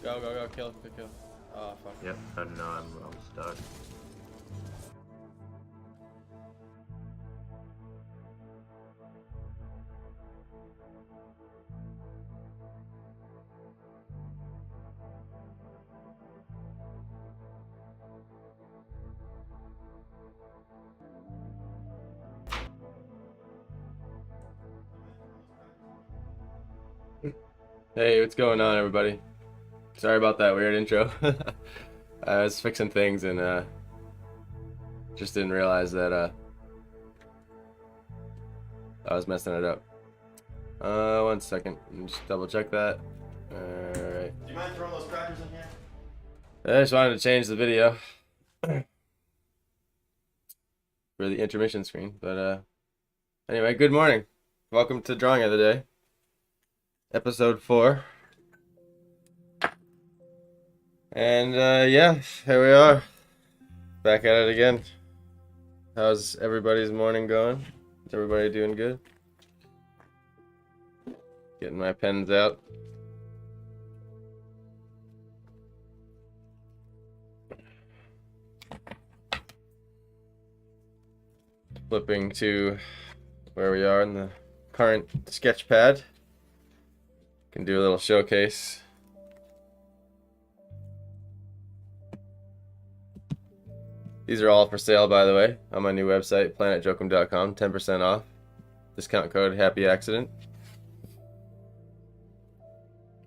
Go, go, go, kill, kill, kill. Oh, fuck. Yep, I know I'm stuck. Hey, what's going on, everybody? Sorry about that weird intro. I was fixing things and just didn't realize that I was messing it up. 1 second. Let me just double check that. Alright. Do you mind throwing those crackers in here? I just wanted to change the video for the intermission screen, but anyway, good morning. Welcome to Drawing of the Day, episode 4. And yeah, here we are, back at it again. How's everybody's morning going? Is everybody doing good? Getting my pens out. Flipping to where we are in the current sketch pad. Can do a little showcase. These are all for sale, by the way, on my new website, planetjokum.com. 10% off. Discount code Happy Accident.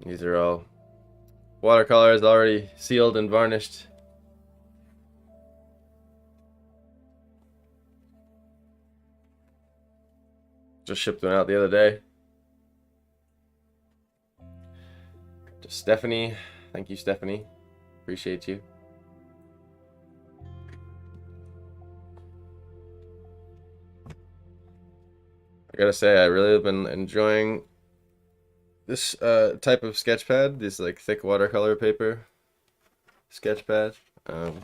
These are all watercolors already sealed and varnished. Just shipped one out the other day. To Stephanie. Thank you, Stephanie. Appreciate you. I gotta say, I really have been enjoying this type of sketch pad, this like thick watercolor paper sketch pad. Kind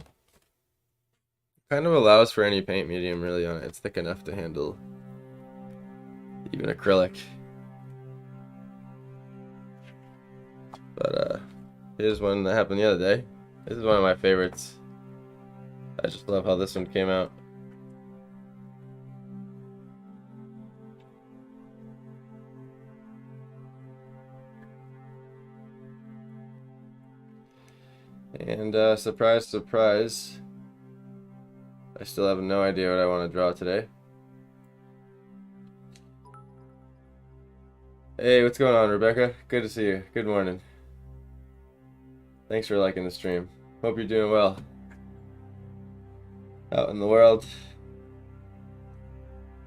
of allows for any paint medium really on it. It's thick enough to handle even acrylic. But here's one that happened the other day. This is one of my favorites. I just love how this one came out. And surprise, surprise, I still have no idea what I want to draw today. Hey, what's going on, Rebecca? Good to see you. Good morning. Thanks for liking the stream. Hope you're doing well out in the world.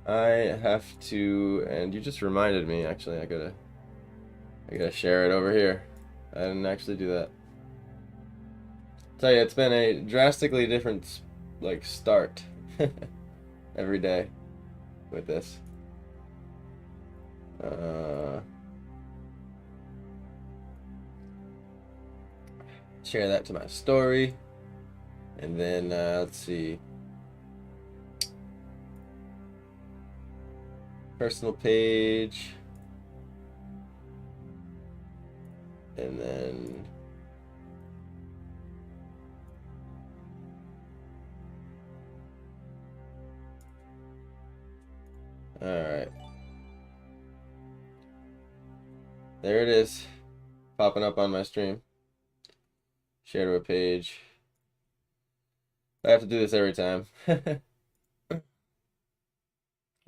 I have to, and you just reminded me, actually, I gotta share it over here. I didn't actually do that. Tell you, it's been a drastically different like start every day with this. Share that to my story, and then let's see, personal page, and then alright. There it is, popping up on my stream. Share to a page. I have to do this every time.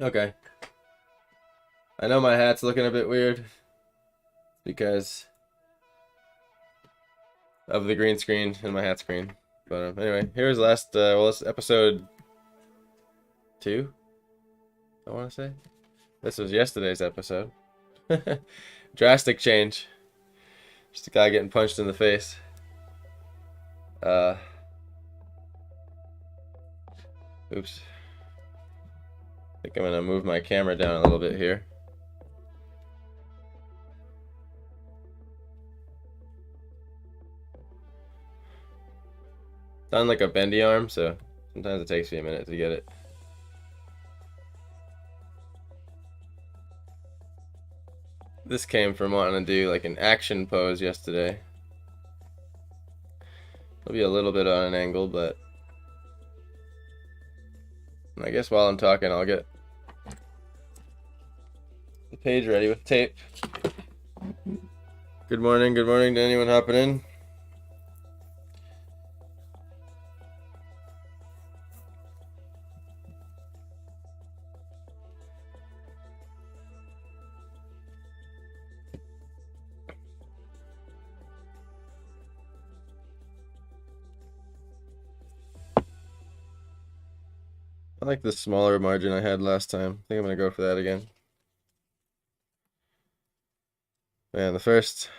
Okay. I know my hat's looking a bit weird because of the green screen and my hat screen. But anyway, here's last, well, it's episode 2, I want to say. This was yesterday's episode. Drastic change. Just a guy getting punched in the face. Uh, oops. I think I'm gonna move my camera down a little bit here. It's on like a bendy arm, so sometimes it takes me a minute to get it. This came from wanting to do like an action pose yesterday. It'll be a little bit on an angle, but I guess while I'm talking, I'll get the page ready with tape. Good morning to anyone hopping in. I like the smaller margin I had last time. I think I'm gonna go for that again. Man, the first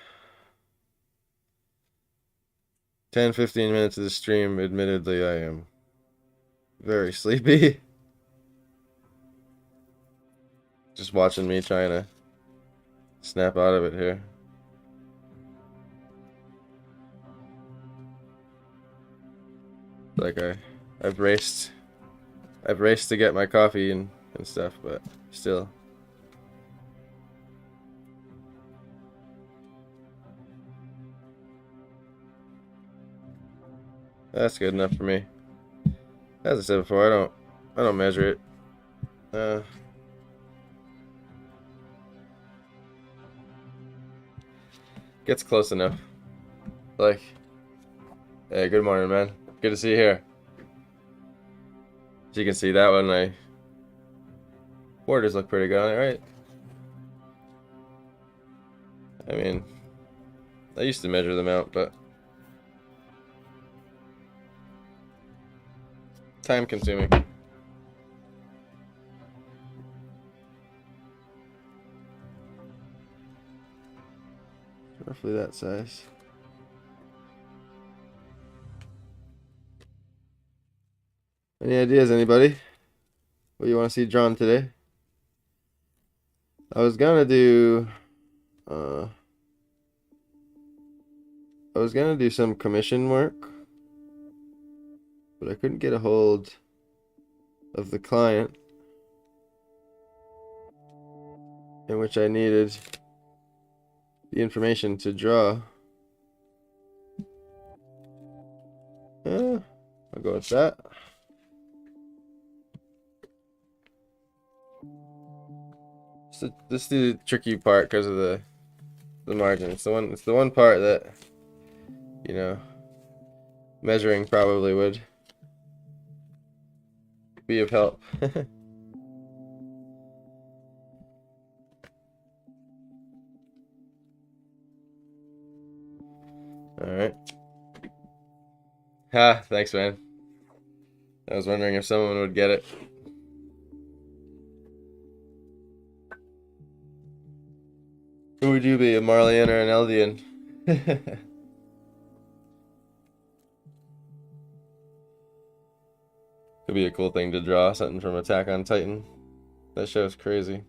10-15 minutes of the stream, admittedly, I am very sleepy. Just watching me trying to snap out of it here. Like I've raced to get my coffee and stuff, but still. That's good enough for me. As I said before, I don't measure it. Gets close enough. Like, hey, good morning, man. Good to see you here. As you can see, that one, my borders look pretty good on it, right? I mean, I used to measure them out, but time consuming. Roughly that size. Any ideas, anybody? What you want to see drawn today? I was gonna do some commission work, but I couldn't get a hold of the client in which I needed the information to draw. I'll go with that. So this is the tricky part because of the margin. It's the one part that, you know, measuring probably would be of help. All right. Ha, thanks, man. I was wondering if someone would get it. Who would you be, a Marleyan or an Eldian? Could be a cool thing to draw, something from Attack on Titan. That show's crazy.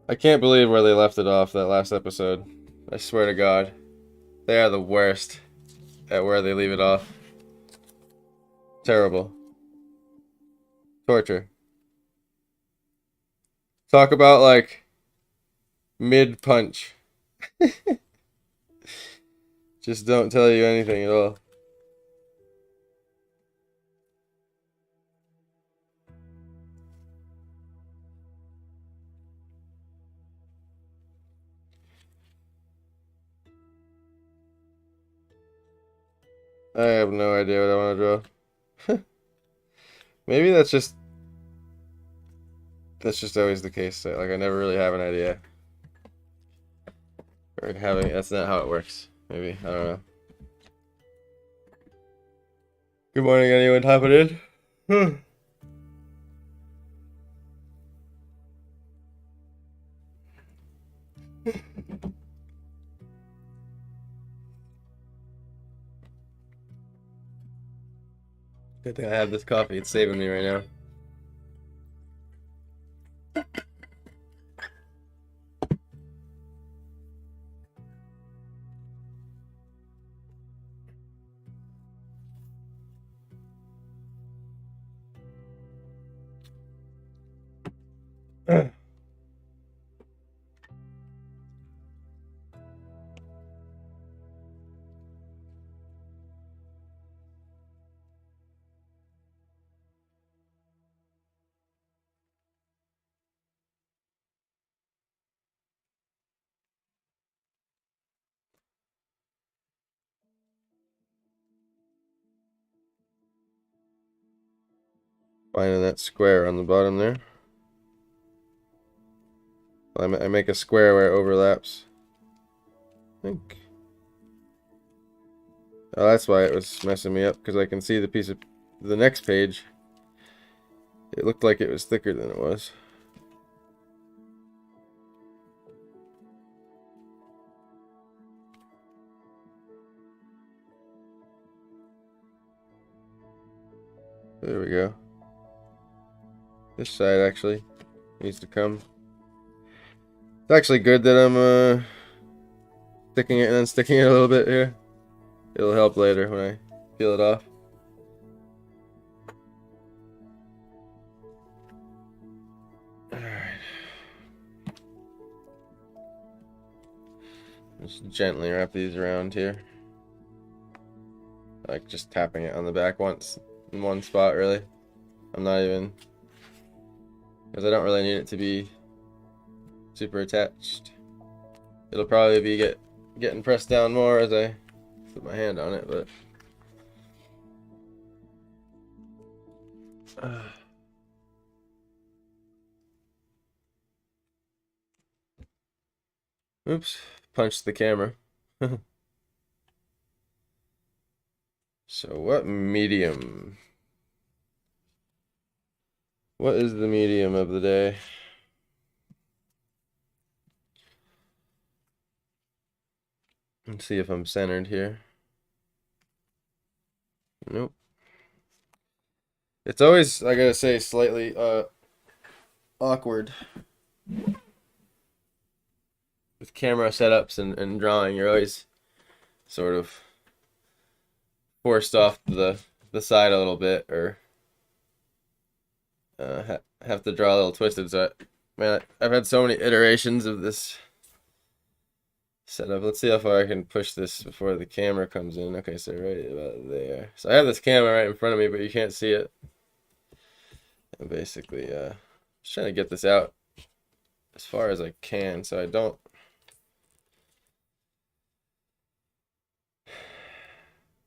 I can't believe where they left it off, that last episode. I swear to God. They are the worst at where they leave it off. Terrible. Torture. Talk about, like, mid-punch. Just don't tell you anything at all. I have no idea what I want to draw. Maybe that's just always the case. Like, I never really have an idea. Or that's not how it works. Maybe, I don't know. Good morning, anyone hopping in? Good thing I have this coffee. It's saving me right now. Finding that square on the bottom there. I make a square where it overlaps. I think. Oh, that's why it was messing me up, because I can see the piece of the next page. It looked like it was thicker than it was. There we go. This side actually needs to come. It's actually good that I'm sticking it and then sticking it a little bit here. It'll help later when I peel it off. Alright. Just gently wrap these around here. Like just tapping it on the back once in one spot, really. I'm not even, because I don't really need it to be super attached. It'll probably be getting pressed down more as I put my hand on it, but oops, punched the camera. So what medium? What is the medium of the day? Let's see if I'm centered here. Nope. It's always, I gotta say, slightly awkward with camera setups and drawing. You're always sort of forced off the side a little bit, or have to draw a little twisted. So, man, I've had so many iterations of this setup. Let's see how far I can push this before the camera comes in. Okay, so right about there. So I have this camera right in front of me, but you can't see it. And basically, just trying to get this out as far as I can, so I don't.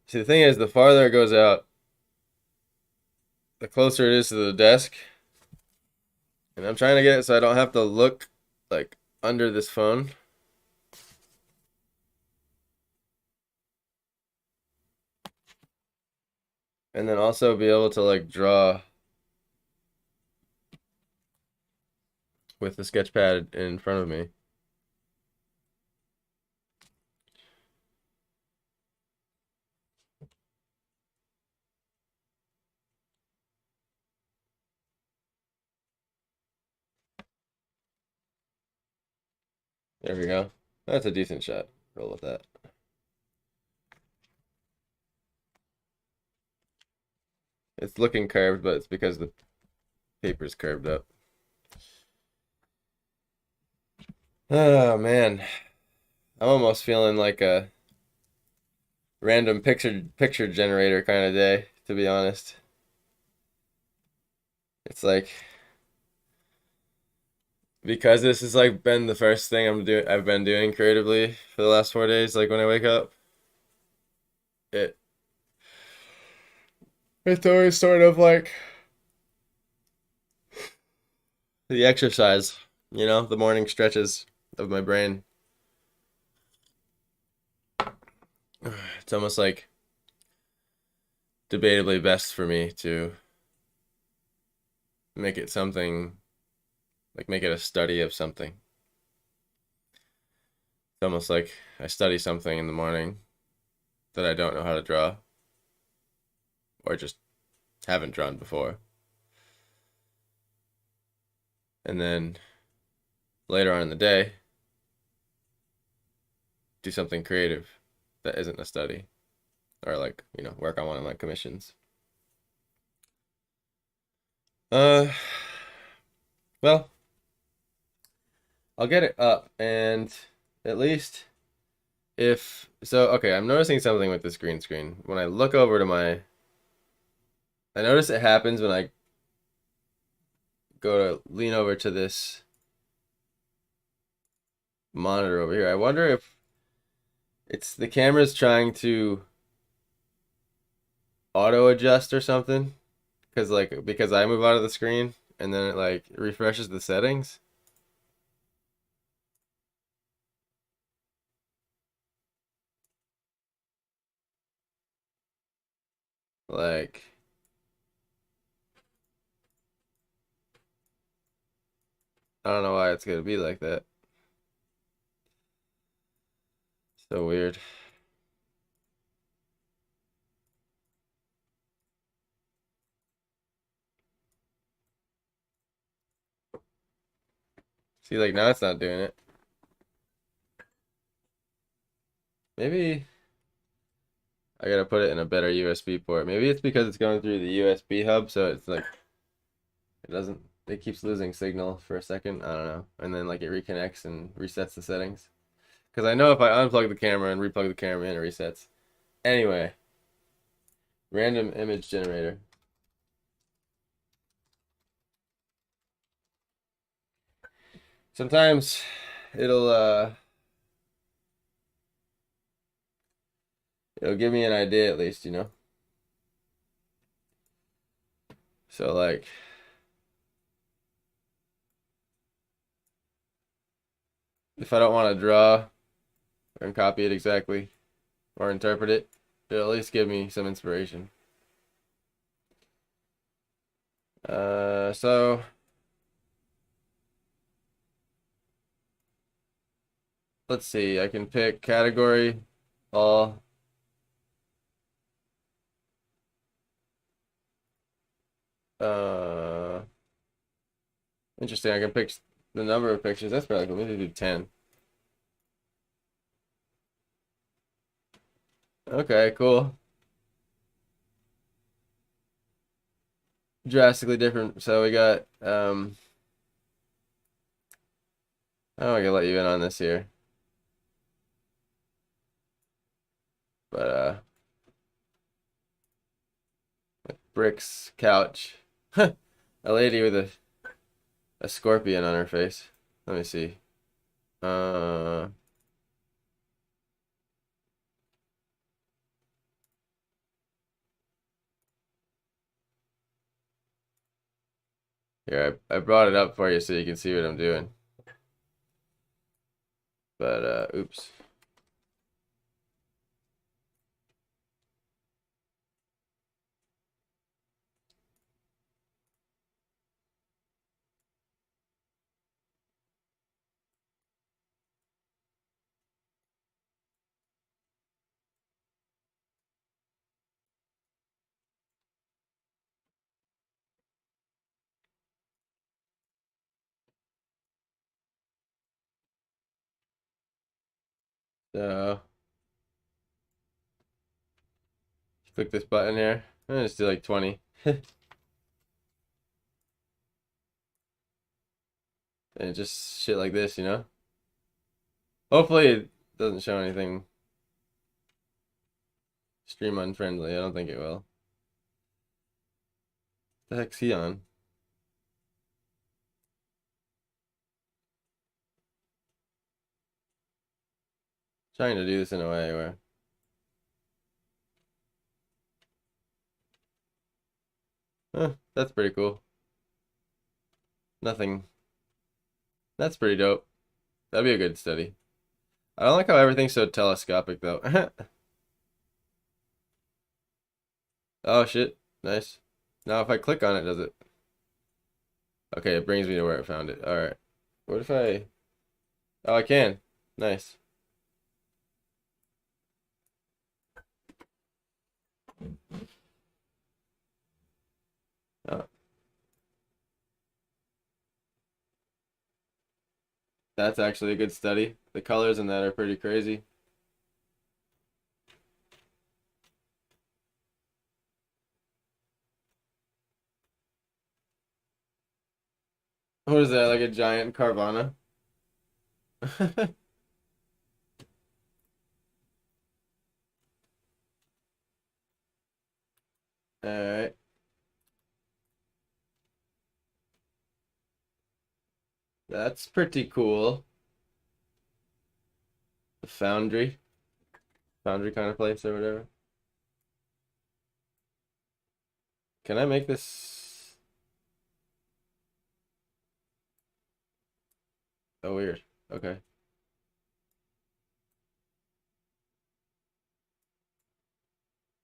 See, the thing is, the farther it goes out, the closer it is to the desk. And I'm trying to get it so I don't have to look like under this phone. And then also be able to like draw with the sketch pad in front of me. There we go. That's a decent shot. Roll with that. It's looking curved, but it's because the paper's curved up. Oh man, I'm almost feeling like a random picture generator kind of day, to be honest. It's like, because this has like been the first thing I've been doing creatively for the last 4 days. Like when I wake up, it it's always sort of like the exercise, the morning stretches of my brain. It's almost like debatably best for me to make it something, like make it a study of something. It's almost like I study something in the morning that I don't know how to draw, or just haven't drawn before. And then later on in the day, do something creative that isn't a study, or like, work on one of my commissions. Uh, well, I'll get it up, and at least if so, okay, I'm noticing something with this green screen. When I look over to I notice it happens when I go to lean over to this monitor over here. I wonder if it's the camera's trying to auto adjust or something, because I move out of the screen and then it like refreshes the settings. Like, I don't know why it's gonna be like that. So weird. See, like now it's not doing it. Maybe I gotta put it in a better USB port. Maybe it's because it's going through the USB hub, so it's like it keeps losing signal for a second. I don't know. And then like it reconnects and resets the settings. Because I know if I unplug the camera and replug the camera in, it resets. Anyway, random image generator. Sometimes it'll uh it'll give me an idea at least, So like if I don't want to draw and copy it exactly or interpret it, it'll at least give me some inspiration. So let's see. I can pick category, all. Uh, Interesting. I can pick the number of pictures. That's probably cool. Maybe do 10. Okay, cool. Drastically different. So we got oh, I can let you in on this here. But bricks couch. A lady with a scorpion on her face. Let me see. Uh Here, I brought it up for you so you can see what I'm doing. But oops. So click this button here. I'm gonna just do like 20. And just shit like this. Hopefully it doesn't show anything stream unfriendly. I don't think it will. The heck's he on? Trying to do this in a way where that's pretty cool. Nothing. That's pretty dope. That'd be a good study. I don't like how everything's so telescopic though. Oh shit. Nice. Now if I click on it, does it? Okay, it brings me to where I found it. Alright. What if I... Oh, I can. Nice. That's actually a good study. The colors in that are pretty crazy. What is that, like a giant Carvana? Alright. That's pretty cool. The foundry. Foundry kind of place or whatever. Can I make this? Oh, weird. Okay.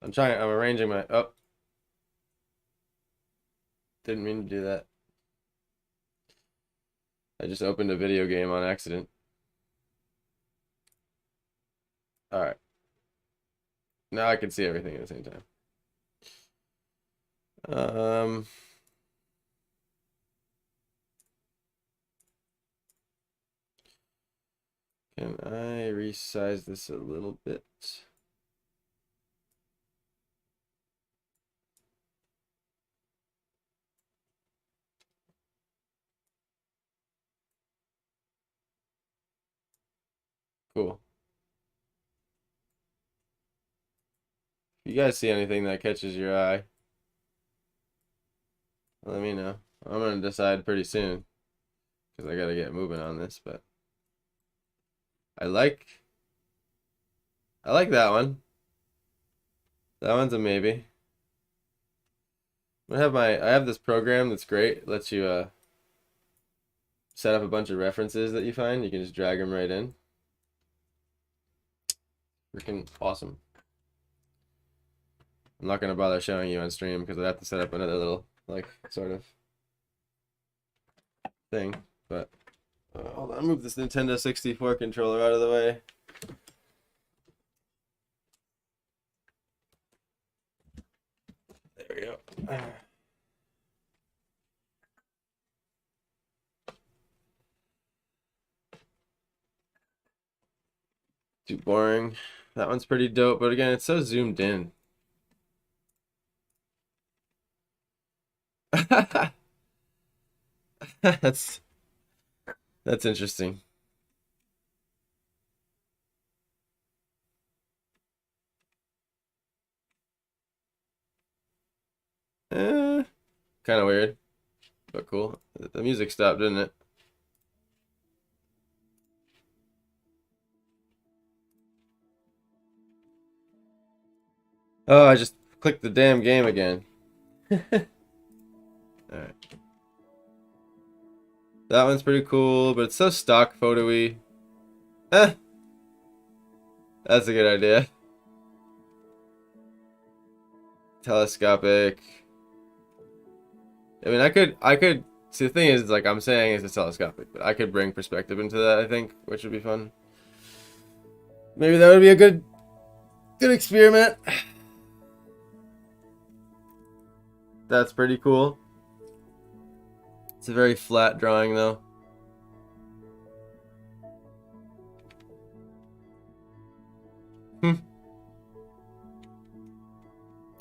I'm arranging my, oh, didn't mean to do that. I just opened a video game on accident. Alright. Now I can see everything at the same time. Can I resize this a little bit? Cool. If you guys see anything that catches your eye, let me know. I'm gonna decide pretty soon because I gotta get moving on this, but I like that one. That one's a maybe. I have this program that's great. It lets you set up a bunch of references that you find. You can just drag them right in. Freaking awesome. I'm not gonna bother showing you on stream because I have to set up another little like sort of thing. But hold on, move this Nintendo 64 controller out of the way. There we go. Too boring. That one's pretty dope, but again, it's so zoomed in. That's interesting. Kind of weird, but cool. The music stopped, didn't it? Oh, I just clicked the damn game again. Alright. That one's pretty cool, but it's so stock photo-y. Eh. That's a good idea. Telescopic. I mean, I could, see, the thing is, like I'm saying, it's telescopic, but I could bring perspective into that, I think, which would be fun. Maybe that would be a good experiment. That's pretty cool. It's a very flat drawing, though.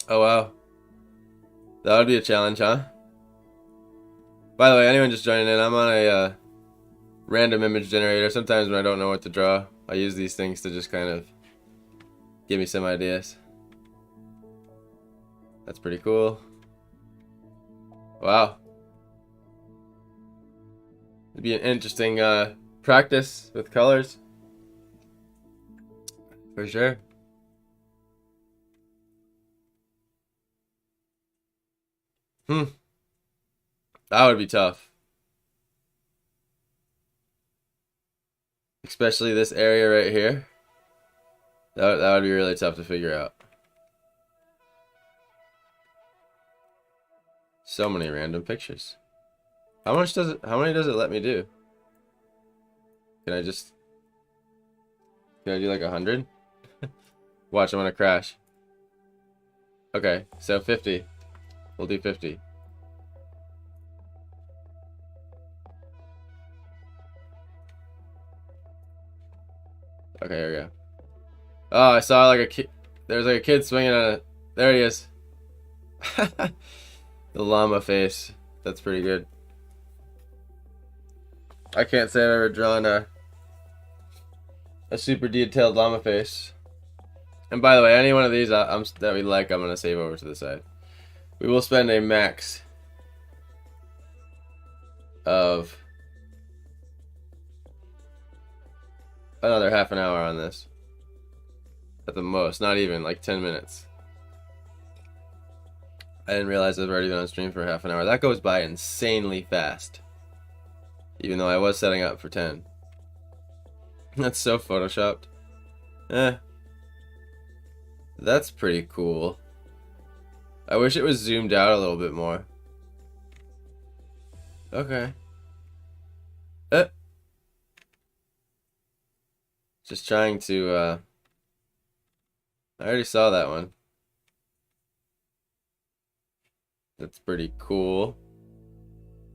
Oh, wow. That would be a challenge, huh? By the way, anyone just joining in, I'm on a random image generator. Sometimes when I don't know what to draw, I use these things to just kind of give me some ideas. That's pretty cool. Wow. It'd be an interesting practice with colors. For sure. That would be tough. Especially this area right here. That would be really tough to figure out. So many random pictures. How many does it let me do? Can I do like 100? Watch, I'm gonna crash. Okay, so 50. We'll do 50. Okay, here we go. Oh, I saw like a kid. There's like a kid swinging on it. There he is. The llama face. That's pretty good. I can't say I've ever drawn a super detailed llama face. And by the way, any one of these that we like, I'm gonna save over to the side. We will spend a max of another half an hour on this. At the most, not even like 10 minutes. I didn't realize I've already been on stream for half an hour. That goes by insanely fast. Even though I was setting up for 10. That's so photoshopped. That's pretty cool. I wish it was zoomed out a little bit more. Okay. Just trying to, I already saw that one. That's pretty cool.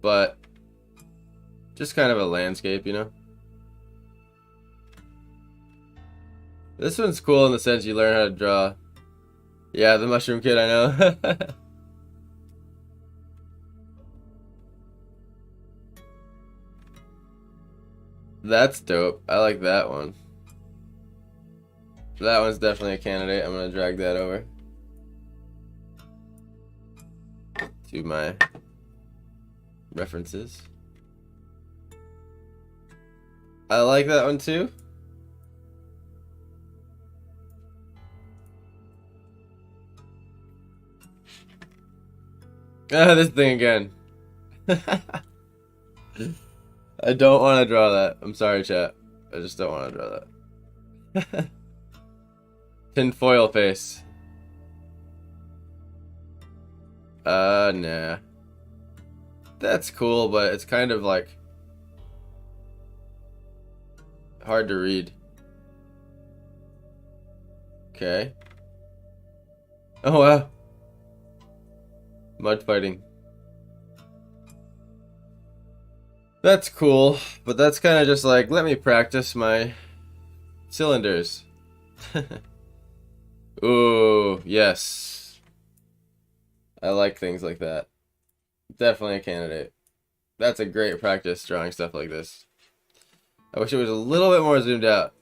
But, just kind of a landscape, you know? This one's cool in the sense you learn how to draw. Yeah, the mushroom kid, I know. That's dope. I like that one. That one's definitely a candidate. I'm gonna drag that over to my references. I like that one too. Ah, this thing again. I don't want to draw that. I'm sorry, chat. I just don't want to draw that. Tinfoil face. Nah. That's cool, but it's kind of like hard to read. Okay. Oh wow. Mud fighting. That's cool, but that's kind of just like, let me practice my cylinders. Ooh, yes. I like things like that. Definitely a candidate. That's a great practice drawing stuff like this. I wish it was a little bit more zoomed out,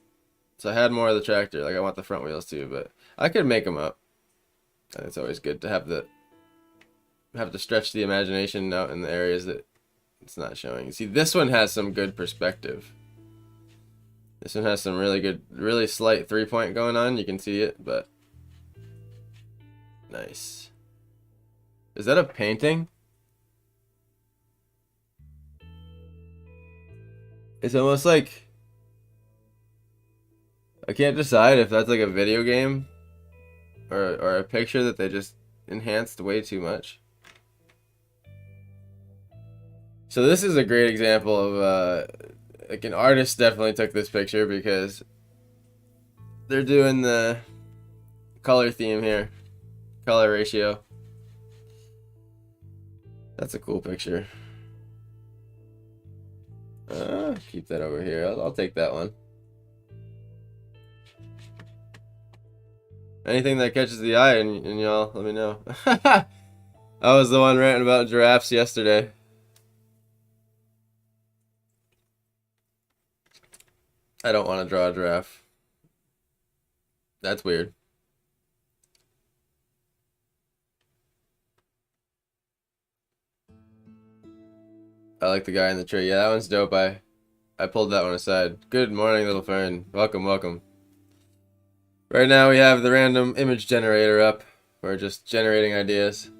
so I had more of the tractor. Like I want the front wheels too, but I could make them up. And it's always good to have to stretch the imagination out in the areas that it's not showing. You see, this one has some good perspective. This one has some really good, really slight 3-point going on. You can see it, but nice. Is that a painting? It's almost like I can't decide if that's like a video game or a picture that they just enhanced way too much. So this is a great example of like an artist definitely took this picture because they're doing the color theme here, color ratio. That's a cool picture. Keep that over here. I'll take that one. Anything that catches the eye, and y'all let me know. I was the one ranting about giraffes yesterday. I don't want to draw a giraffe. That's weird. I like the guy in the tree. Yeah, that one's dope. I pulled that one aside. Good morning, little fern. Welcome, welcome. Right now we have the random image generator up. We're just generating ideas.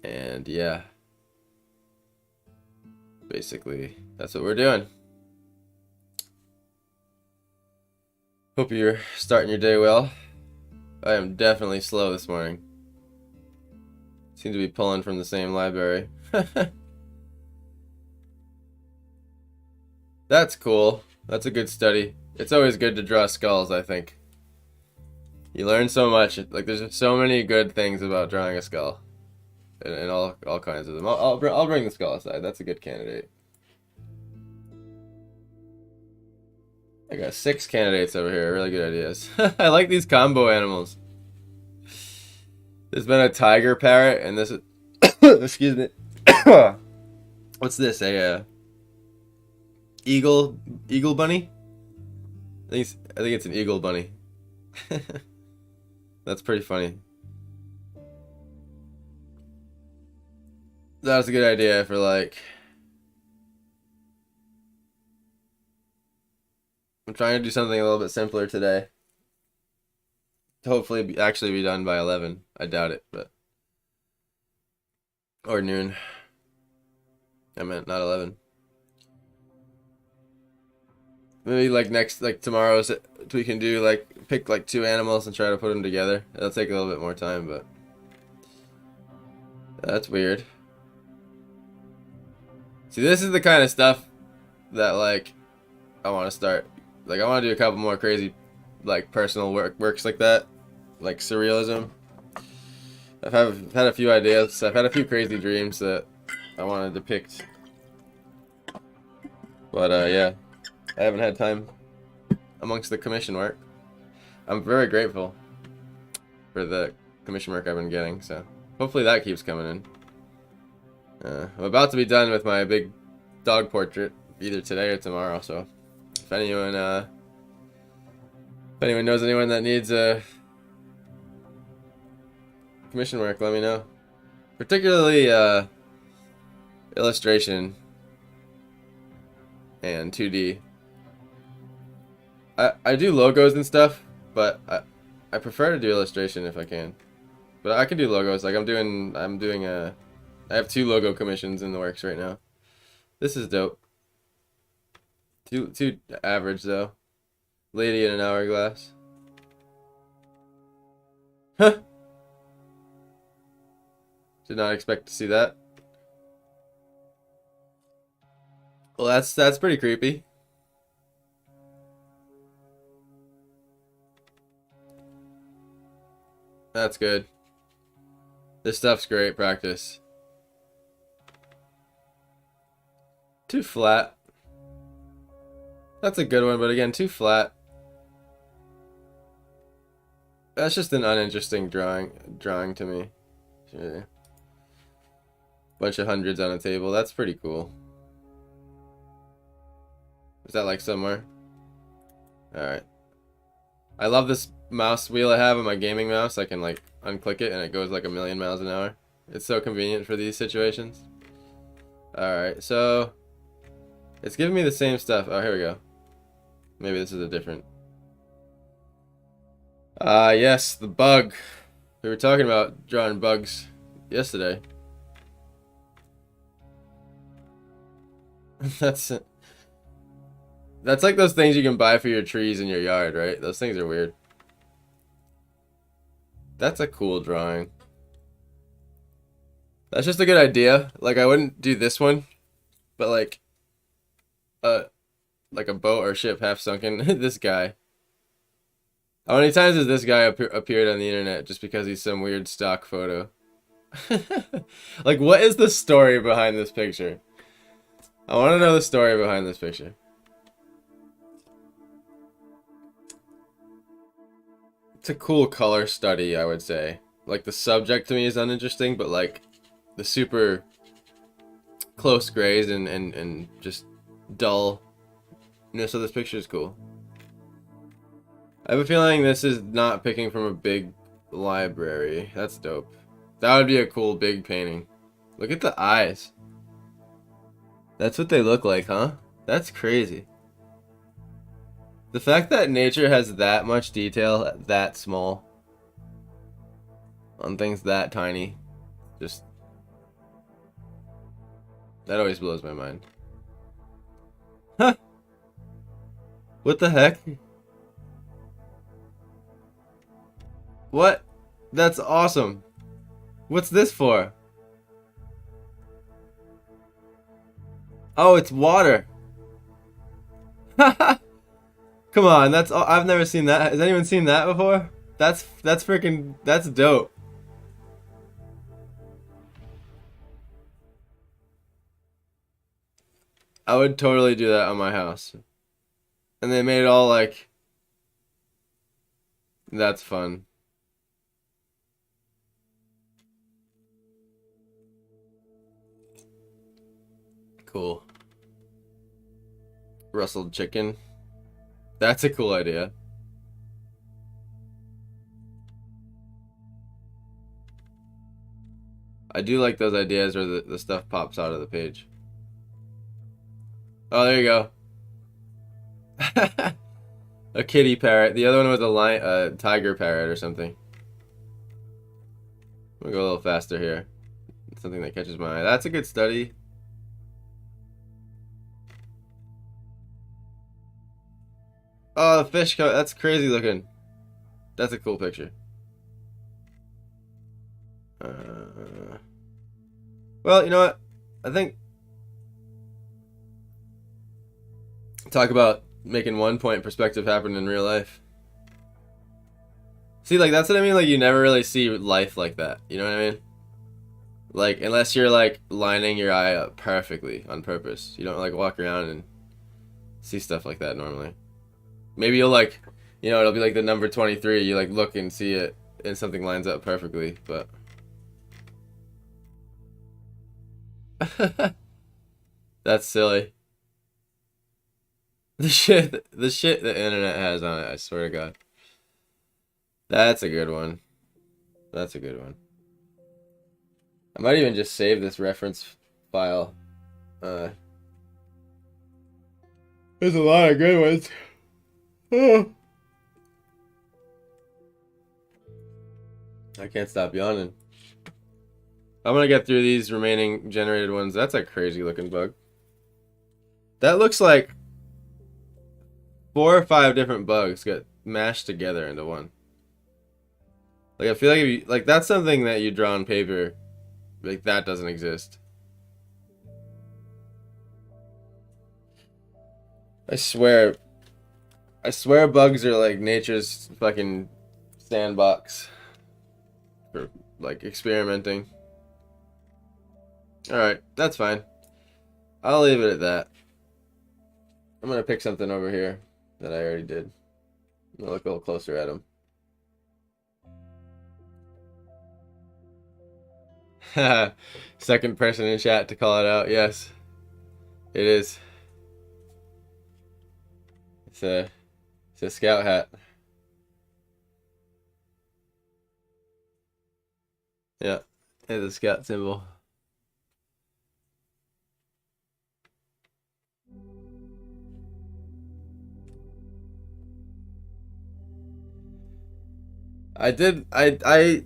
And yeah. Basically, that's what we're doing. Hope you're starting your day well. I am definitely slow this morning. Seem to be pulling from the same library. That's cool. That's a good study. It's always good to draw skulls, I think. You learn so much. Like, there's just so many good things about drawing a skull. And all kinds of them. I'll bring the skull aside. That's a good candidate. I got 6 candidates over here. Really good ideas. I like these combo animals. There's been a tiger parrot, and this is excuse me. What's this? A eagle bunny? I think it's an eagle bunny. That's pretty funny. That was a good idea for like. I'm trying to do something a little bit simpler today. To hopefully actually be done by 11. I doubt it, but or noon. I meant not 11. Maybe like tomorrow's we can do like pick like 2 animals and try to put them together. It'll take a little bit more time, but that's weird. See, this is the kind of stuff that like I want to start. Like I want to do a couple more crazy like personal works like that, like surrealism. I've had a few ideas. I've had a few crazy dreams that I want to depict. But yeah, I haven't had time amongst the commission work. I'm very grateful for the commission work I've been getting, so hopefully that keeps coming in. I'm about to be done with my big dog portrait either today or tomorrow, so if anyone knows anyone that needs commission work, let me know. Particularly illustration and 2D. I do logos and stuff, but I prefer to do illustration if I can. But I can do logos. Like I have 2 logo commissions in the works right now. This is dope. Too average though. Lady in an hourglass. Huh. Did not expect to see that. Well, that's pretty creepy. That's good. This stuff's great practice. Too flat. That's a good one, but again, too flat. That's just an uninteresting drawing to me. Yeah. Bunch of hundreds on a table. That's pretty cool. Is that like somewhere? Alright. I love this mouse wheel I have on my gaming mouse. I can like unclick it and it goes like 1,000,000 miles an hour. It's so convenient for these situations. Alright, so it's giving me the same stuff. Oh, here we go. Maybe this is a different. Yes, the bug. We were talking about drawing bugs yesterday. That's like those things you can buy for your trees in your yard, right? Those things are weird. That's a cool drawing. That's just a good idea. Like I wouldn't do this one, but like a boat or ship half sunken. This guy. How many times has this guy appeared on the internet just because he's some weird stock photo? Like, what is the story behind this picture? I want to know the story behind this picture. It's a cool color study, I would say. Like, the subject to me is uninteresting, but like the super close grays and just dullness of this picture is cool. I have a feeling this is not picking from a big library. That's dope. That would be a cool big painting. Look at the eyes. That's what they look like, huh? That's crazy. The fact that nature has that much detail, that small, on things that tiny, just... that always blows my mind. Huh! What the heck? What? That's awesome. What's this for? Oh, it's water. Come on, that's all. I've never seen that. Has anyone seen that before? That's freaking, that's dope. I would totally do that on my house. And they made it all like, that's fun. Cool. Rustled chicken. That's a cool idea. I do like those ideas where the stuff pops out of the page. Oh, there you go. A kitty parrot. The other one was a lion, tiger parrot or something. We'll go a little faster here. Something that catches my eye. That's a good study. Oh, the fish. That's crazy looking. That's a cool picture. Well, you know what? I think talk about making 1 point perspective happen in real life. See, like that's what I mean. Like you never really see life like that. You know what I mean? Like unless you're like lining your eye up perfectly on purpose, you don't like walk around and see stuff like that normally. Maybe you'll like, you know, it'll be like the number 23. You like look and see it, and something lines up perfectly, but. That's silly. The shit the internet has on it, I swear to God. That's a good one. That's a good one. I might even just save this reference file. There's a lot of good ones. I can't stop yawning. I'm gonna get through these remaining generated ones. That's a crazy looking bug. That looks like 4 or 5 different bugs got mashed together into one. Like I feel like if you, like that's something that you draw on paper, like that doesn't exist. I swear bugs are like nature's fucking sandbox for like experimenting. Alright, that's fine. I'll leave it at that. I'm gonna pick something over here that I already did. I'm gonna look a little closer at them. Second person in chat to call it out. Yes, it is. It's a scout hat. Yeah, it's a scout symbol. I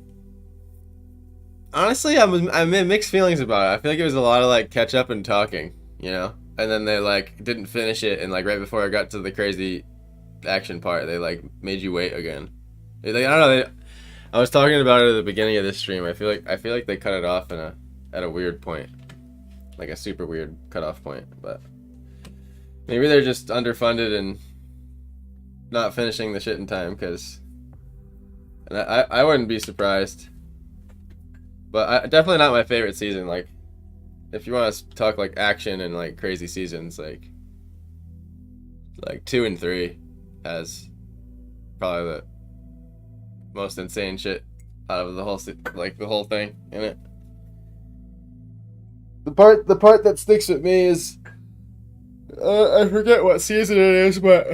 honestly I'm in mixed feelings about it. I feel like it was a lot of like catch up and talking, you know? And then they like didn't finish it, and like right before I got to the crazy action part, they like made you wait again. Like I don't know, I was talking about it at the beginning of this stream. I feel like they cut it off in at a weird point. Like a super weird cutoff point, but maybe they're just underfunded and not finishing the shit in time, because and I wouldn't be surprised. But definitely not my favorite season. Like, if you want to talk like action and like crazy seasons, like 2 and 3 has probably the most insane shit out of the whole like the whole thing in it. The part that sticks with me is I forget what season it is, but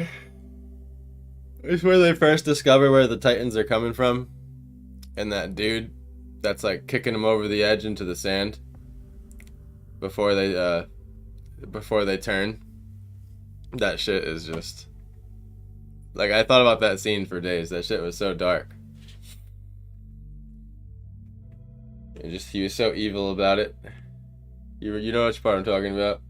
it's where they first discover where the Titans are coming from, and that dude that's like kicking them over the edge into the sand before they turn. That shit is just like I thought about that scene for days. That shit was so dark. He was so evil about it. You know which part I'm talking about.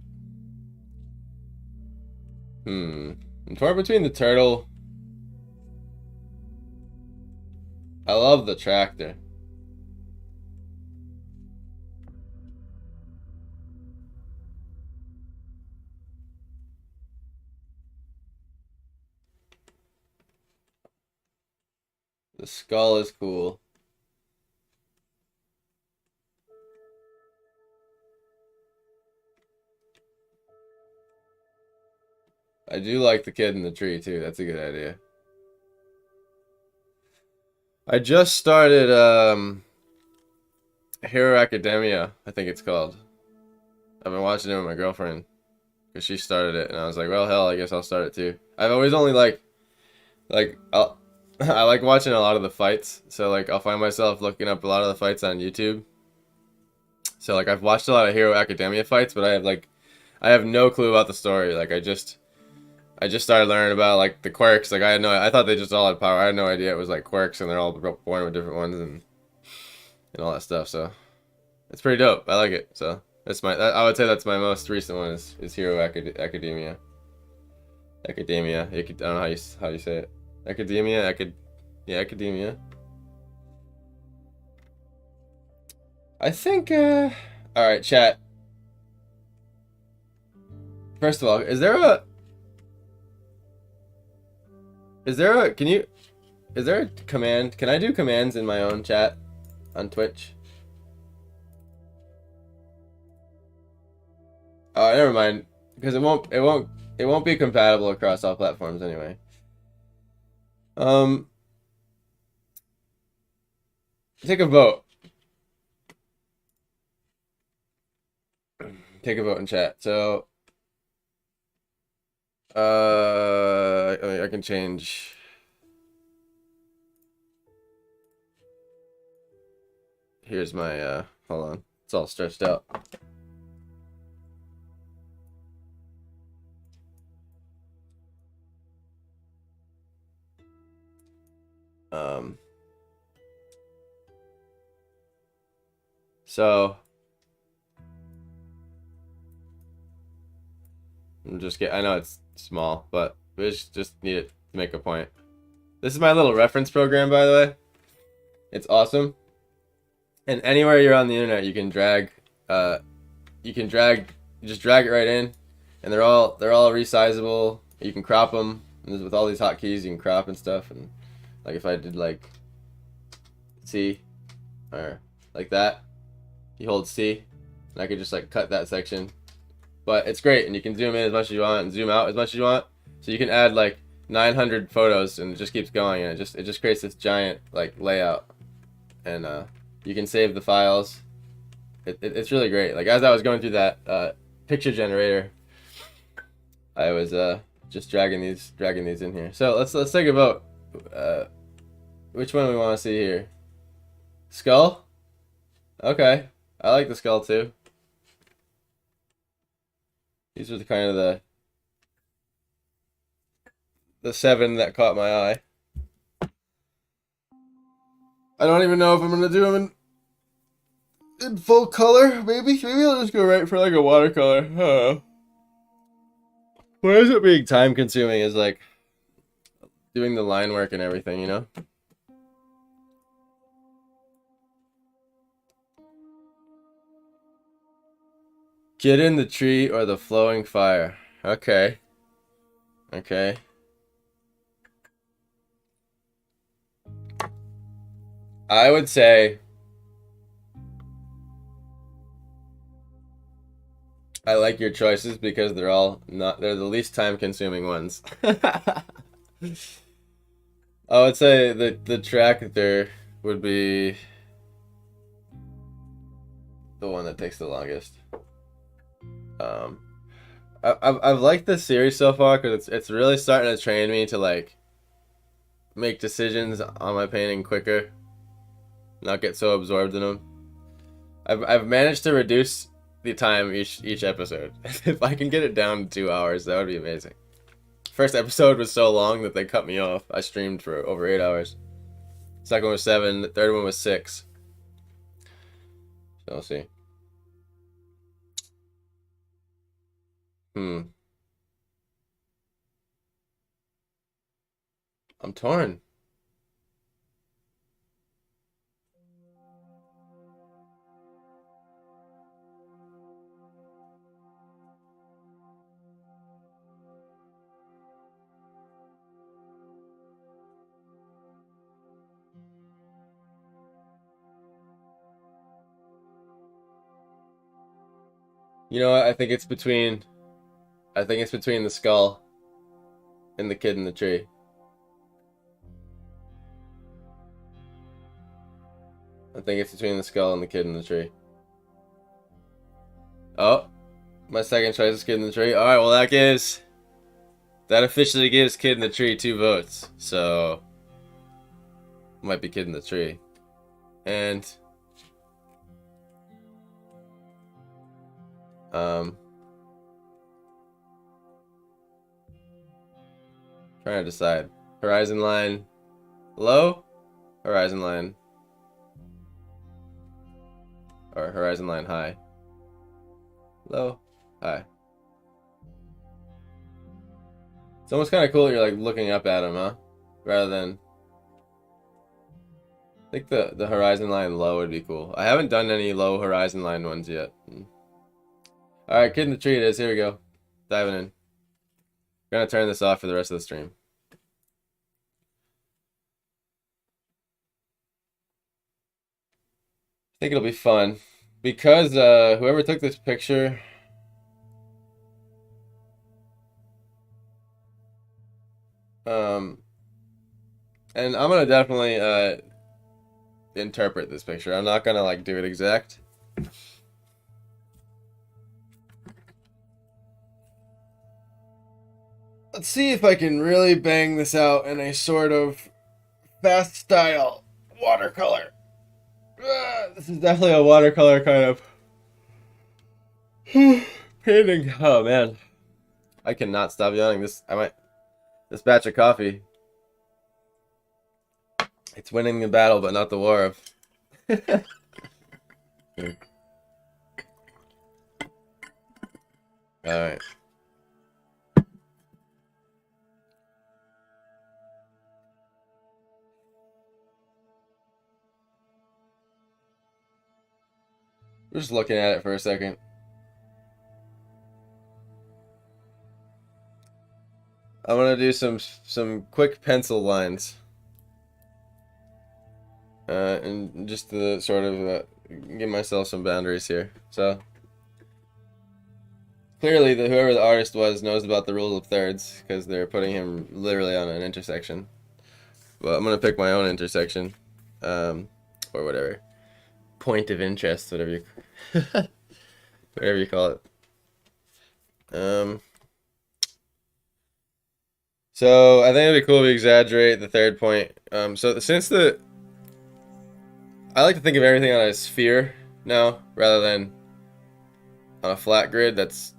The part between the turtle. I love the tractor. The skull is cool. I do like the kid in the tree too. That's a good idea. I just started Hero Academia, I think it's called. I've been watching it with my girlfriend because she started it, and I was like, well, hell, I guess I'll start it too. I've always only I like watching a lot of the fights, so like I'll find myself looking up a lot of the fights on YouTube. So like I've watched a lot of Hero Academia fights, but I have no clue about the story. Like I just started learning about like the quirks. Like I thought they just all had power. I had no idea it was like quirks and they're all born with different ones and all that stuff. So it's pretty dope. I like it. So I would say that's my most recent one is Hero Academia. Academia. I don't know how you say it. Academia. Yeah, Academia. I think. All right, chat. First of all, is there a command? Can I do commands in my own chat on Twitch? Oh, never mind. Because it won't be compatible across all platforms anyway. Take a vote. Take a vote in chat. So, I can change. Here's my, hold on. It's all stretched out. So I know it's small, but we just need it to make a point. This is my little reference program, by the way. It's awesome. And anywhere you're on the internet, you can just drag it right in, and they're all resizable. You can crop them, and with all these hotkeys, you can crop and stuff. And like if I did like C, or like that, you hold C, and I could just like cut that section. But it's great, and you can zoom in as much as you want and zoom out as much as you want. So you can add like 900 photos, and it just keeps going, and it just creates this giant like layout, and you can save the files. It's really great. Like as I was going through that picture generator, I was just dragging these in here. So let's take a vote. Which one do we want to see here? Skull? Okay, I like the skull too. These are kind of the 7 that caught my eye. I don't even know if I'm gonna do them in full color. Maybe I'll just go right for like a watercolor. Oh. Why is it being time consuming? Is like doing the line work and everything, you know? Get in the tree or the flowing fire. Okay. Okay. I would say I like your choices because they're the least time consuming ones. I would say the tractor would be the one that takes the longest. I've liked this series so far because it's really starting to train me to like make decisions on my painting quicker, not get so absorbed in them. I've managed to reduce the time each episode. If I can get it down to 2 hours, that would be amazing. First episode was so long that they cut me off. I streamed for over 8 hours. Second one was 7. The third one was 6. So we'll see. I'm torn. You know what? I think it's between the skull and the kid in the tree. I think it's between the skull and the kid in the tree. Oh, my second choice is kid in the tree. Alright, well that officially gives kid in the tree 2 votes. So, might be kid in the tree. And, trying to decide. Horizon line low? Horizon line. Or horizon line high. Low, high. It's almost kind of cool that you're like looking up at him, huh? Rather than... I think the horizon line low would be cool. I haven't done any low horizon line ones yet. Alright, kid in the tree it is. Here we go. Diving in. Gonna turn this off for the rest of the stream. I think it'll be fun. Because whoever took this picture... and I'm gonna definitely interpret this picture. I'm not gonna like do it exact. Let's see if I can really bang this out in a sort of fast style watercolor. This is definitely a watercolor kind of painting. Oh man, I cannot stop yawning. This batch of coffee. It's winning the battle, but not the war of. All right. We're just looking at it for a second. I'm gonna do some quick pencil lines, and just to sort of give myself some boundaries here. So clearly, whoever the artist was knows about the rules of thirds because they're putting him literally on an intersection. Well, I'm gonna pick my own intersection, or whatever. Point of interest, whatever you whatever you call it. So I think it'd be cool if we exaggerate the third point. So since I like to think of everything on a sphere now rather than on a flat grid. That's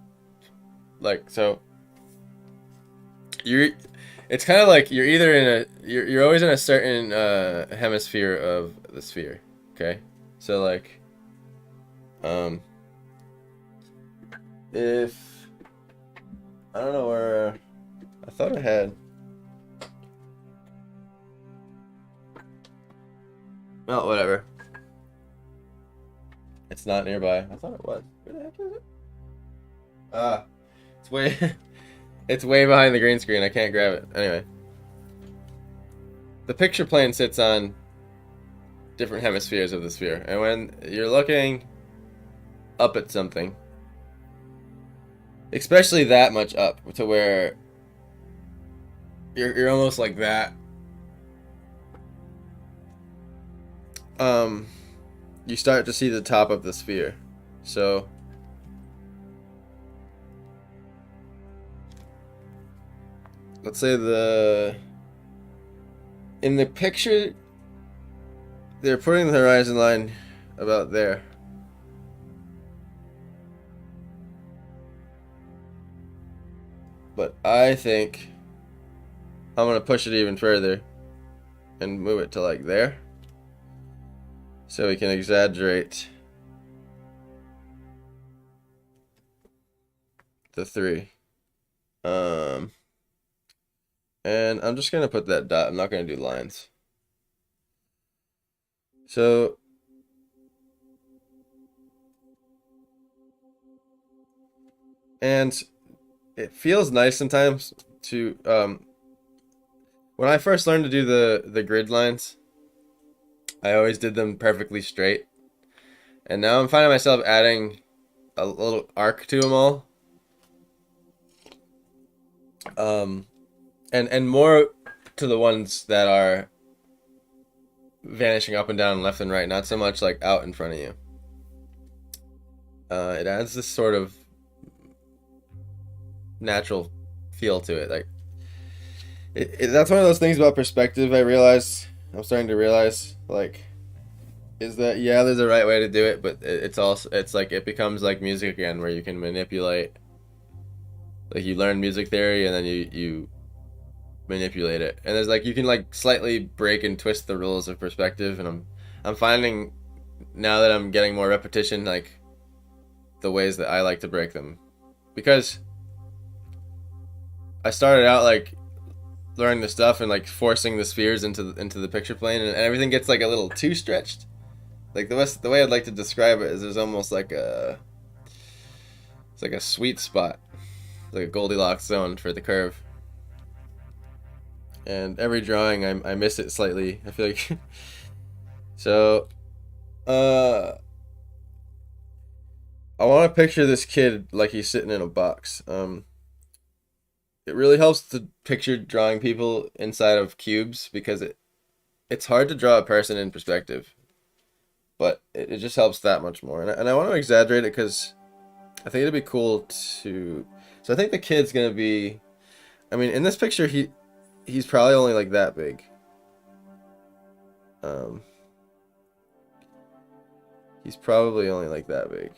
like so. It's kind of like you're either in you're always in a certain hemisphere of the sphere. Okay. So like, if I don't know where I thought I had. Well, whatever. It's not nearby. I thought it was. Where the heck is it? Ah, it's way, it's way behind the green screen. I can't grab it. Anyway, the picture plane sits on different hemispheres of the sphere, and when you're looking up at something, especially that much up to where you're almost like that, you start to see the top of the sphere. So let's say in the picture they're putting the horizon line about there. But I think I'm gonna push it even further and move it to like there, so we can exaggerate the 3. And I'm just gonna put that dot. I'm not gonna do lines. So and it feels nice sometimes to when I first learned to do the grid lines, I always did them perfectly straight, and now I'm finding myself adding a little arc to them all. and more to the ones that are vanishing up and down, left and right, not so much like out in front of you. It adds this sort of natural feel to it. Like that's one of those things about perspective. I'm starting to realize, like, is that yeah, there's a right way to do it, but it's also it's like it becomes like music again, where you can manipulate. Like you learn music theory, and then you manipulate it, and there's like you can like slightly break and twist the rules of perspective, and I'm finding now that I'm getting more repetition, like the ways that I like to break them, because I started out like learning the stuff and like forcing the spheres into the picture plane, and everything gets like a little too stretched. Like the way I'd like to describe it is there's almost like it's like a sweet spot, like a Goldilocks zone for the curve. And every drawing I miss it slightly. I feel like so I want to picture this kid like he's sitting in a box. It really helps to picture drawing people inside of cubes because it's hard to draw a person in perspective, but it just helps that much more. And I want to exaggerate it because I think it'd be cool to. So I think the kid's gonna be. I mean, in this picture, he's probably only like that big. He's probably only like that big.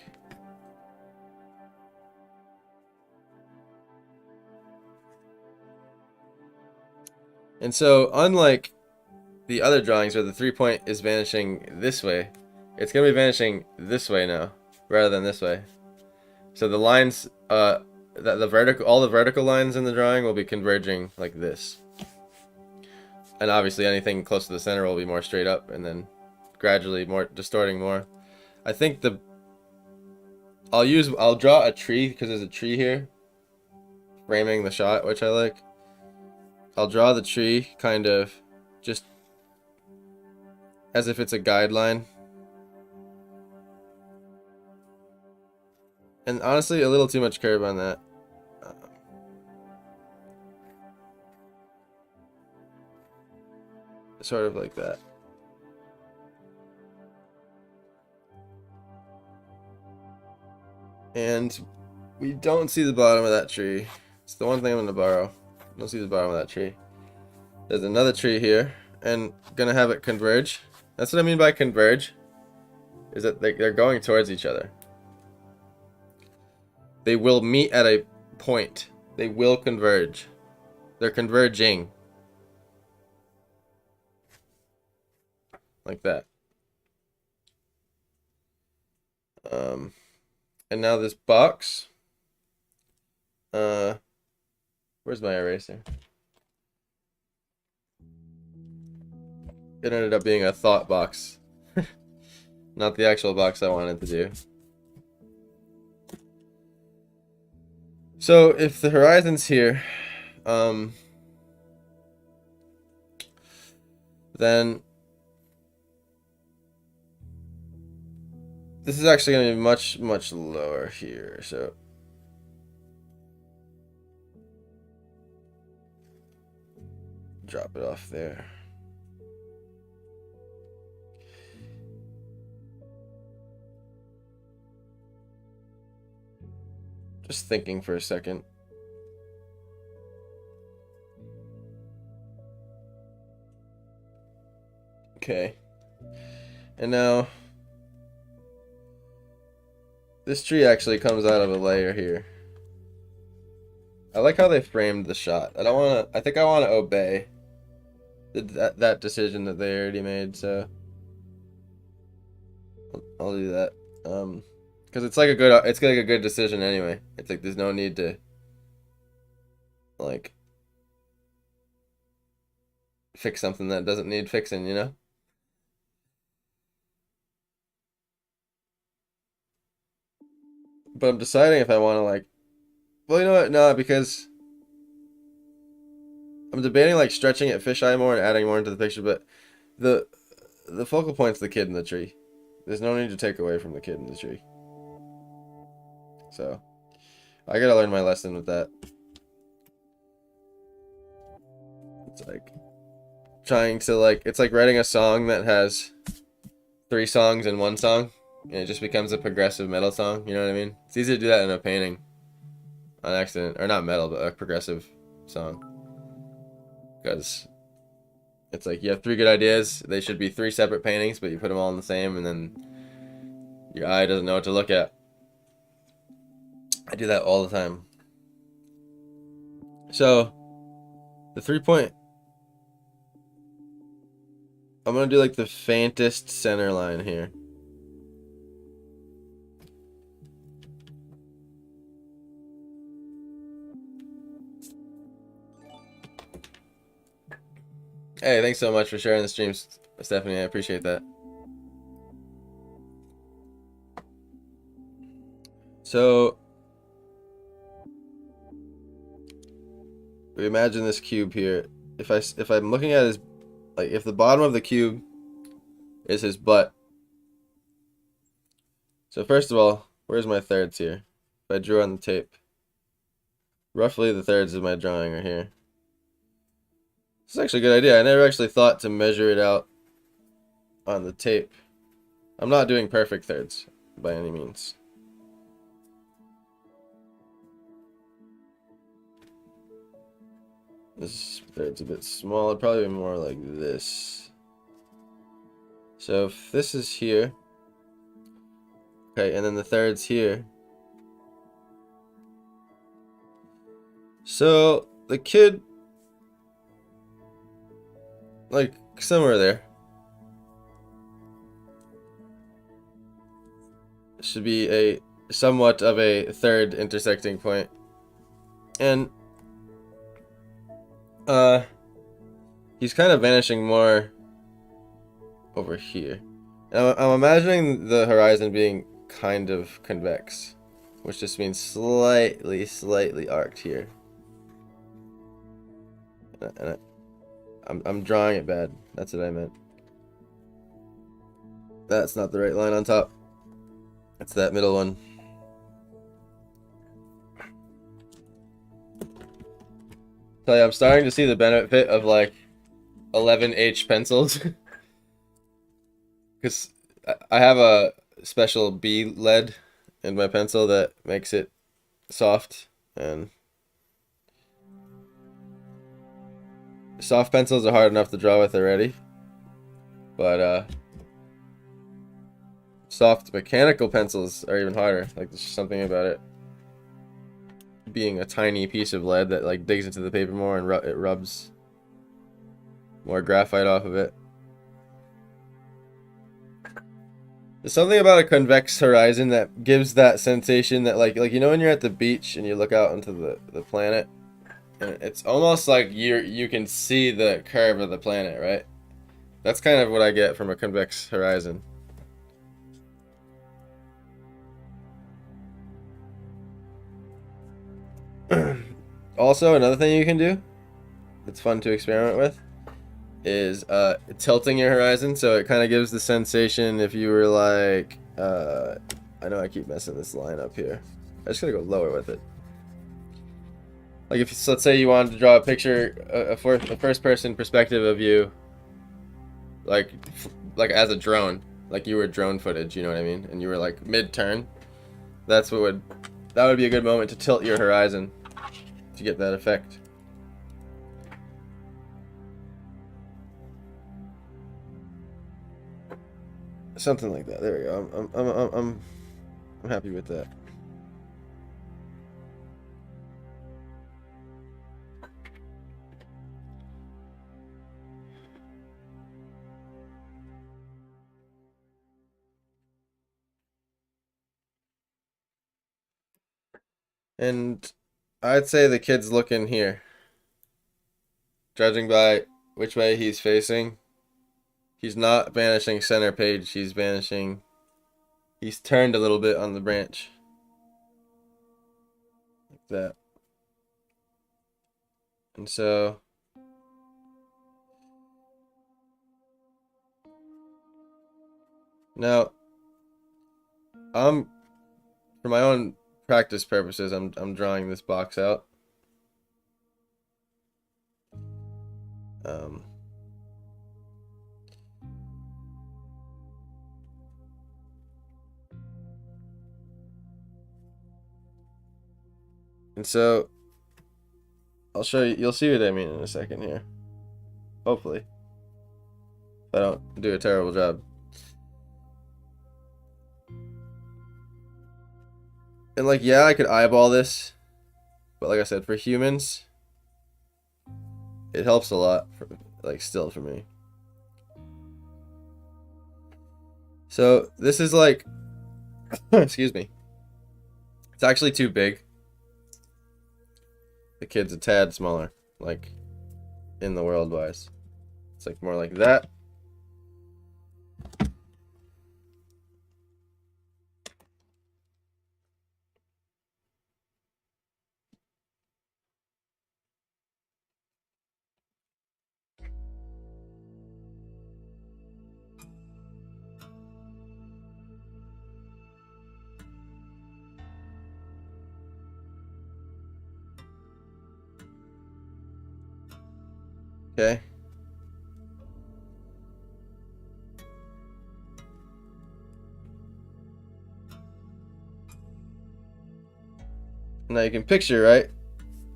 And so, unlike the other drawings where the 3-point is vanishing this way, it's going to be vanishing this way now, rather than this way. So the lines, all the vertical lines in the drawing will be converging like this. And obviously anything close to the center will be more straight up, and then gradually more distorting more. I think I'll draw a tree, because there's a tree here, framing the shot, which I like. I'll draw the tree kind of just as if it's a guideline. And honestly, a little too much curve on that. Sort of like that. And we don't see the bottom of that tree. It's the one thing I'm going to borrow. Don't see the bottom of that tree. There's another tree here, and gonna have it converge. That's what I mean by converge, is that they're going towards each other. They will meet at a point. They will converge. They're converging. Like that. And now this box. Where's my eraser? It ended up being a thought box. Not the actual box I wanted to do. So if the horizon's here, then this is actually going to be much, much lower here. So drop it off there. Just thinking for a second. Okay. And now this tree actually comes out of a layer here. I like how they framed the shot. I think I want to obey that decision that they already made, so I'll do that. Because it's like a good decision anyway. It's like there's no need to like fix something that doesn't need fixing, you know? But I'm deciding if I want to like, well, you know what? No, because I'm debating like stretching it fisheye more and adding more into the picture, but the focal point's the kid in the tree. There's no need to take away from the kid in the tree. So I gotta learn my lesson with that. It's like trying to it's like writing a song that has 3 songs in one song, and it just becomes a progressive metal song. You know what I mean? It's easy to do that in a painting on accident, or not metal, but a progressive song, because it's like you have 3 good ideas. They should be 3 separate paintings, but you put them all in the same, and then your eye doesn't know what to look at. I do that all the time. So the 3-point, I'm gonna do like the faintest center line here. Hey, thanks so much for sharing the streams, Stephanie. I appreciate that. So we imagine this cube here. If I'm looking at his, like, if the bottom of the cube is his butt. So first of all, where's my thirds here? If I drew on the tape, roughly the thirds of my drawing are here. This is actually a good idea. I never actually thought to measure it out on the tape. I'm not doing perfect thirds by any means. This third's a bit small. It'd probably be more like this. So if this is here, okay, and then the third's here. So the kid, like somewhere there, should be a somewhat of a third intersecting point. And he's kind of vanishing more over here. And I'm imagining the horizon being kind of convex, which just means slightly arced here. And I'm drawing it bad. That's what I meant. That's not the right line on top. It's that middle one. Tell you, I'm starting to see the benefit of like 11H pencils. Because I have a special B lead in my pencil that makes it soft, and soft pencils are hard enough to draw with already, but soft mechanical pencils are even harder. Like, there's just something about it being a tiny piece of lead that like digs into the paper more, and it rubs more graphite off of it. There's something about a convex horizon that gives that sensation that like you know when you're at the beach and you look out into the planet, and it's almost like you can see the curve of the planet, right? That's kind of what I get from a convex horizon. Also, another thing you can do that's fun to experiment with is tilting your horizon, so it kind of gives the sensation if you were like, I know I keep messing this line up here. I just gotta go lower with it. Like if let's say you wanted to draw a picture, a first person perspective of you, like as a drone, like you were drone footage, you know what I mean? And you were like mid-turn. That would be a good moment to tilt your horizon to get that effect. Something like that. There we go. I'm happy with that. And I'd say the kid's looking here. Judging by which way he's facing, he's not vanishing center page. He's turned a little bit on the branch. Like that. And so now for my own practice purposes, I'm drawing this box out. Um, and so I'll show you. You'll see what I mean in a second here. Hopefully, if I don't do a terrible job. And like, yeah, I could eyeball this, but like I said, for humans, it helps a lot. Like, still for me. So this is like, excuse me. It's actually too big. The kid's a tad smaller, like in the world wise. It's like more like that. Okay. Now you can picture, right?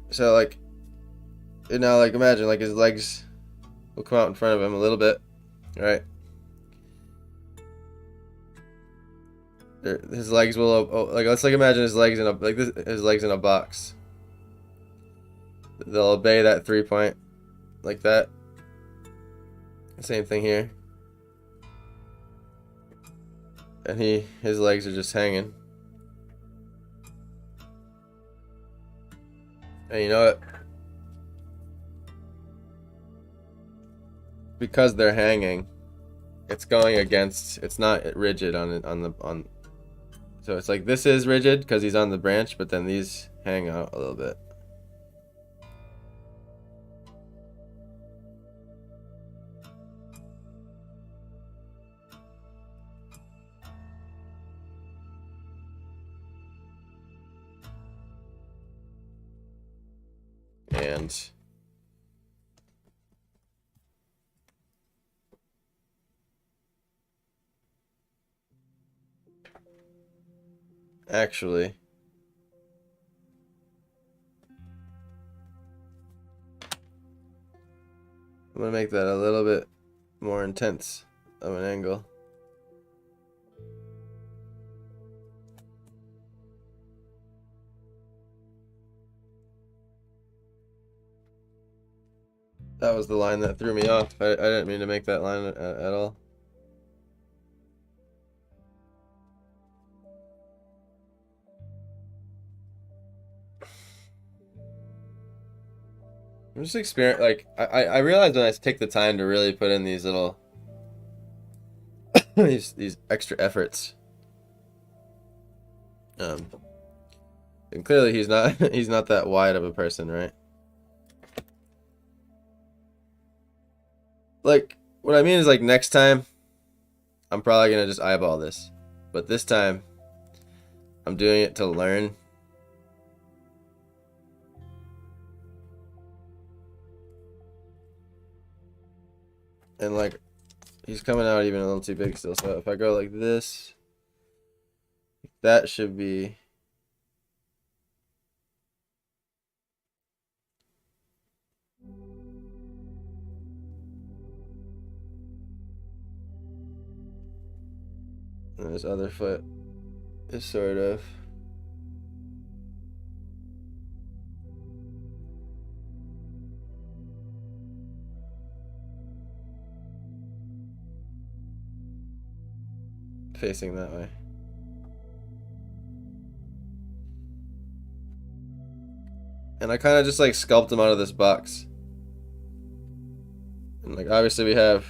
So like, and now like imagine like his legs will come out in front of him a little bit, right? His legs will like, let's like imagine his legs in a like this, his legs in a box. They'll obey that 3-point like that. Same thing here. And his legs are just hanging. And you know what? Because they're hanging, it's going against. It's not rigid on. So it's like this is rigid because he's on the branch, but then these hang out a little bit. And actually, I'm gonna make that a little bit more intense of an angle. That was the line that threw me off. I didn't mean to make that line at all. I'm just like I realize when I take the time to really put in these little these extra efforts. And clearly he's not he's not that wide of a person, right? Like what I mean is like next time I'm probably gonna just eyeball this. But this time I'm doing it to learn. And like he's coming out even a little too big still. So if I go like this, that should be and his other foot is sort of facing that way. And I kind of just like sculpt him out of this box. And like obviously we have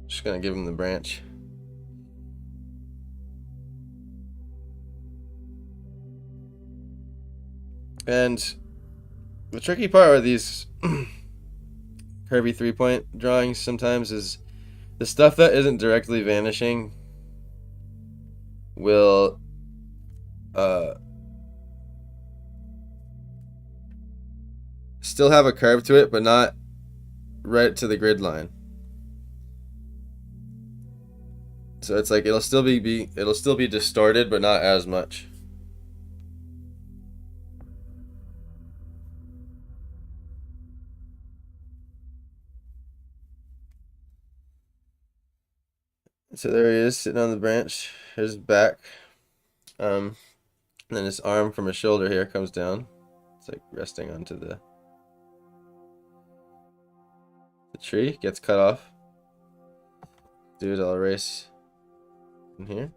Just gonna give him the branch. And the tricky part with these Kirby 3-point drawings sometimes is the stuff that isn't directly vanishing will still have a curve to it, but not right to the grid line. So it's like it'll still be distorted, but not as much. So there he is sitting on the branch. Here's his back. And then his arm from his shoulder here comes down. It's like resting onto the tree. Gets cut off. Dude, I'll erase in here.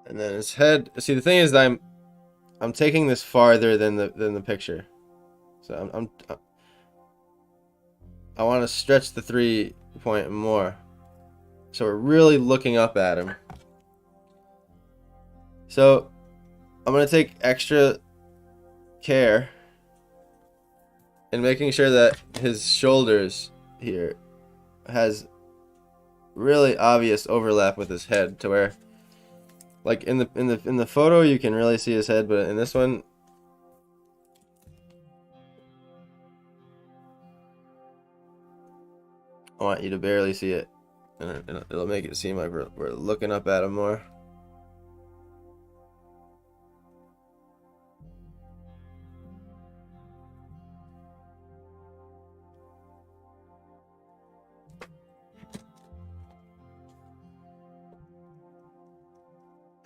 And then his head. See, the thing is that I'm taking this farther than the picture. So I want to stretch the 3-point more. So we're really looking up at him. So I'm going to take extra care in making sure that his shoulders here has really obvious overlap with his head, to where like in the photo you can really see his head, but in this one I want you to barely see it, and it'll make it seem like we're looking up at him more.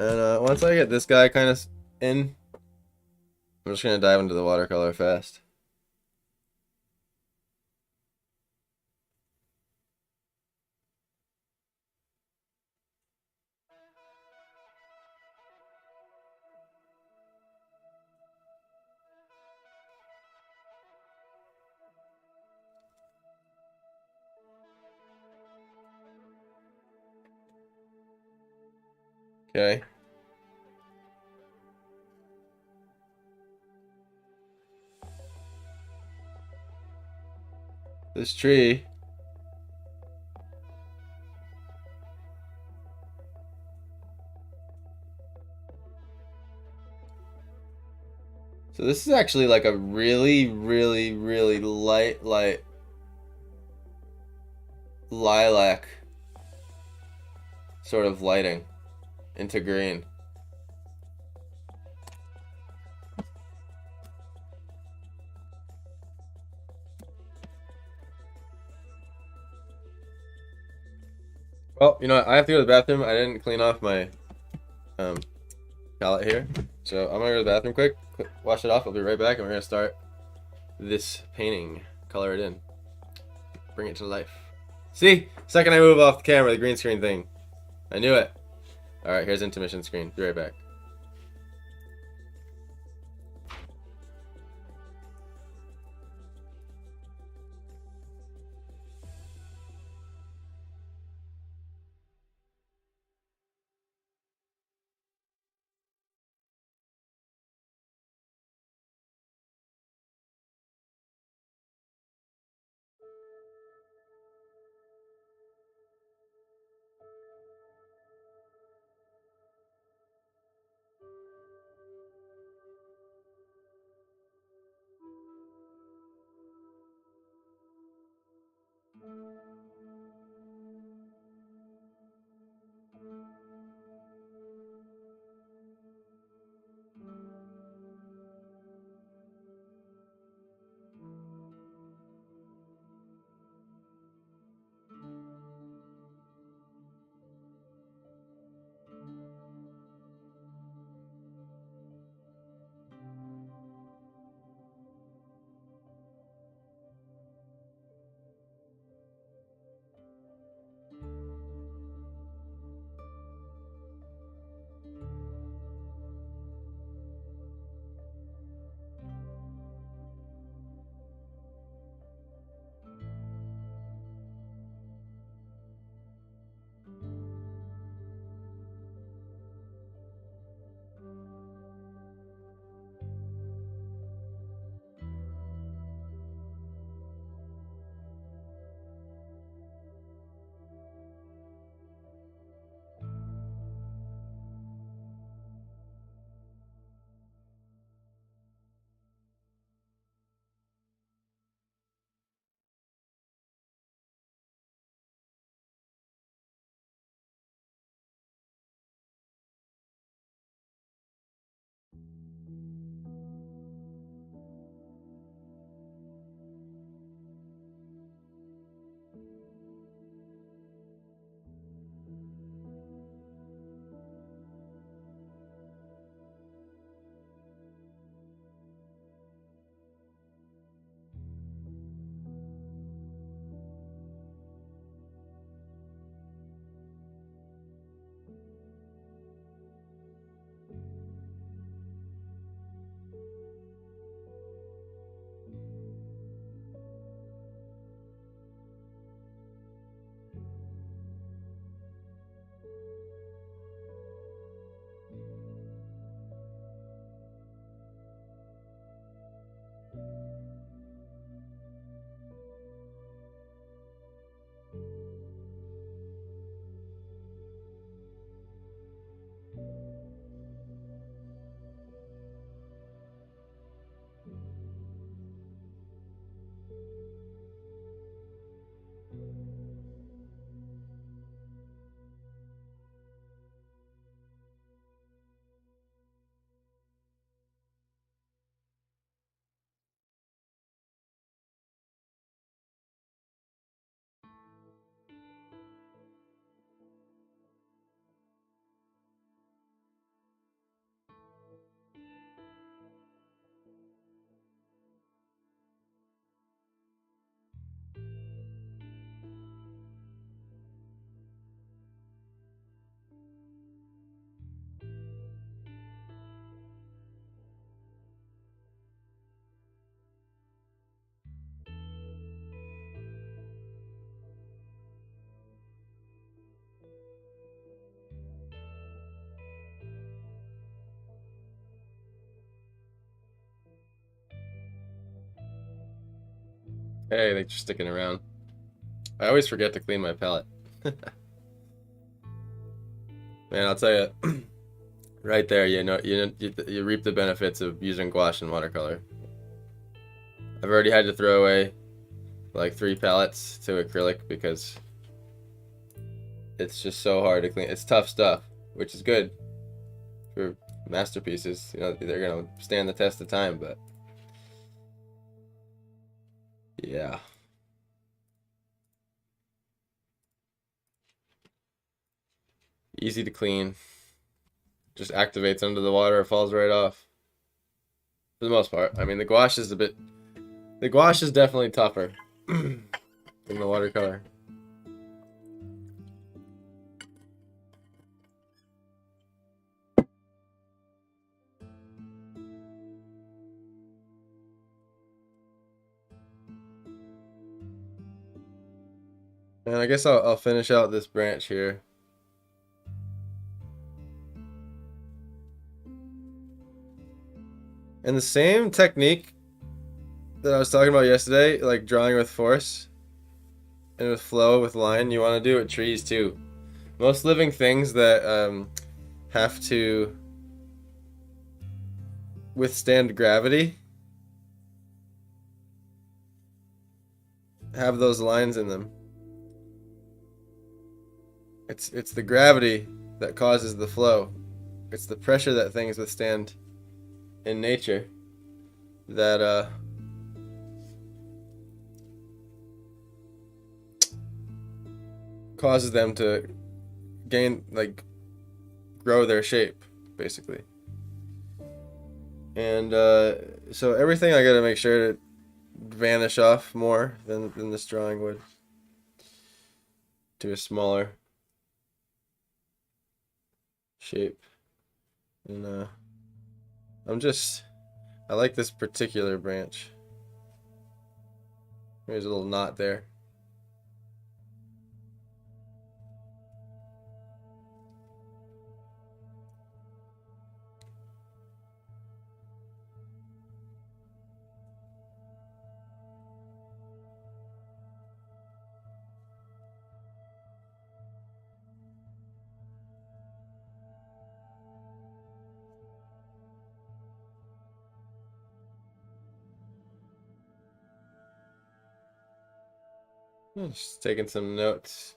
And once I get this guy kind of in, I'm just gonna dive into the watercolor fast. Okay. This tree so this is actually like a really light lilac sort of lighting into green. Well, you know what? I have to go to the bathroom. I didn't clean off my palette here. So I'm gonna go to the bathroom quick, wash it off. I'll be right back, and we're gonna start this painting. Color it in. Bring it to life. See? Second I move off the camera, the green screen thing. I knew it. Alright, here's intermission screen. Be right back. Hey, thanks for sticking around. I always forget to clean my palette. Man, I'll tell you, right there, you reap the benefits of using gouache and watercolor. I've already had to throw away like 3 palettes to acrylic because it's just so hard to clean. It's tough stuff, which is good for masterpieces. You know, they're gonna stand the test of time, but yeah. Easy to clean. Just activates under the water, falls right off. For the most part. I mean, the gouache is definitely tougher than the watercolor. And I guess I'll finish out this branch here. And the same technique that I was talking about yesterday, like drawing with force and with flow, with line, you want to do with trees too. Most living things that have to withstand gravity have those lines in them. It's the gravity that causes the flow. It's the pressure that things withstand in nature that causes them to grow their shape, basically. And so everything I gotta make sure to vanish off more than this drawing would, to a smaller shape. And I like this particular branch. There's a little knot there. Just taking some notes.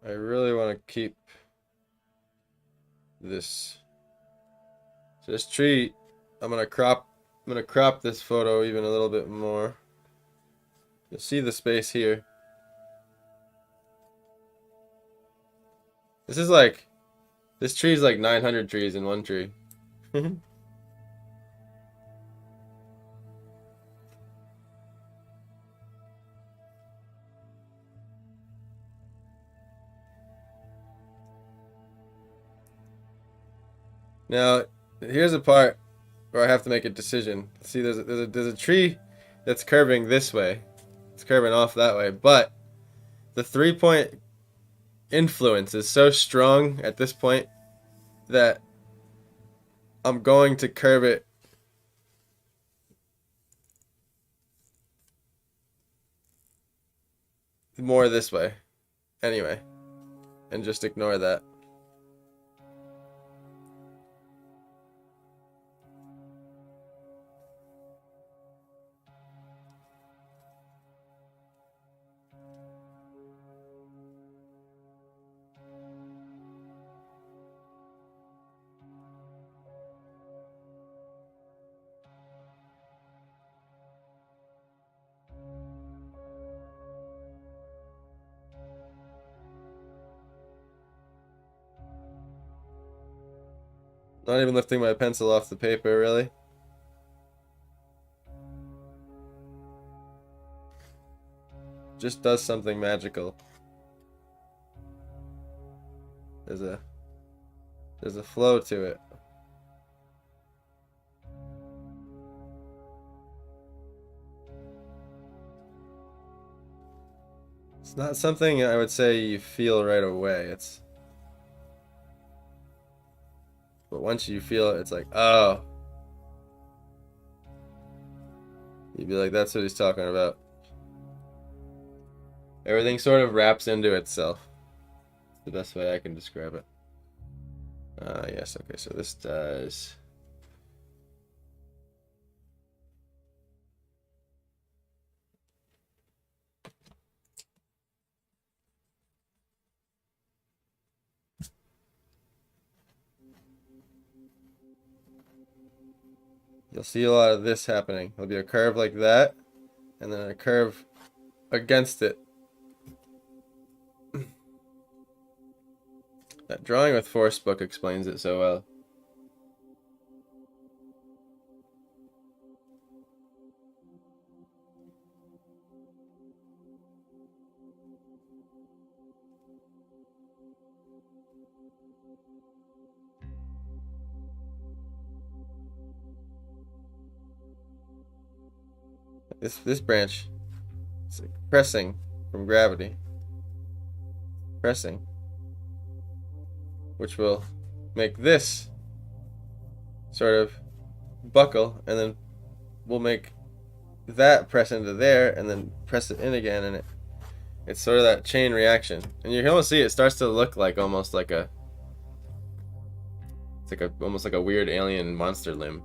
I really want to keep this. So this tree, I'm gonna crop this photo even a little bit more. You'll see the space here. This tree is like 900 trees in one tree. Now, here's a part where I have to make a decision. See, there's a tree that's curving this way. It's curving off that way, but the 3-point influence is so strong at this point that I'm going to curve it more this way anyway, and just ignore that. Not even lifting my pencil off the paper, really. Just does something magical. There's a flow to it. It's not something I would say you feel right away. But once you feel it, it's like, oh. You'd be like, that's what he's talking about. Everything sort of wraps into itself. The best way I can describe it. Yes, okay, so this does... You'll see a lot of this happening. There'll be a curve like that, and then a curve against it. That Drawing with Force book explains it so well. This branch is pressing from gravity. Pressing. Which will make this sort of buckle, and then we'll make that press into there, and then press it in again, and it's sort of that chain reaction. And you can almost see it starts to look like almost like a almost like a weird alien monster limb.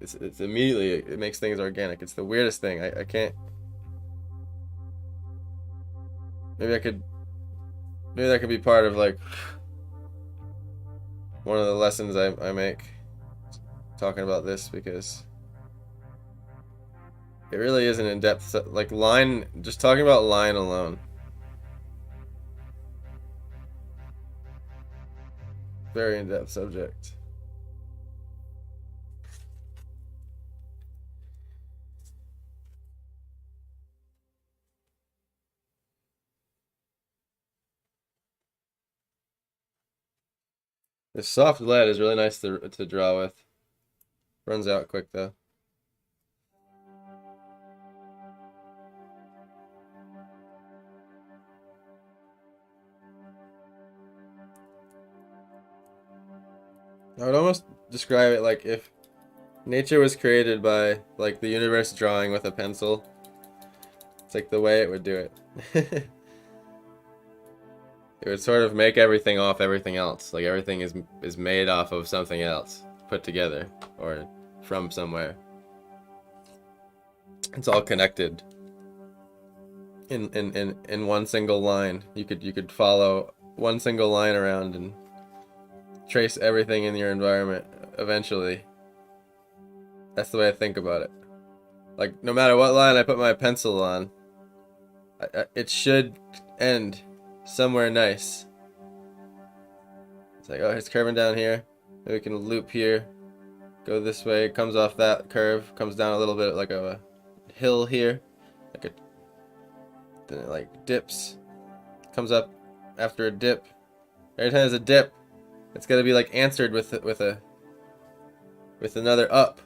It's immediately, it makes things organic. It's the weirdest thing. I can't. Maybe that could be part of like one of the lessons I make talking about this, because it really is an in-depth, like, line, just talking about line alone. Very in-depth subject. This soft lead is really nice to draw with. Runs out quick though. I would almost describe it like if nature was created by like the universe drawing with a pencil. It's like the way it would do it. It would sort of make everything off everything else. Like everything is made off of something else, put together, or from somewhere. It's all connected in one single line. You could follow one single line around and trace everything in your environment eventually. That's the way I think about it. Like no matter what line I put my pencil on, it should end somewhere nice. It's like, oh, it's curving down here. Maybe we can loop here, go this way. It comes off that curve, comes down a little bit like a hill here, then it like dips, comes up after a dip. Every time there's a dip, it's gotta be like answered with another up.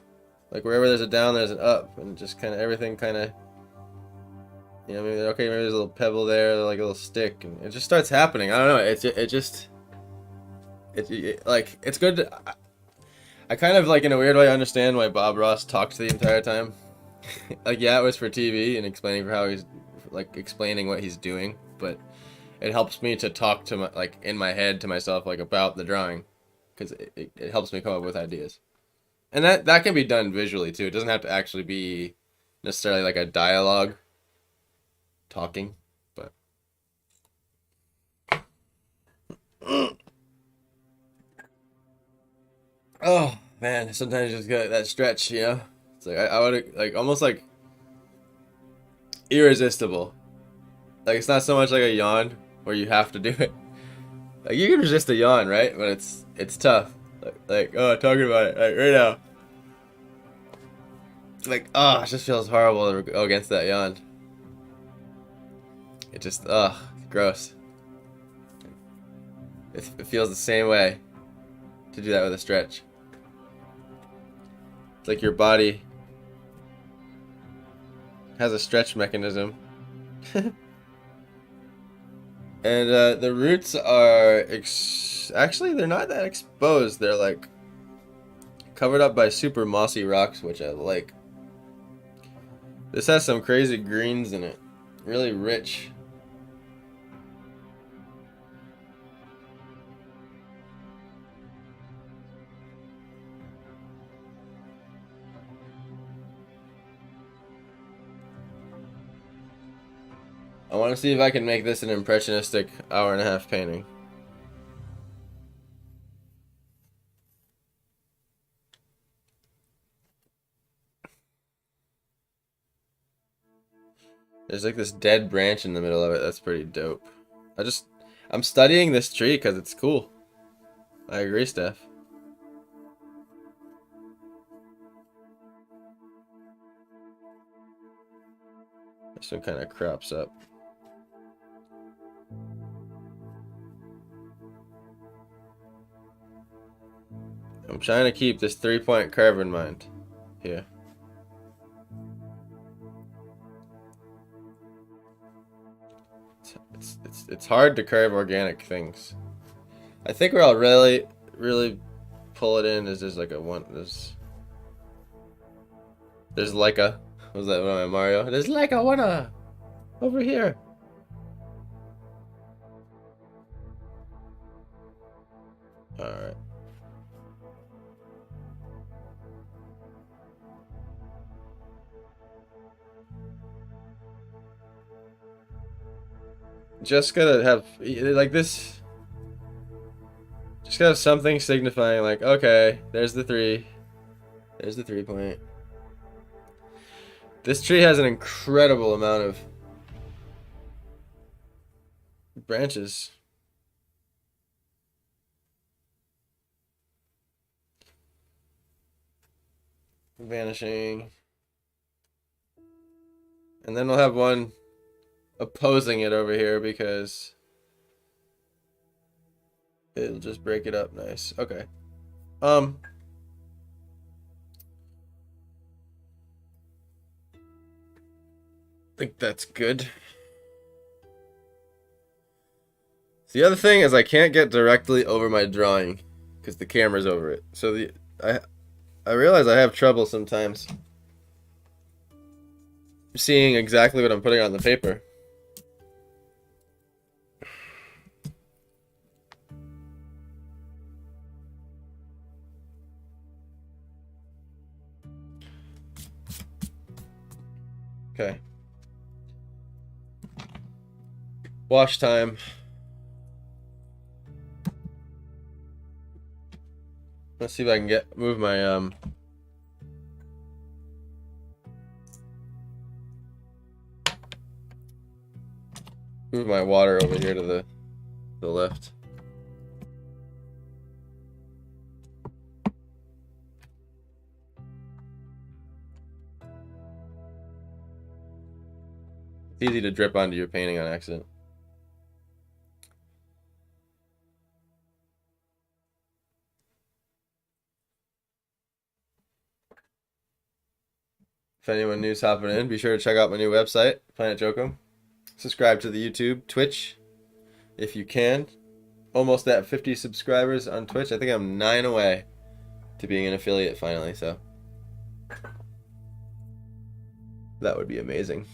Like wherever there's a down, there's an up, and just kind of everything kind of. You know, maybe okay, maybe there's a little pebble there, like a little stick, and it just starts happening. I don't know. It like it's good. I kind of like in a weird way understand why Bob Ross talked the entire time. Like yeah, it was for TV and explaining for how he's like explaining what he's doing, but it helps me to talk to my like in my head to myself like about the drawing, because it helps me come up with ideas, and that can be done visually too. It doesn't have to actually be necessarily like a dialogue. Talking, but oh man, sometimes you just got that stretch, you know. It's like I would like almost like irresistible. Like it's not so much like a yawn where you have to do it. Like you can resist a yawn, right? But it's tough. Like oh, talking about it like right now. Like oh, it just feels horrible to go against that yawn. It just, ugh, gross. It feels the same way to do that with a stretch. It's like your body has a stretch mechanism. And the roots are, actually they're not that exposed. They're like covered up by super mossy rocks, which I like. This has some crazy greens in it. Really rich. I want to see if I can make this an impressionistic hour-and-a-half painting. There's like this dead branch in the middle of it. That's pretty dope. I'm studying this tree because it's cool. I agree, Steph. This one kind of crops up. I'm trying to keep this 3-point curve in mind here. It's hard to curve organic things. I think where I'll really pull it in is there's like a one there's like a was that one of my Mario? There's like a one over here. All right. Just gotta have like this. Just gotta have something signifying like, okay, there's the 3. There's the 3-point. This tree has an incredible amount of branches. Vanishing. And then we'll have one opposing it over here because it'll just break it up nice. Okay. I think that's good. The other thing is I can't get directly over my drawing because the camera's over it. So I realize I have trouble sometimes seeing exactly what I'm putting on the paper. Okay. Wash time. Let's see if I can move my move my water over here to the left. It's easy to drip onto your painting on accident. If anyone new's hopping in, be sure to check out my new website, Planet Jokum. Subscribe to the YouTube, Twitch, if you can. Almost at 50 subscribers on Twitch. I think I'm 9 away to being an affiliate finally, so that would be amazing.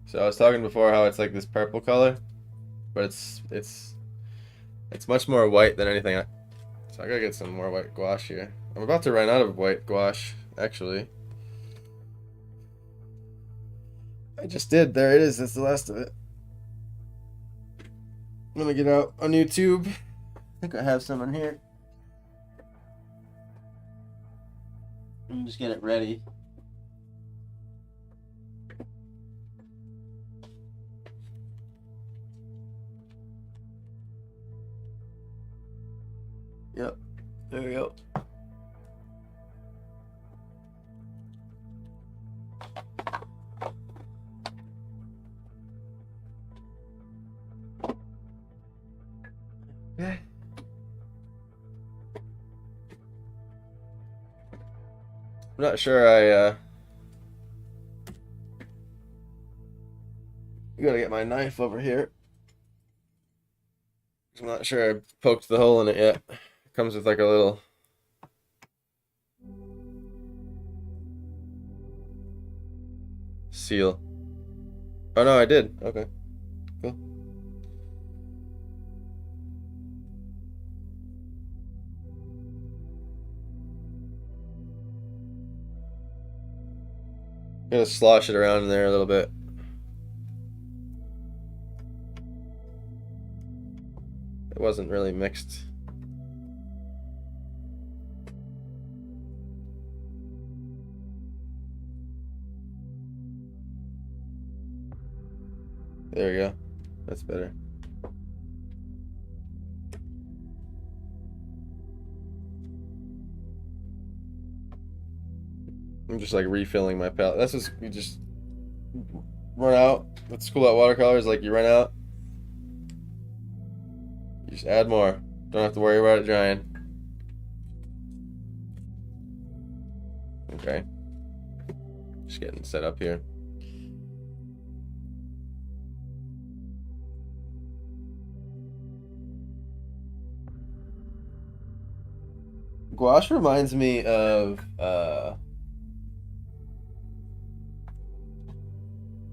So I was talking before how it's like this purple color, but it's much more white than anything. So I gotta get some more white gouache here. I'm about to run out of white gouache, actually. I just did. There it is. That's the last of it. I'm gonna get out on YouTube. I think I have some in here. Just get it ready. Yep. There we go. Okay. I'm not sure I gotta get my knife over here. I'm not sure I poked the hole in it yet. It comes with like a little seal. Oh no, I did. Okay. Cool. Gonna slosh it around in there a little bit. It wasn't really mixed. There we go. That's better. I'm just like refilling my palette. That's just, you just run out. What's cool about watercolors, like you run out, you just add more. Don't have to worry about it drying. Okay. Just getting set up here. Gouache reminds me of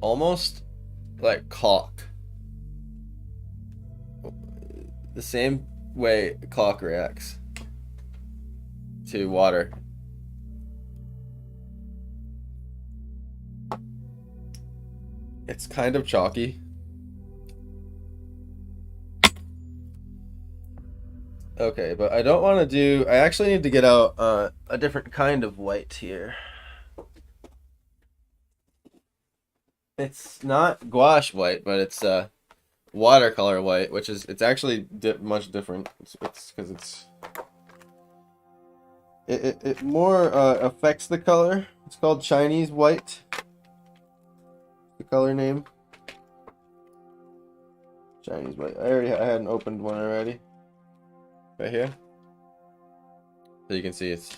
almost like caulk. The same way caulk reacts to water. It's kind of chalky. Okay, but I don't want to do... I actually need to get out a different kind of white here. It's not gouache white, but it's watercolor white, which is... It's actually much different. It's because it's... It more affects the color. It's called Chinese white. The color name. Chinese white. I hadn't opened one already. Right here. So you can see it's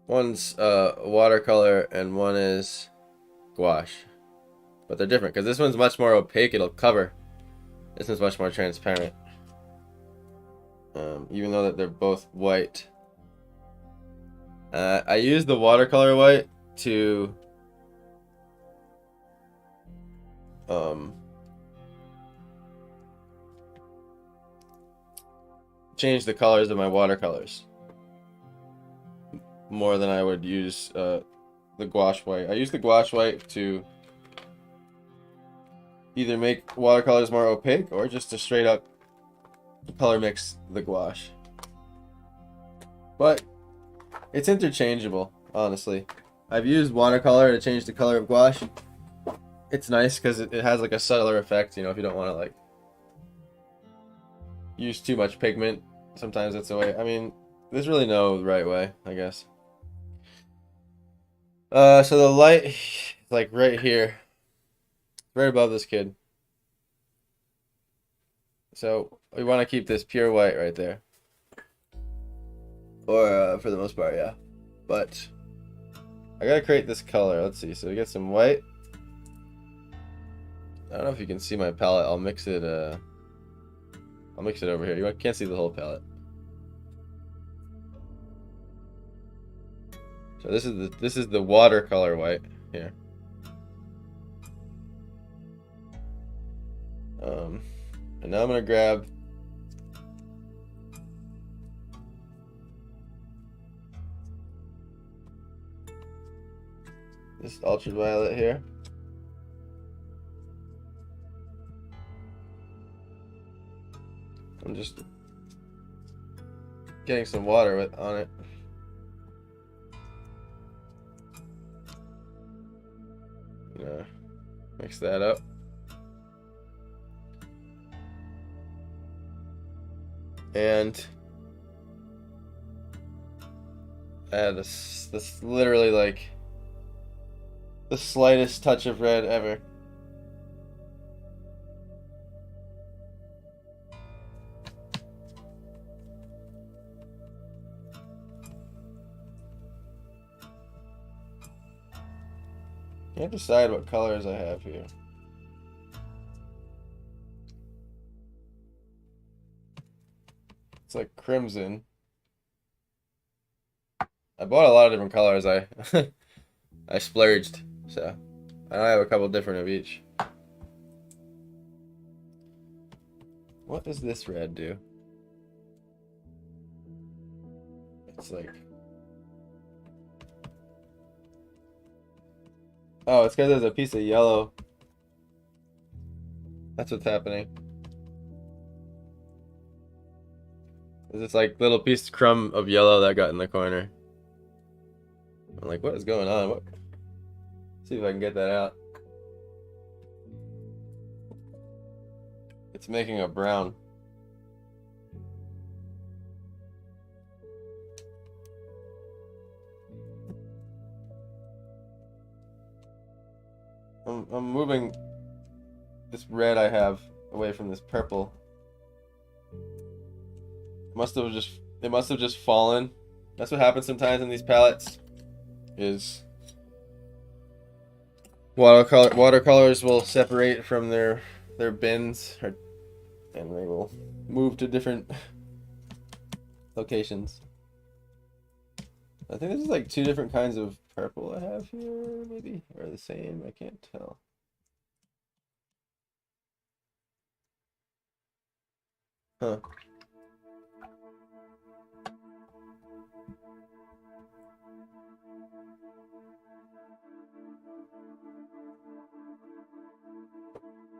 one's watercolor and one is gouache, but they're different because this one's much more opaque. It'll cover. This one's much more transparent. Even though that they're both white. I use the watercolor white to change the colors of my watercolors more than I would use the gouache white. I use the gouache white to either make watercolors more opaque or just to straight up color mix the gouache. But it's interchangeable, honestly. I've used watercolor to change the color of gouache. It's nice because it has like a subtler effect, you know, if you don't want to like use too much pigment. Sometimes that's the way. I mean, there's really no right way, I guess. So the light is like right here, right above this kid. So we want to keep this pure white right there. Or for the most part, yeah. But I gotta create this color. Let's see. So we get some white. I don't know if you can see my palette. I'll mix it. I'll mix it over here. You can't see the whole palette. So this is the watercolor white here. And now I'm gonna grab this ultraviolet here. I'm just getting some water on it. Mix that up. And add this literally like the slightest touch of red ever. Can't decide what colors I have here. It's like crimson. I bought a lot of different colors. I I splurged, so I have a couple different of each. What does this red do? It's like Oh, it's because there's a piece of yellow. That's what's happening. There's this like little piece crumb of yellow that got in the corner. I'm like, what is going on? What? See if I can get that out. It's making a brown. I'm moving this red I have away from this purple. It must have just fallen. That's what happens sometimes in these palettes. Is watercolors will separate from their bins, and they will move to different locations. I think this is like two different kinds of purple I have here, maybe, or the same. I can't tell. Huh.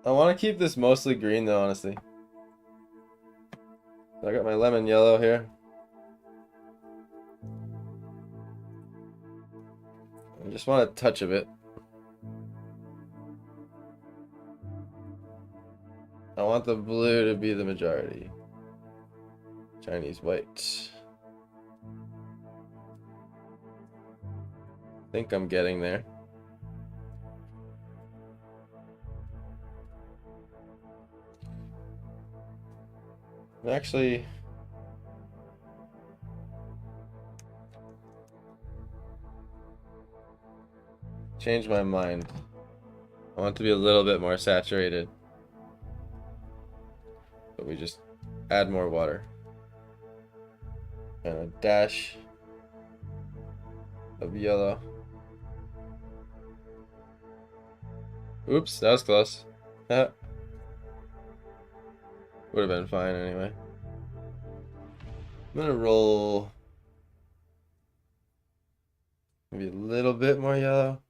I want to keep this mostly green though, honestly. So I got my lemon yellow here. I just want a touch of it. I want the blue to be the majority. Chinese white. I think I'm getting there. Actually, change my mind. I want to be a little bit more saturated. But we just add more water. And a dash of yellow. Oops, that was close. Would have been fine anyway. I'm gonna roll maybe a little bit more yellow.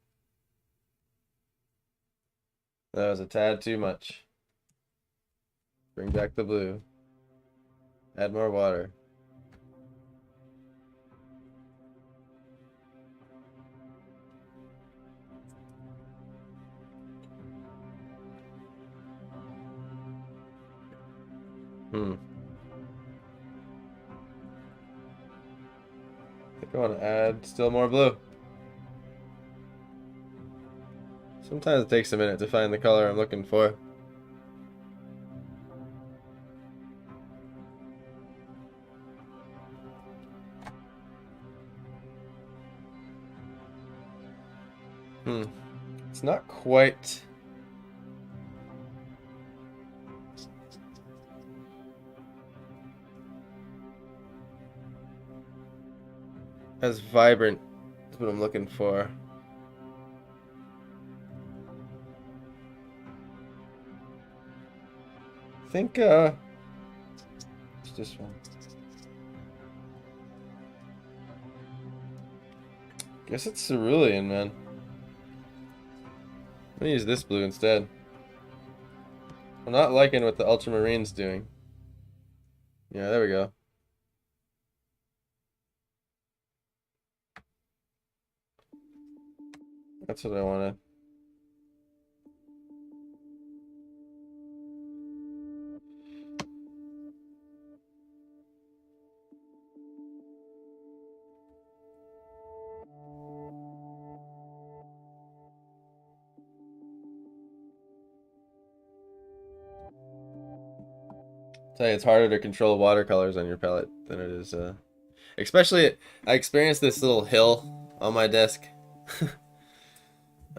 That was a tad too much. Bring back the blue. Add more water. I think I want to add still more blue. Sometimes it takes a minute to find the color I'm looking for. It's not quite as vibrant as what I'm looking for. I think it's this one. Guess it's cerulean, man. I'm gonna use this blue instead. I'm not liking what the ultramarine's doing. Yeah, there we go. That's what I wanted. Tell you, it's harder to control watercolors on your palette than it is, especially, I experienced this little hill on my desk.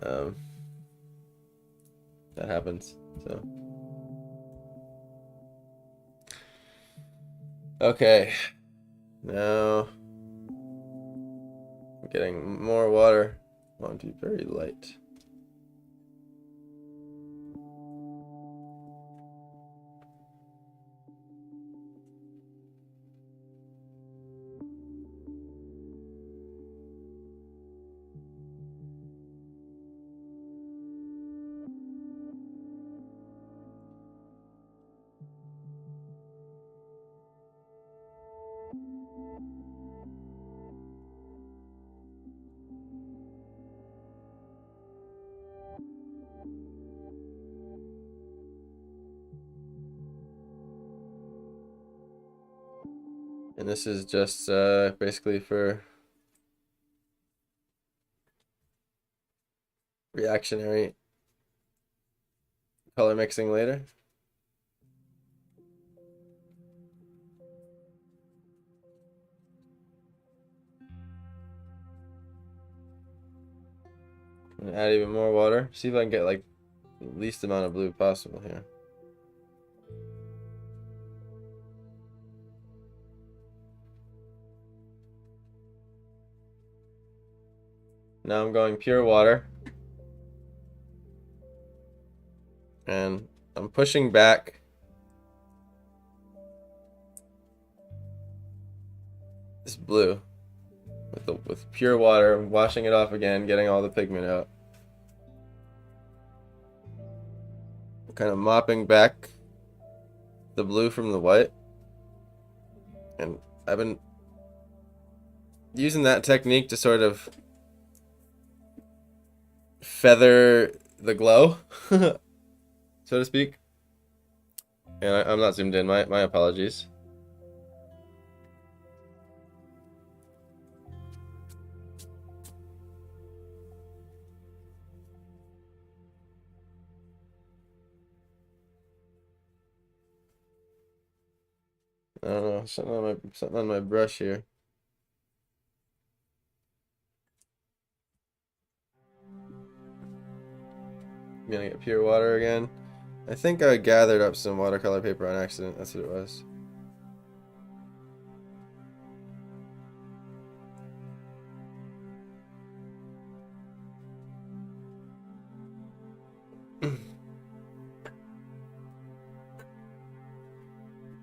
um, that happens, so. Okay, now I'm getting more water. I want to be very light. And this is just basically for reactionary color mixing later. And add even more water. See if I can get like the least amount of blue possible here. Now I'm going pure water. And I'm pushing back this blue with pure water, washing it off again, getting all the pigment out. Kind of mopping back the blue from the white. And I've been using that technique to sort of feather the glow, so to speak. And I'm not zoomed in, my apologies. I don't know, something on my brush here. I'm gonna get pure water again. I think I gathered up some watercolor paper on accident. That's what it was.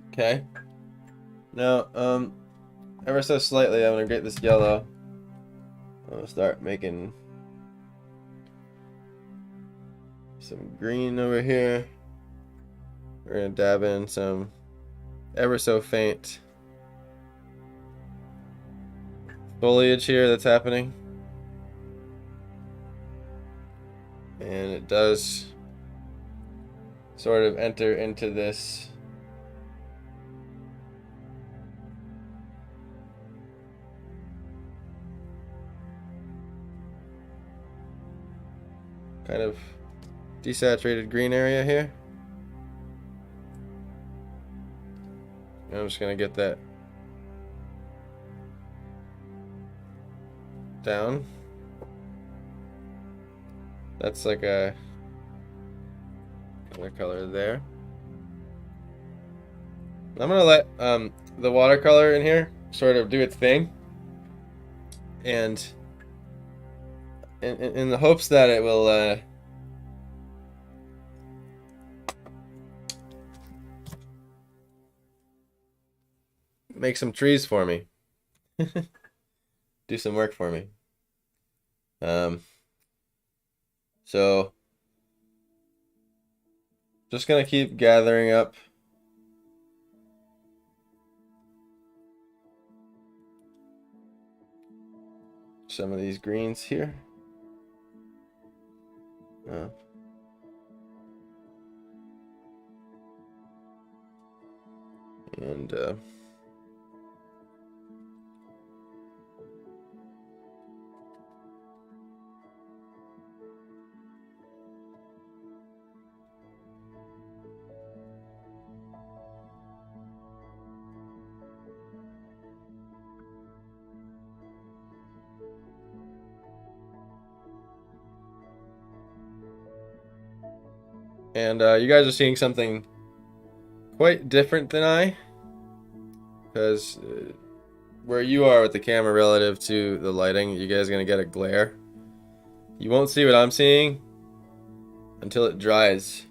Okay. Now, ever so slightly, I'm gonna get this yellow. I'm gonna start making some green over here. We're gonna dab in some ever so faint foliage here that's happening. And it does sort of enter into this kind of desaturated green area here. I'm just gonna get that down. That's like a another color there. I'm gonna let the watercolor in here sort of do its thing, and in the hopes that it will make some trees for me. Do some work for me. So just gonna keep gathering up some of these greens here. And you guys are seeing something quite different than I, because where you are with the camera relative to the lighting, you guys are gonna get a glare. You won't see what I'm seeing until it dries.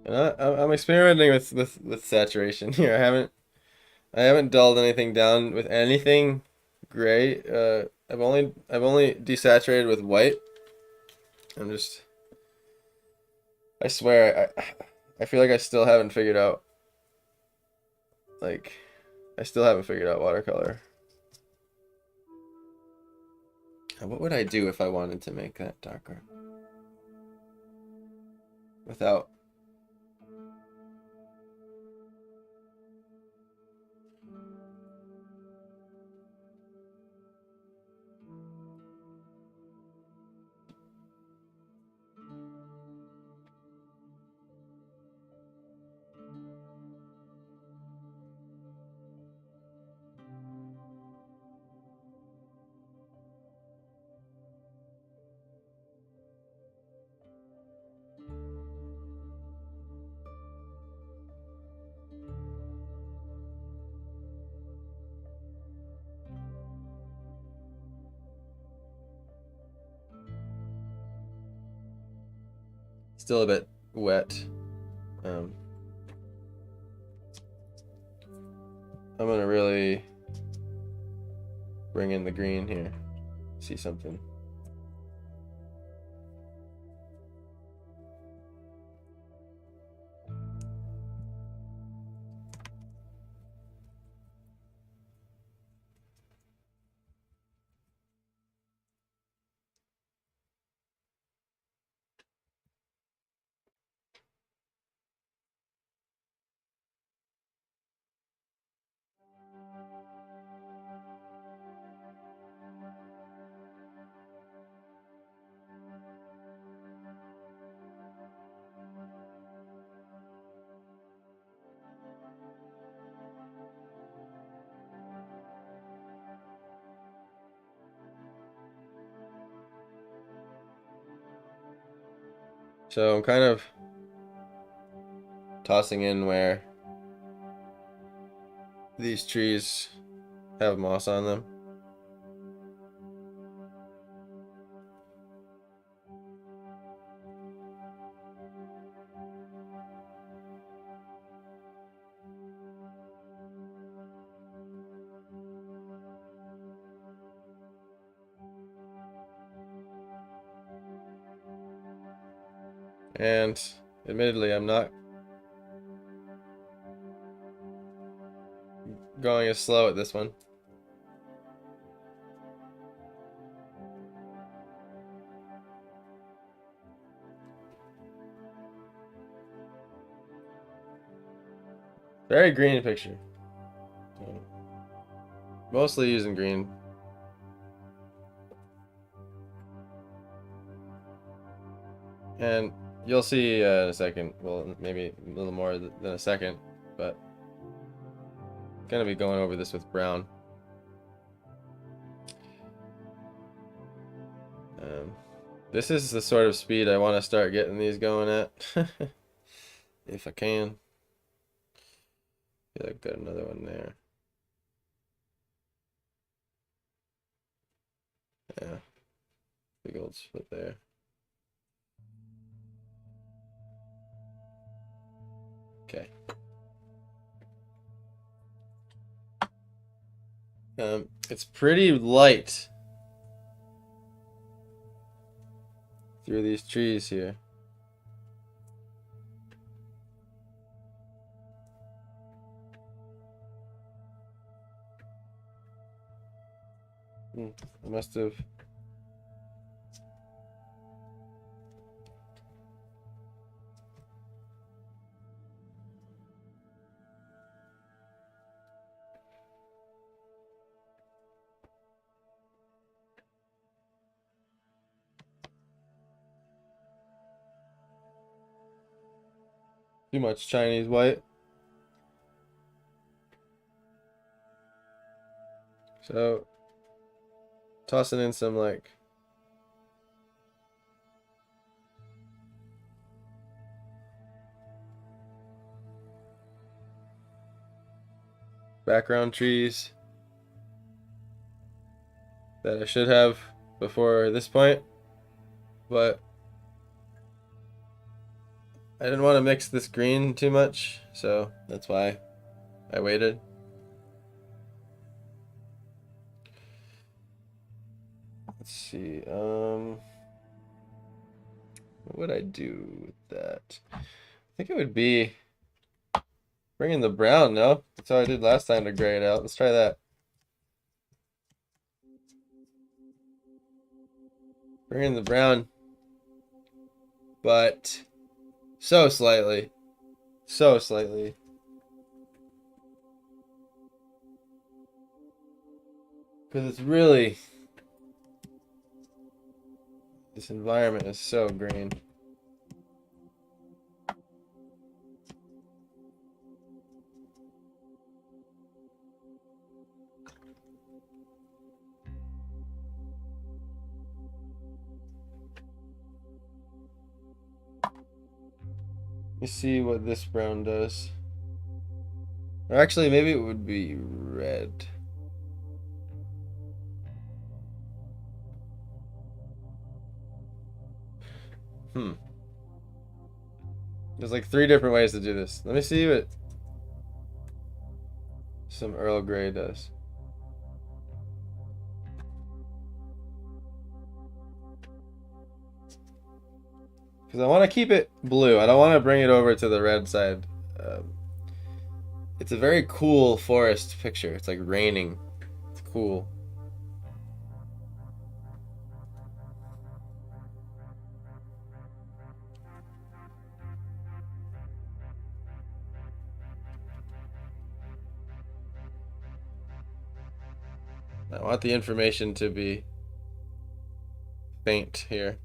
And I'm experimenting with saturation here. I haven't dulled anything down with anything gray. I've only desaturated with white. I swear I feel like I still haven't figured out like, I still haven't figured out watercolor. What would I do if I wanted to make that darker? Without... Still a bit wet. I'm gonna really bring in the green here. See something. So I'm kind of tossing in where these trees have moss on them. And admittedly, I'm not going as slow at this one. Very green picture. Mostly using green. And you'll see in a second, well, maybe a little more than a second, but I'm gonna be going over this with brown. This is the sort of speed I want to start getting these going at, if I can. I've got another one there. Yeah, big old split there. Okay. It's pretty light through these trees here. I must have. Too much Chinese white. So, tossing in some like background trees that I should have before this point, but I didn't want to mix this green too much, so that's why I waited. Let's see, what would I do with that? I think it would be Bring in the brown, no? That's how I did last time to gray it out. Let's try that. Bring in the brown. But so slightly. So slightly. Because it's really... This environment is so green. Let me see what this brown does. Or actually, maybe it would be red. There's like 3 different ways to do this. Let me see what some Earl Grey does. Because I want to keep it blue. I don't want to bring it over to the red side. It's a very cool forest picture. It's like raining. It's cool. I want the information to be faint here.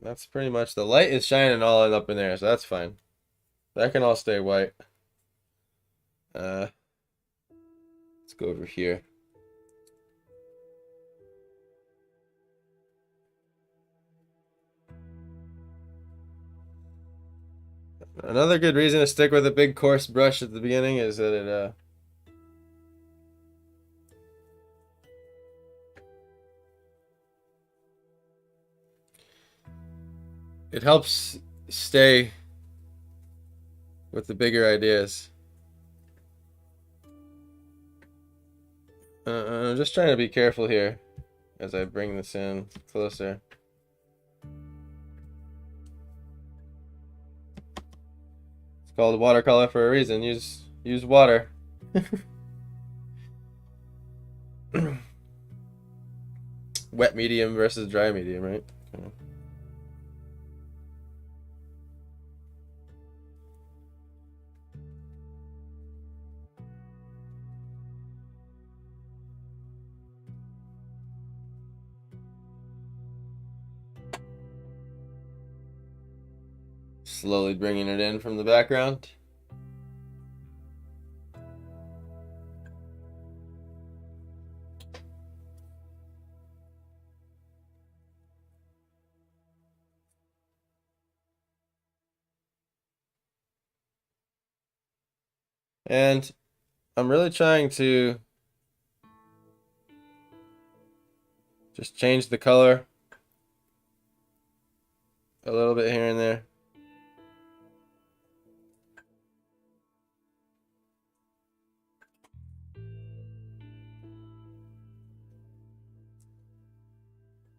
That's pretty much, the light is shining all up in there, so that's fine. That can all stay white. Let's go over here. Another good reason to stick with a big coarse brush at the beginning is that it helps stay with the bigger ideas. I'm just trying to be careful here as I bring this in closer. It's called watercolor for a reason. Use water. Wet medium versus dry medium, right? Slowly bringing it in from the background. And I'm really trying to just change the color a little bit here and there.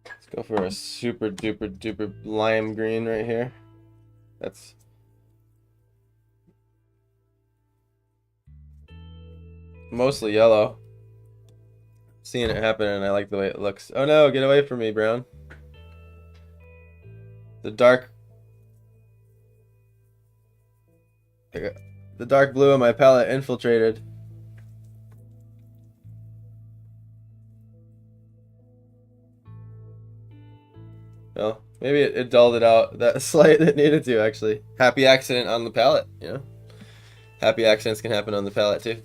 Let's go for a super duper duper lime green right here. That's mostly yellow. Seeing it happen and I like the way it looks. Oh no, get away from me, brown. The dark blue in my palette infiltrated. Well, maybe it dulled it out that slight it needed to, actually. Happy accident on the palette, you know? Happy accidents can happen on the palette too.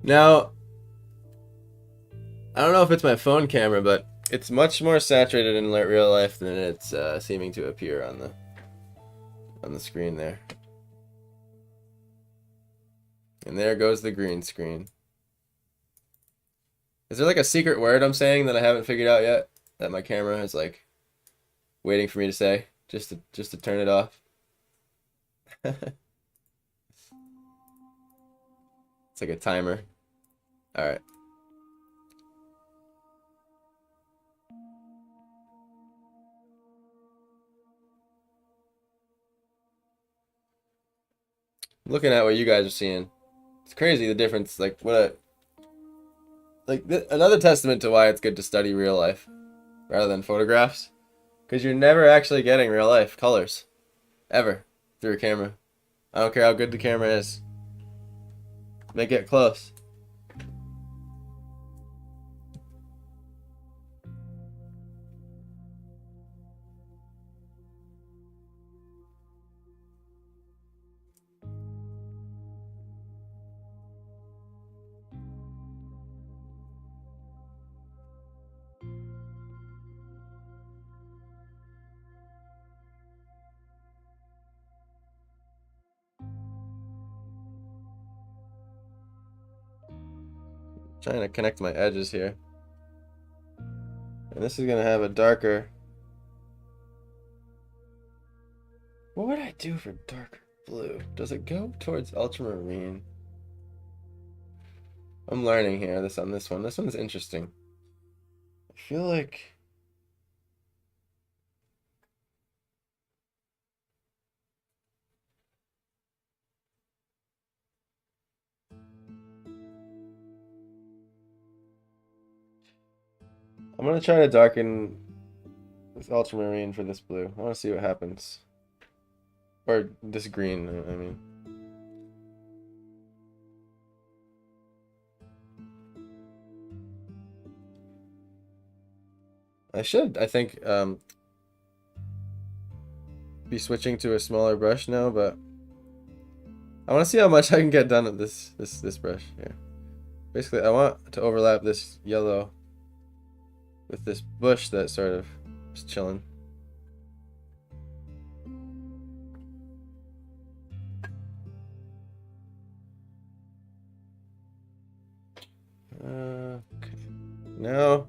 Now, I don't know if it's my phone camera, but it's much more saturated in real life than it's seeming to appear on the screen there. And there goes the green screen. Is there like a secret word I'm saying that I haven't figured out yet? That my camera is like waiting for me to say just to turn it off. It's like a timer. All right. Looking at what you guys are seeing, it's crazy the difference. Like another testament to why it's good to study real life rather than photographs, because you're never actually getting real life colors, ever, through a camera. I don't care how good the camera is. Make it close. Trying to connect my edges here. And this is gonna have a darker. What would I do for dark blue? Does it go towards ultramarine? I'm learning here on this one. This one's interesting. I feel like I'm gonna try to darken this ultramarine for this blue. I want to see what happens. Or this green, I mean. I think, be switching to a smaller brush now, but I want to see how much I can get done with this brush here. Basically, I want to overlap this yellow with this bush that sort of is chilling. Okay. Now,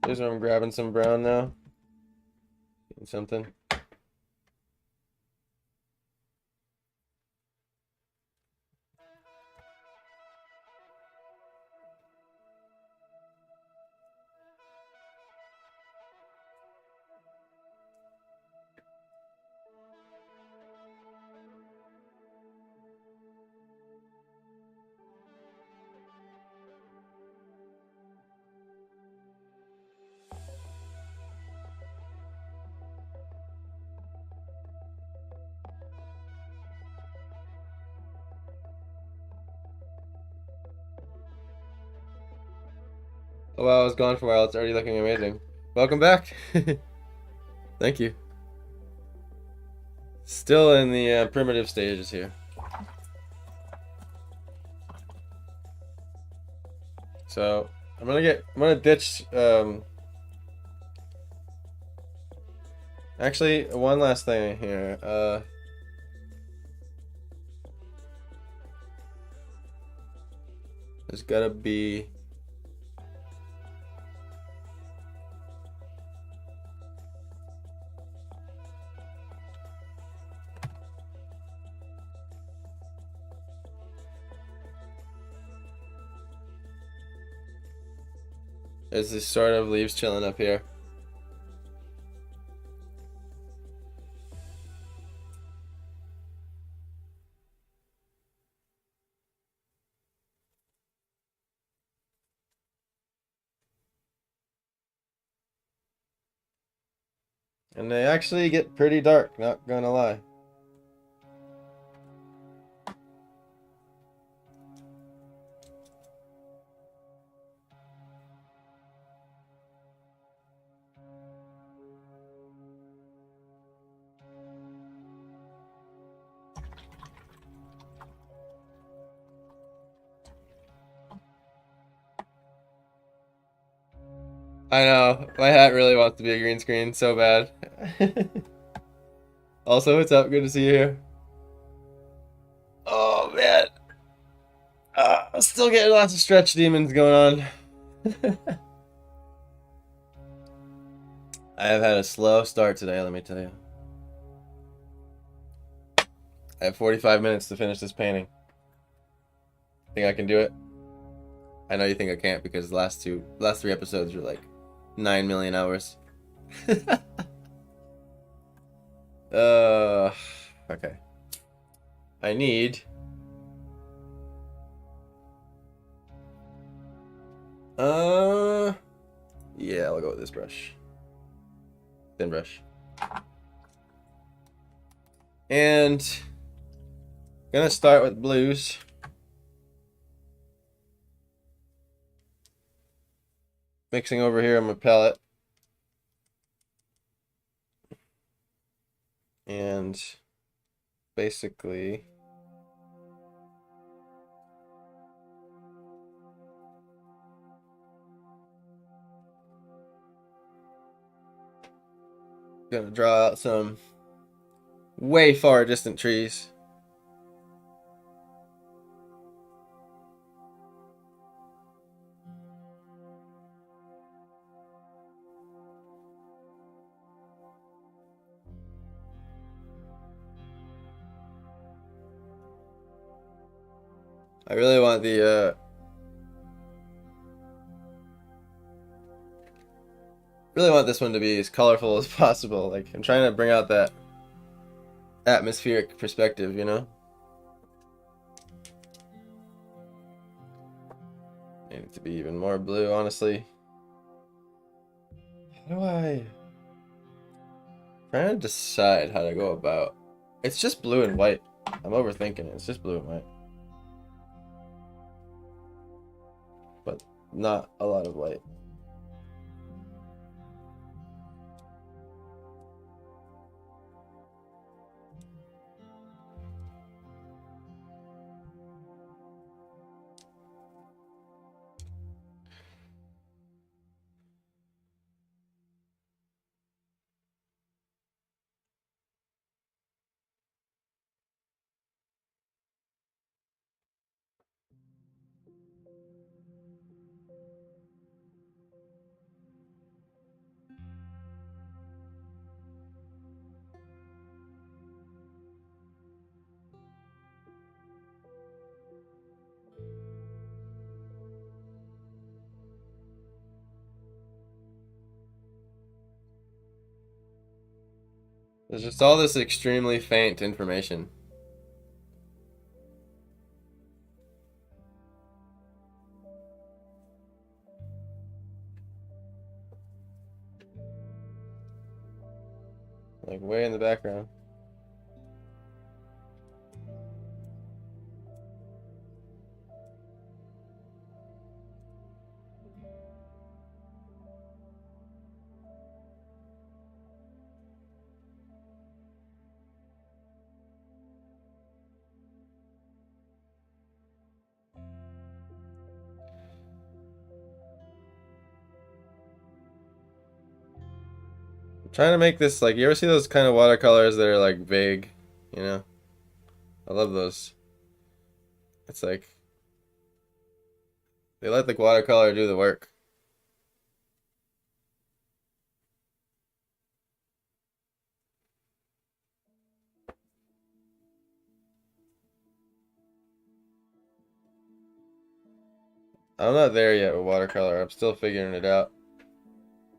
here's where I'm grabbing some brown now. Getting something. Oh wow, I was gone for a while. It's already looking amazing. Welcome back. Thank you. Still in the primitive stages here. So I'm gonna ditch. Actually, one last thing here. There's gotta be. There's this sort of leaves chilling up here. And they actually get pretty dark, not gonna lie. I know, my hat really wants to be a green screen so bad. Also, what's up? Good to see you here. Oh man. I'm still getting lots of stretch demons going on. I have had a slow start today, let me tell you. I have 45 minutes to finish this painting. Think I can do it? I know you think I can't because the last three episodes were like 9 million hours. Okay. I need yeah, I'll go with this brush. Thin brush. And gonna start with blues. Mixing over here on my palette. And basically gonna draw out some way far distant trees. I really want the really want this one to be as colorful as possible. Like, I'm trying to bring out that atmospheric perspective, you know? Need it to be even more blue, honestly. How do I... trying to decide how to go about... It's just blue and white. I'm overthinking it. It's just blue and white. But not a lot of white. There's just all this extremely faint information. Like way in the background. Trying to make this like, you ever see those kind of watercolors that are like vague, you know? I love those. It's like they let the watercolor do the work. I'm not there yet with watercolor. I'm still figuring it out,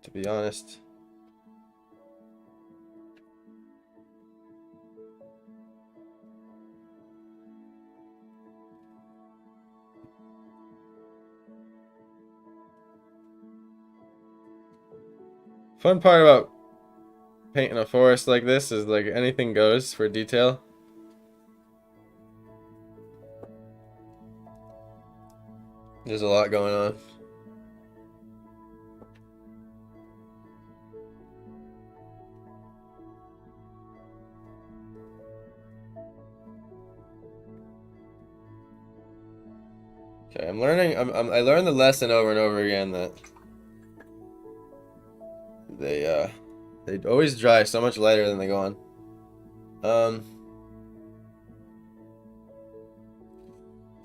to be honest. Fun part about painting a forest like this is like anything goes for detail. There's a lot going on. Okay, I'm learning. I learned the lesson over and over again that they always dry so much lighter than they go on.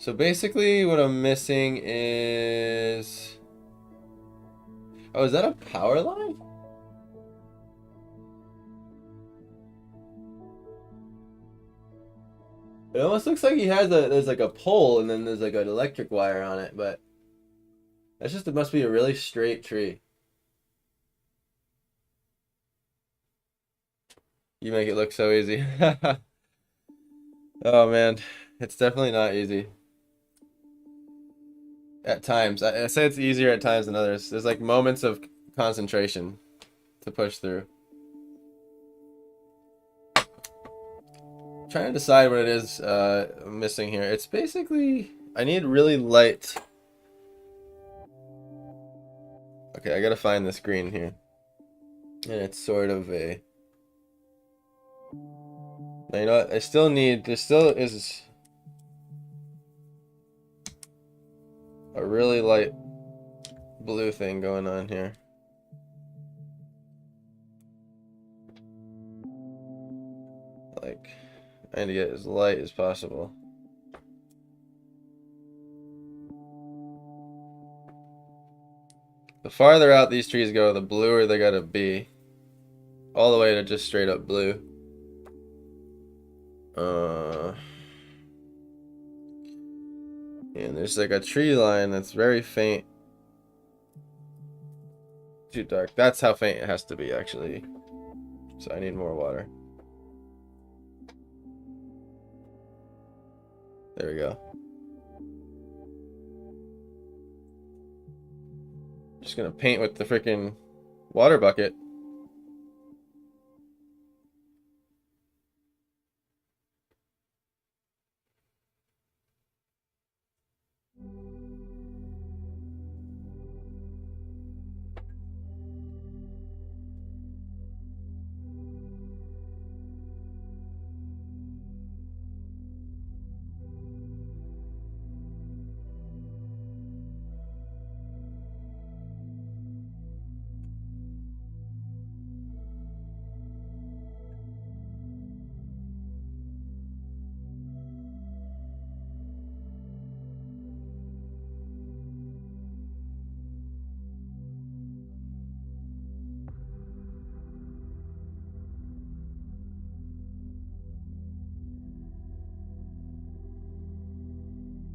So basically what I'm missing is... Oh, is that a power line? It almost looks like he has there's like a pole and then there's like an electric wire on it, but that's just, it must be a really straight tree. You make it look so easy. Oh man, it's definitely not easy. At times. I say it's easier at times than others. There's like moments of concentration to push through. Trying to decide what it is I'm missing here. It's basically, I need really light. Okay, I gotta find this green here. And it's sort of a... Now, you know what? I still need, there still is a really light blue thing going on here. Like, I need to get as light as possible. The farther out these trees go, the bluer they gotta be. All the way to just straight up blue. And there's like a tree line that's very faint. Too dark. That's how faint it has to be, actually. So I need more water. There we go. Just gonna paint with the freaking water bucket.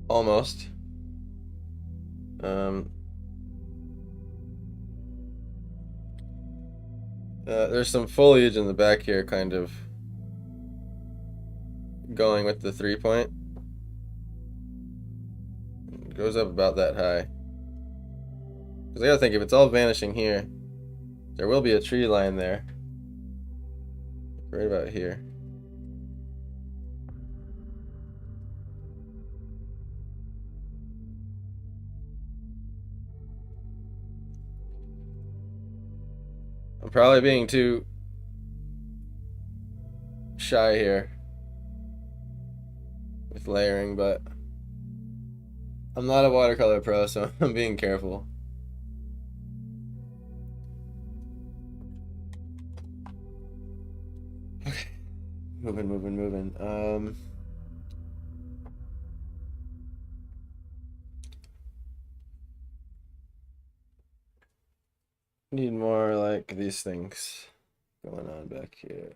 Almost. There's some foliage in the back here, kind of going with the 3-point. It goes up about that high. Because I gotta think, if it's all vanishing here, there will be a tree line there. Right about here. I'm probably being too shy here with layering, but I'm not a watercolor pro, so I'm being careful. Okay, moving. Need more like these things going on back here.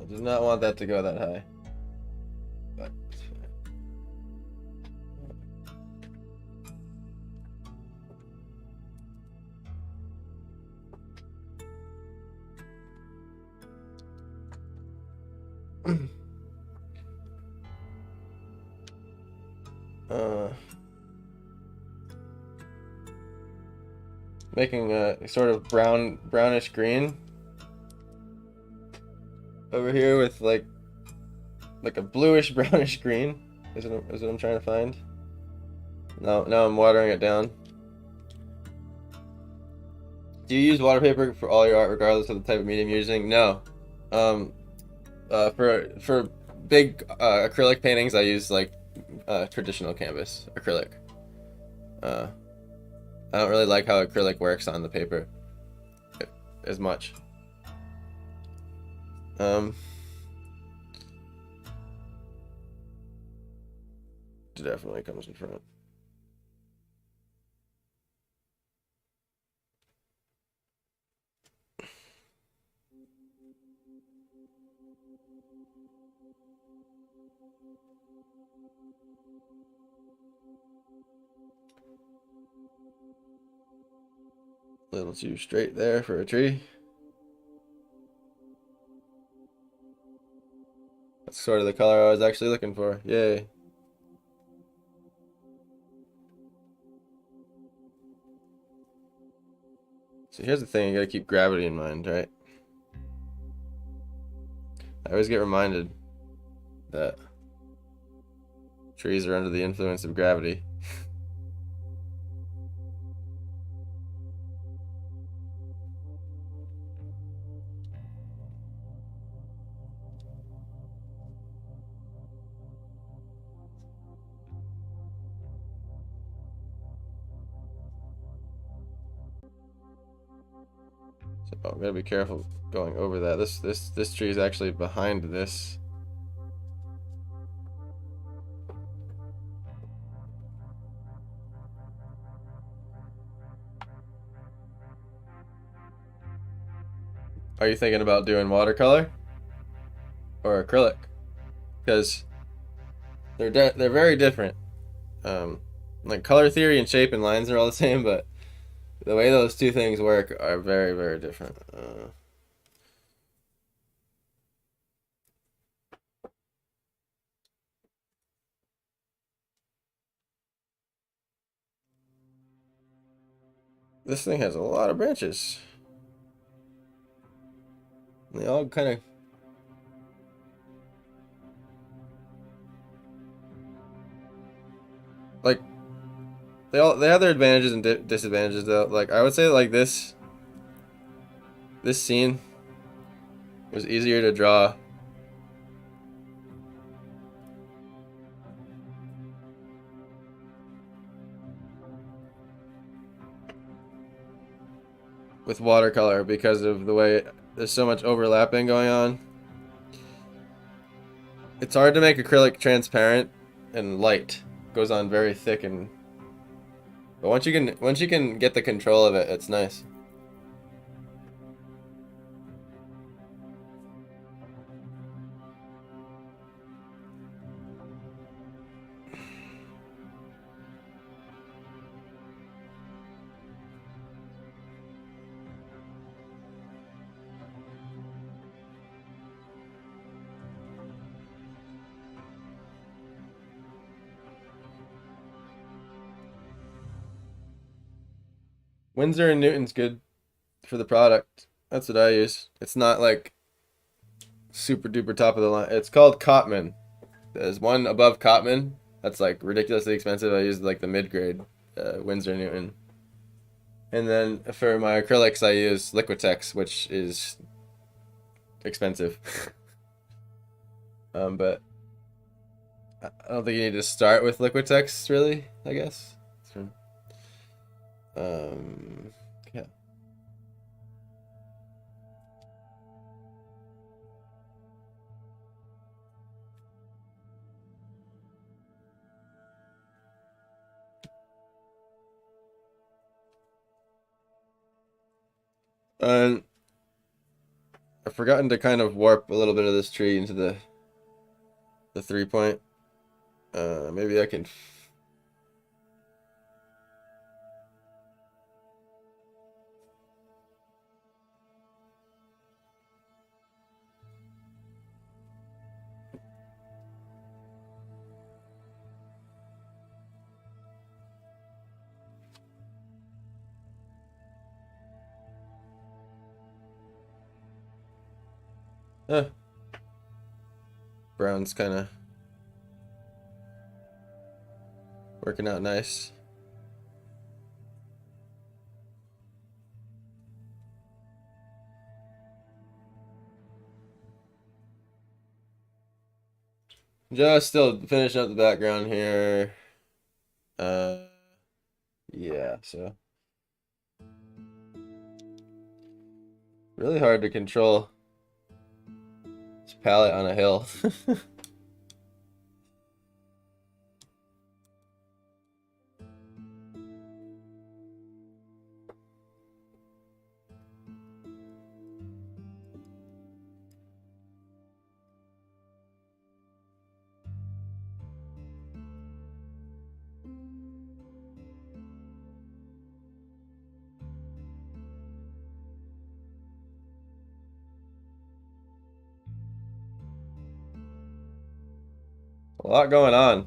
Do not want that to go that high. But it's fine. Making a sort of brownish green over here with like a bluish brownish green is what I'm trying to find. Now I'm watering it down. Do you use water paper for all your art, regardless of the type of medium you're using? No. Um, for big acrylic paintings, I use like traditional canvas acrylic. Uh, I don't really like how acrylic works on the paper as much. It definitely comes in front. A little too straight there for a tree. That's sort of the color I was actually looking for. Yay. So here's the thing, you gotta keep gravity in mind, right? I always get reminded that trees are under the influence of gravity. So I'm gonna be careful going over that. This tree is actually behind this. Are you thinking about doing watercolor or acrylic? Because they're very different. Like color theory and shape and lines are all the same, but the way those two things work are very, very different. This thing has a lot of branches. They all kind of like they have their advantages and disadvantages though. Like I would say like this scene was easier to draw with watercolor because of the way there's so much overlapping going on. It's hard to make acrylic transparent and light. It goes on very thick and but once you can get the control of it, it's nice. Winsor and Newton's good for the product. That's what I use. It's not like super duper top of the line. It's called Cotman. There's one above Cotman that's like ridiculously expensive. I use like the mid grade Winsor Newton. And then for my acrylics, I use Liquitex, which is expensive. But I don't think you need to start with Liquitex, really. I guess. Yeah. And I've forgotten to kind of warp a little bit of this tree into the 3 point. Maybe I can. Eh, brown's kind of working out nice. Just still finishing up the background here. Uh, yeah, so really hard to control this palette on a hill. A lot going on.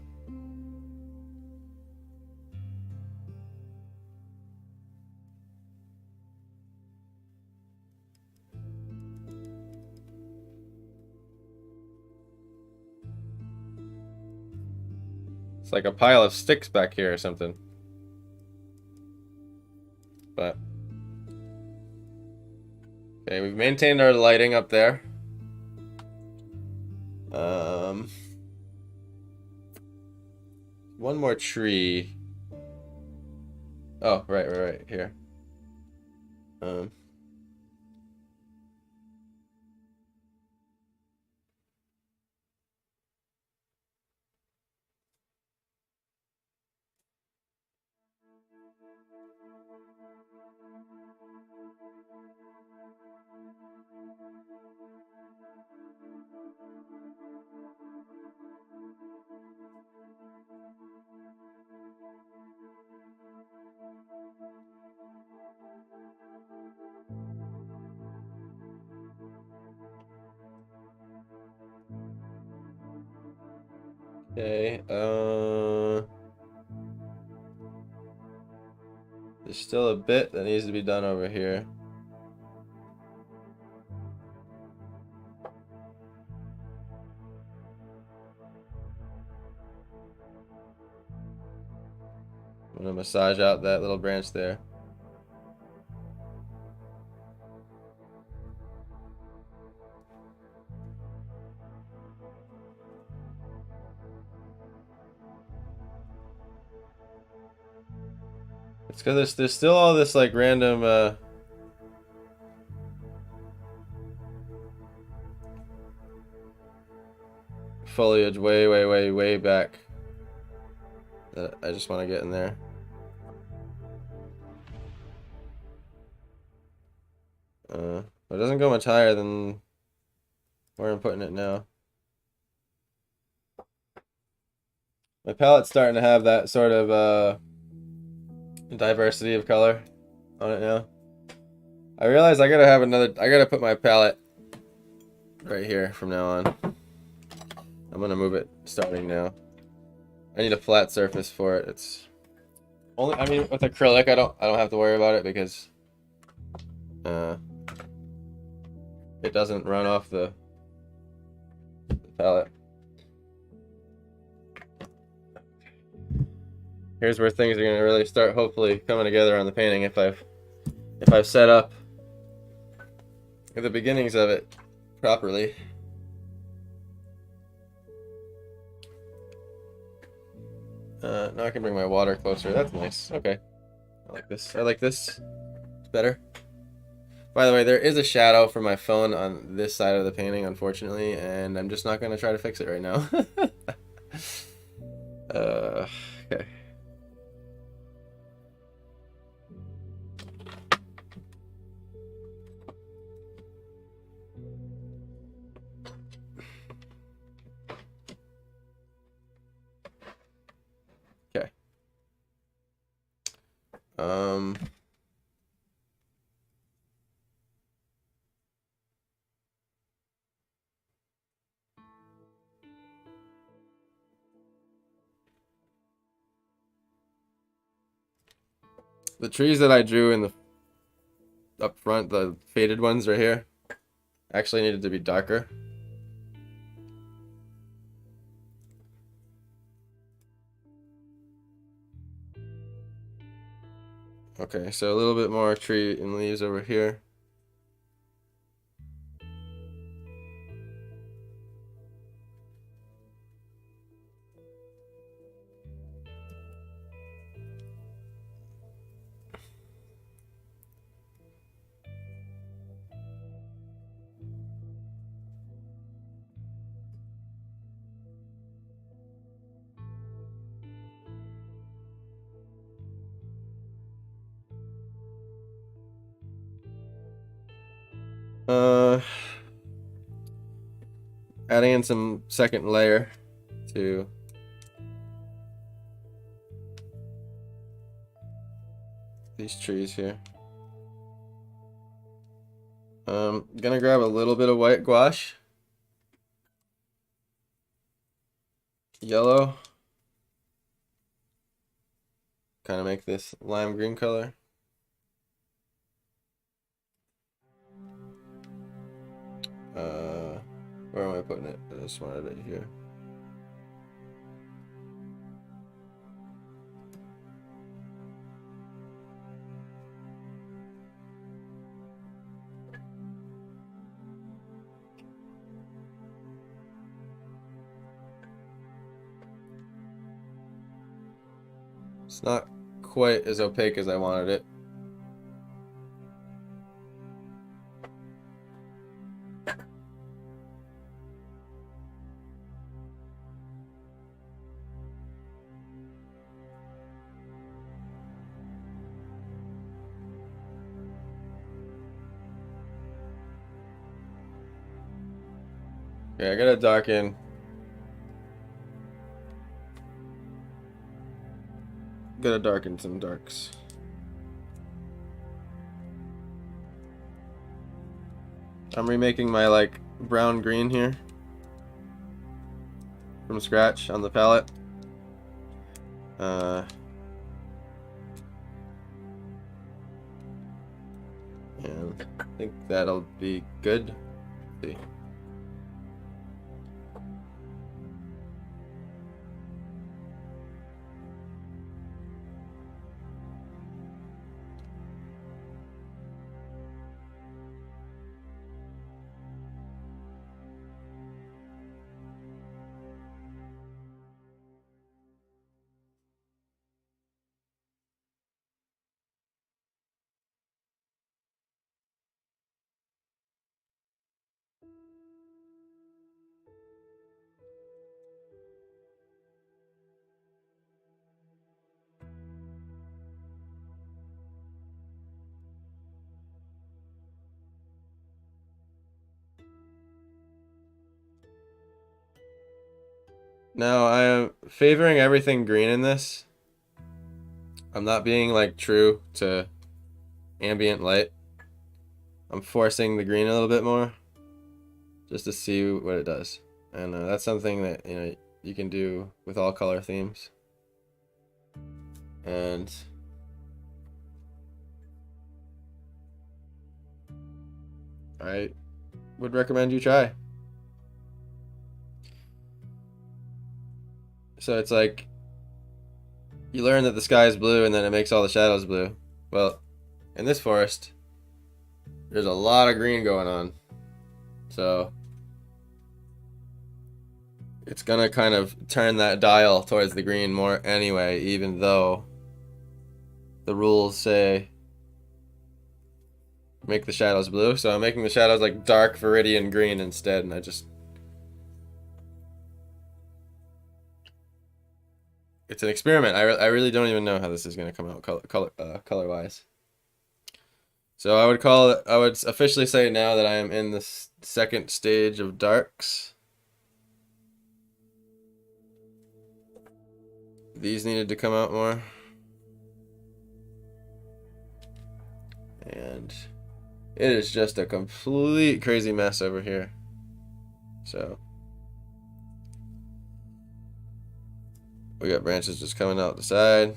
It's like a pile of sticks back here or something. But okay, we've maintained our lighting up there. One more tree. Oh, right here. Okay, there's still a bit that needs to be done over here. I'm gonna massage out that little branch there. It's because there's still all this like random foliage way back that I just want to get in there. But it doesn't go much higher than where I'm putting it now. My palette's starting to have that sort of diversity of color on it now. I realize I gotta put my palette right here from now on. I'm gonna move it starting now. I need a flat surface for it. It's only, I mean, with acrylic I don't have to worry about it because it doesn't run off the palette. Here's where things are gonna really start hopefully coming together on the painting if I've set up the beginnings of it properly. Now I can bring my water closer. That's nice. Okay. I like this. I like this. It's better. By the way, there is a shadow from my phone on this side of the painting, unfortunately, and I'm just not going to try to fix it right now. Okay. Okay. The trees that I drew in the up front, the faded ones right here, actually needed to be darker. Okay, so a little bit more tree and leaves over here. Uh, adding in some second layer to these trees here. Gonna grab a little bit of white gouache, yellow, kind of make this lime green color. Where am I putting it? I just wanted it here. It's not quite as opaque as I wanted it. Okay, I gotta darken. Gotta darken some darks. I'm remaking my like brown green here from scratch on the palette. And I think that'll be good. Let's see. Now I am favoring everything green in this. I'm not being like true to ambient light. I'm forcing the green a little bit more just to see what it does. And that's something that you can do with all color themes. And I would recommend you try. So it's like you learn that the sky is blue and then it makes all the shadows blue. Well, in this forest, there's a lot of green going on. So it's gonna kind of turn that dial towards the green more anyway, even though the rules say make the shadows blue. So I'm making the shadows like dark viridian green instead, and it's an experiment. I really don't even know how this is gonna come out color wise. So I would officially say now that I am in the second stage of darks. These needed to come out more. And it is just a complete crazy mess over here. So we got branches just coming out the side.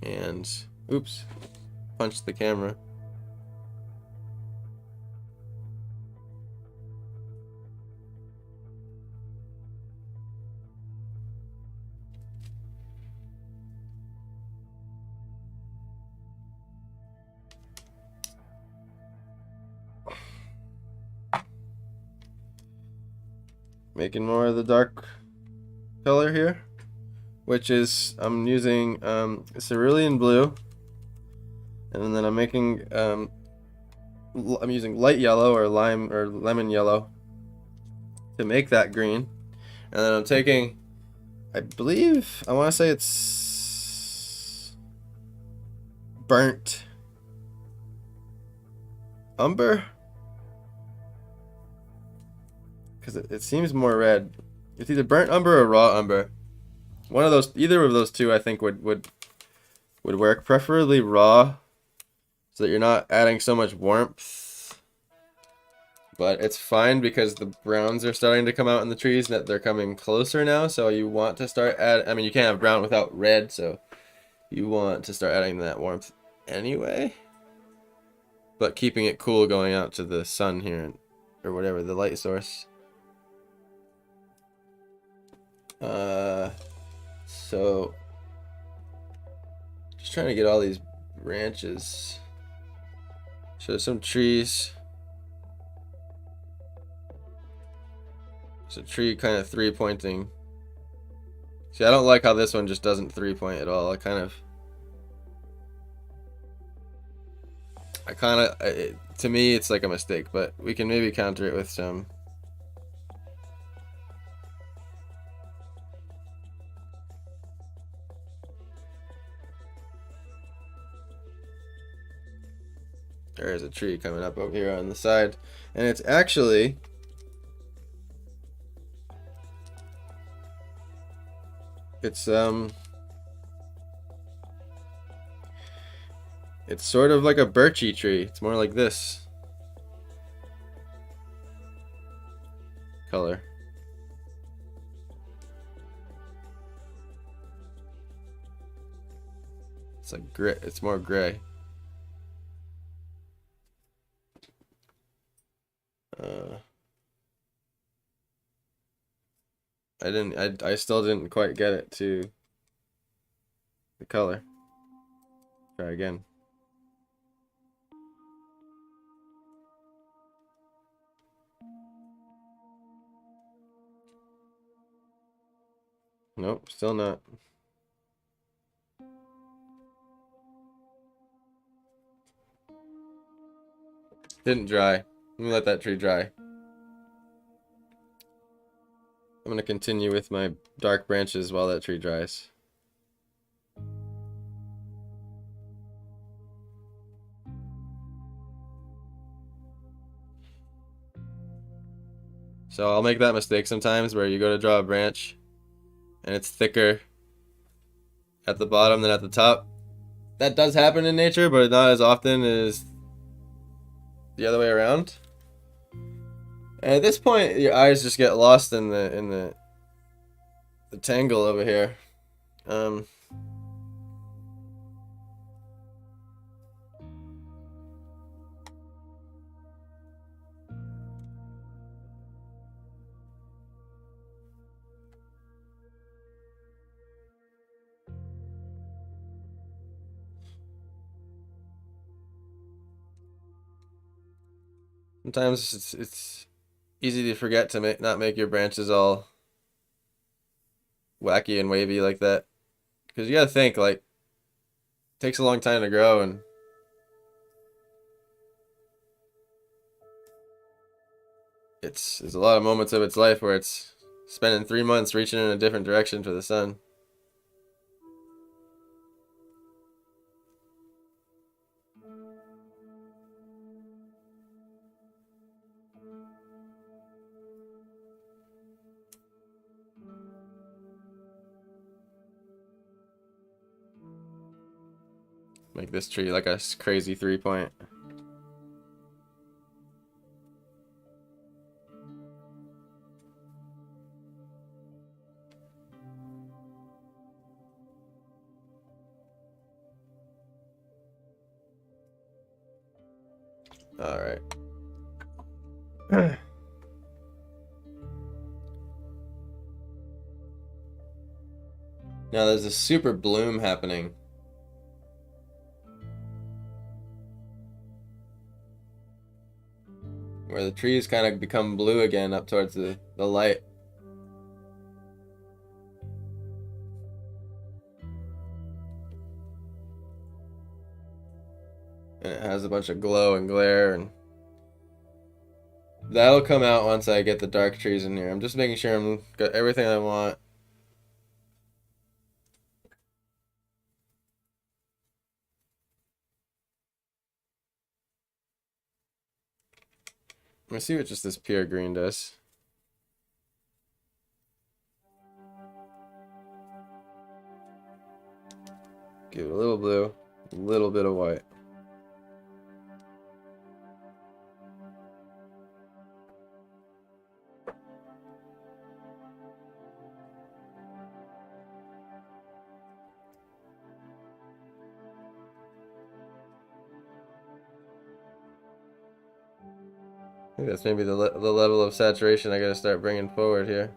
And oops, punched the camera. Making more of the dark color here, which is I'm using cerulean blue, and then I'm making I'm using light yellow or lime or lemon yellow to make that green, and then I'm taking, I believe I want to say it's burnt umber? Because it seems more red. It's either burnt umber or raw umber. One of those, either of those two, I think would work. Preferably raw, so that you're not adding so much warmth. But it's fine because the browns are starting to come out in the trees, and that they're coming closer now. So you want to start add. I mean, you can't have brown without red, so you want to start adding that warmth anyway. But keeping it cool going out to the sun here, or whatever the light source. So just trying to get all these branches. So there's some trees. There's a tree kind of three-pointing. See, I don't like how this one just doesn't three-point at all. I kind of, to me, it's like a mistake, but we can maybe counter it with some. There is a tree coming up over here on the side, and it's actually it's sort of like a birchy tree. It's more like this color. It's like gray. It's more gray. I still didn't quite get it to the color. Try again. Nope, still not. Didn't dry. Let me let that tree dry. I'm going to continue with my dark branches while that tree dries. So I'll make that mistake sometimes where you go to draw a branch and it's thicker at the bottom than at the top. That does happen in nature, but not as often as the other way around. And at this point, your eyes just get lost in the tangle over here. Sometimes it's easy to forget to not make your branches all wacky and wavy like that, because you gotta think, like, it takes a long time to grow, and there's a lot of moments of its life where it's spending 3 months reaching in a different direction for the sun. Make this tree like a crazy 3-point. All right. Now there's a super bloom happening. Where the trees kind of become blue again up towards the light. And it has a bunch of glow and glare, and that'll come out once I get the dark trees in here. I'm just making sure I'm got everything I want. me see what just this pure green does. Give it a little blue, a little bit of white. I think that's maybe the level of saturation I gotta start bringing forward here.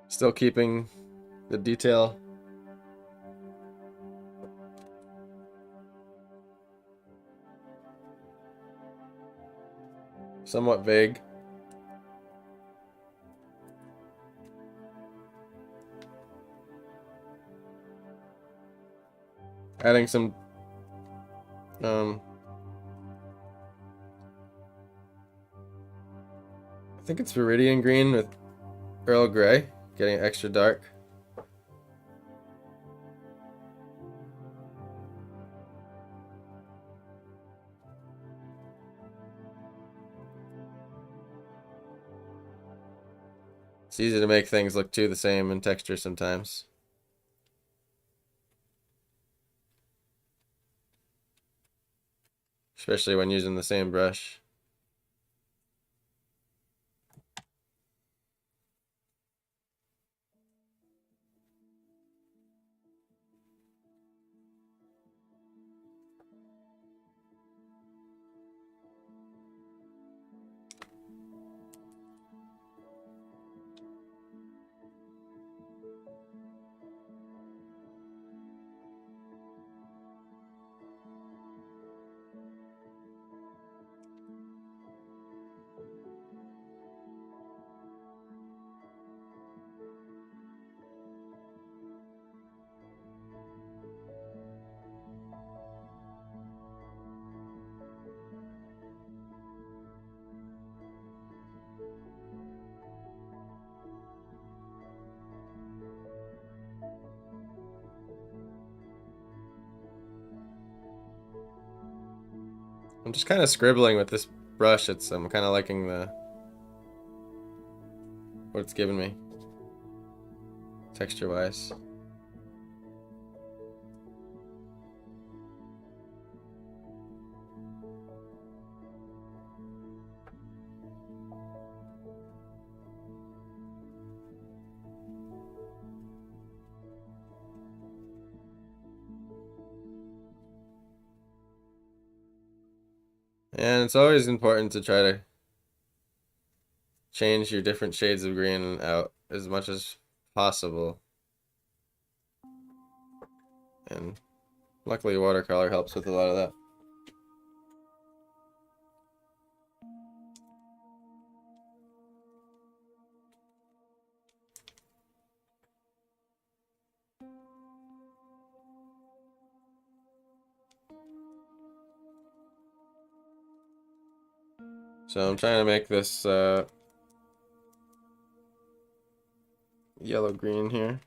Still keeping the detail somewhat vague. Adding some I think it's Viridian green with Earl Grey, getting extra dark. It's easy to make things look too the same in texture sometimes. Especially when using the same brush. I'm just kind of scribbling with this brush. I'm kind of liking what it's giving me texture wise. And it's always important to try to change your different shades of green out as much as possible. And luckily watercolor helps with a lot of that. So I'm trying to make this yellow-green here.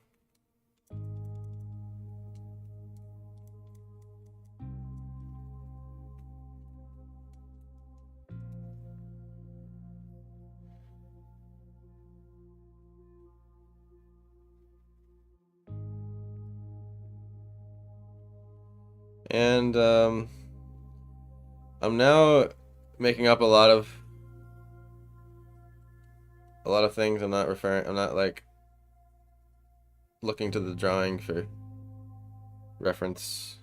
And I'm now making up a lot of things. I'm not like looking to the drawing for reference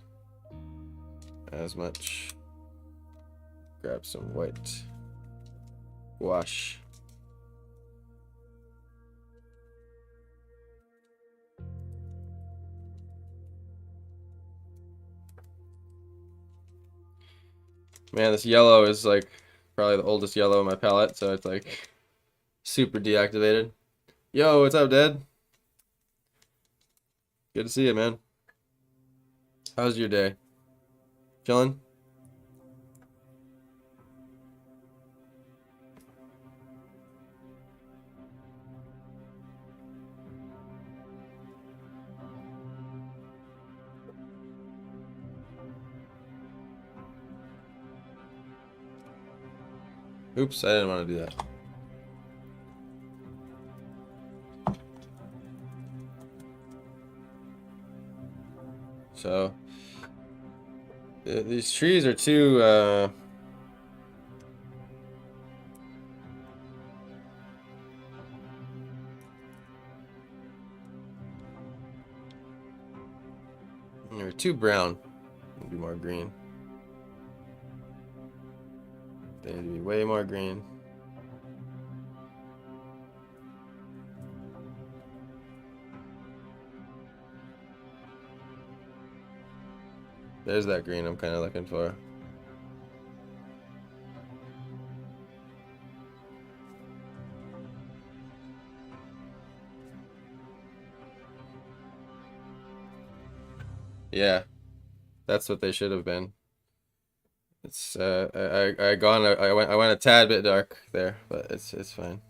as much. Grab some white gouache. Man, this yellow is like probably the oldest yellow in my palette, so it's like super deactivated. Yo, what's up, Dad? Good to see you, man. How's your day? Chilling? Oops, I didn't want to do that. So, these trees are too, they're too brown. Maybe more green. They need to be way more green. There's that green I'm kind of looking for. Yeah, that's what they should have been. It's I went a tad bit dark there, but it's fine.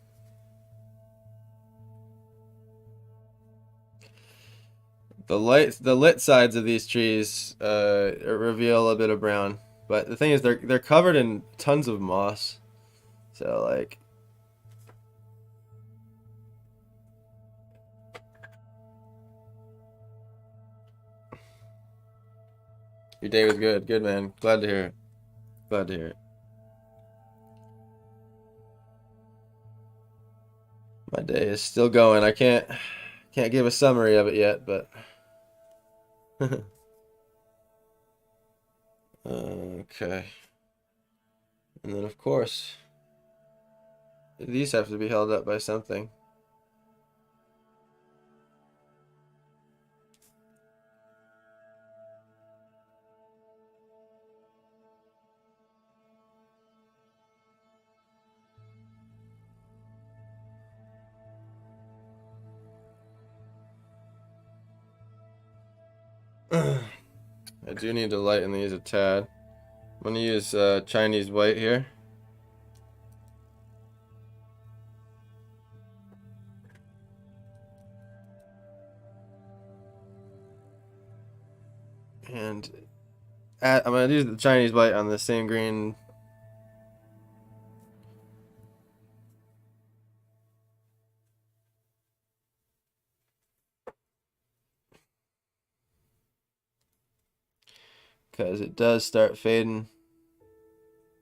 The lit sides of these trees reveal a bit of brown, but the thing is they're covered in tons of moss. So like your day was good. Good, man. Glad to hear it. Glad to hear it. My day is still going. I can't give a summary of it yet, but okay. And then of course these have to be held up by something. I do need to lighten these a tad. I'm gonna use Chinese white here. And I'm gonna use the Chinese white on the same green. Because it does start fading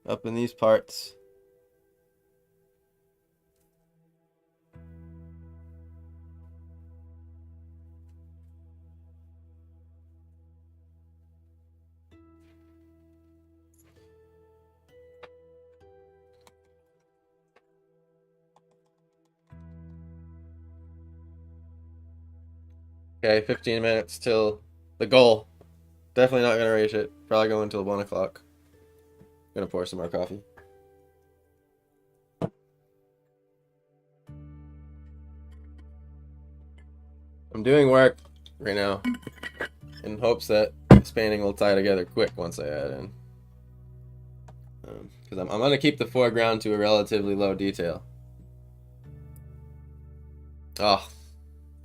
up in these parts. Okay, 15 minutes till the goal. Definitely not gonna reach it. Probably going until 1 o'clock. Gonna pour some more coffee. I'm doing work right now in hopes that this painting will tie together quick once I add in. Because I'm gonna keep the foreground to a relatively low detail. Oh,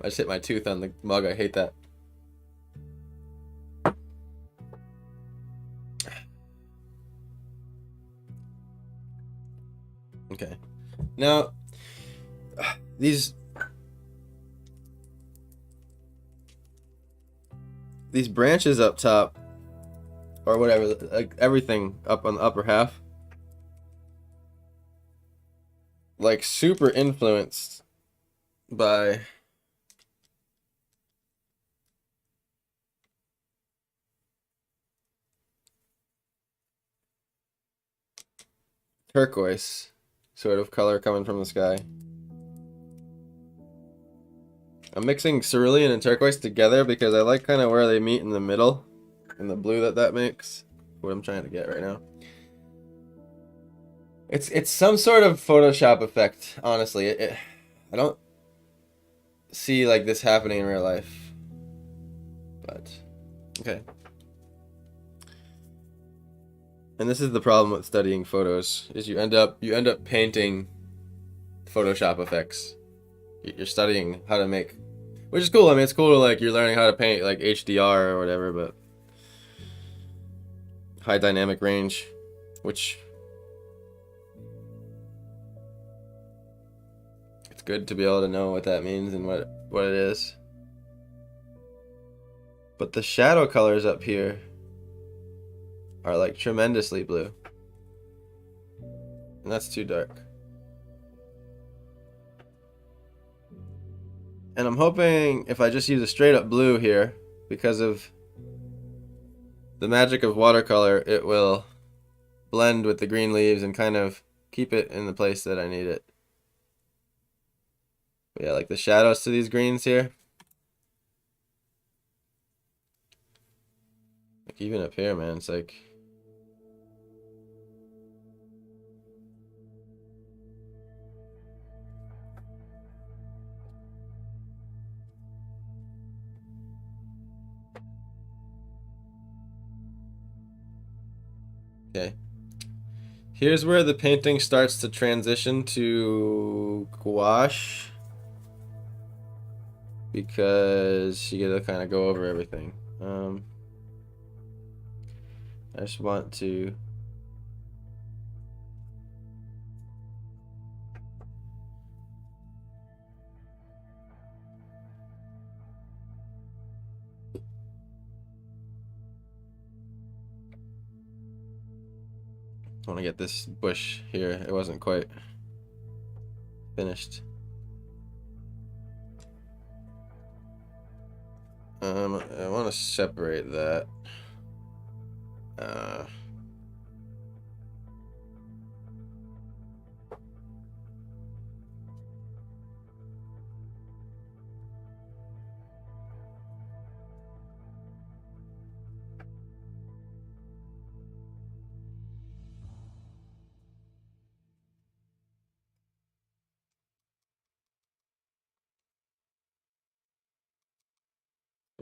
I just hit my tooth on the mug. I hate that. Okay. Now, these branches up top, or whatever, like everything up on the upper half, like super influenced by turquoise sort of color coming from the sky. I'm mixing cerulean and turquoise together because I like kind of where they meet in the middle and the blue that makes. What I'm trying to get right now. It's some sort of Photoshop effect, honestly. I don't see like this happening in real life. But okay. And this is the problem with studying photos: is you end up painting Photoshop effects. You're studying how to make, which is cool. I mean, it's cool to like you're learning how to paint like HDR or whatever, but high dynamic range, which it's good to be able to know what that means and what it is. But the shadow colors up here are like tremendously blue. And that's too dark. And I'm hoping if I just use a straight up blue here, because of the magic of watercolor, it will blend with the green leaves and kind of keep it in the place that I need it. But yeah, like the shadows to these greens here. Like even up here, man, it's like okay. Here's where the painting starts to transition to gouache, because you gotta kind of go over everything. I just want to get this bush here. It wasn't quite finished. I want to separate that.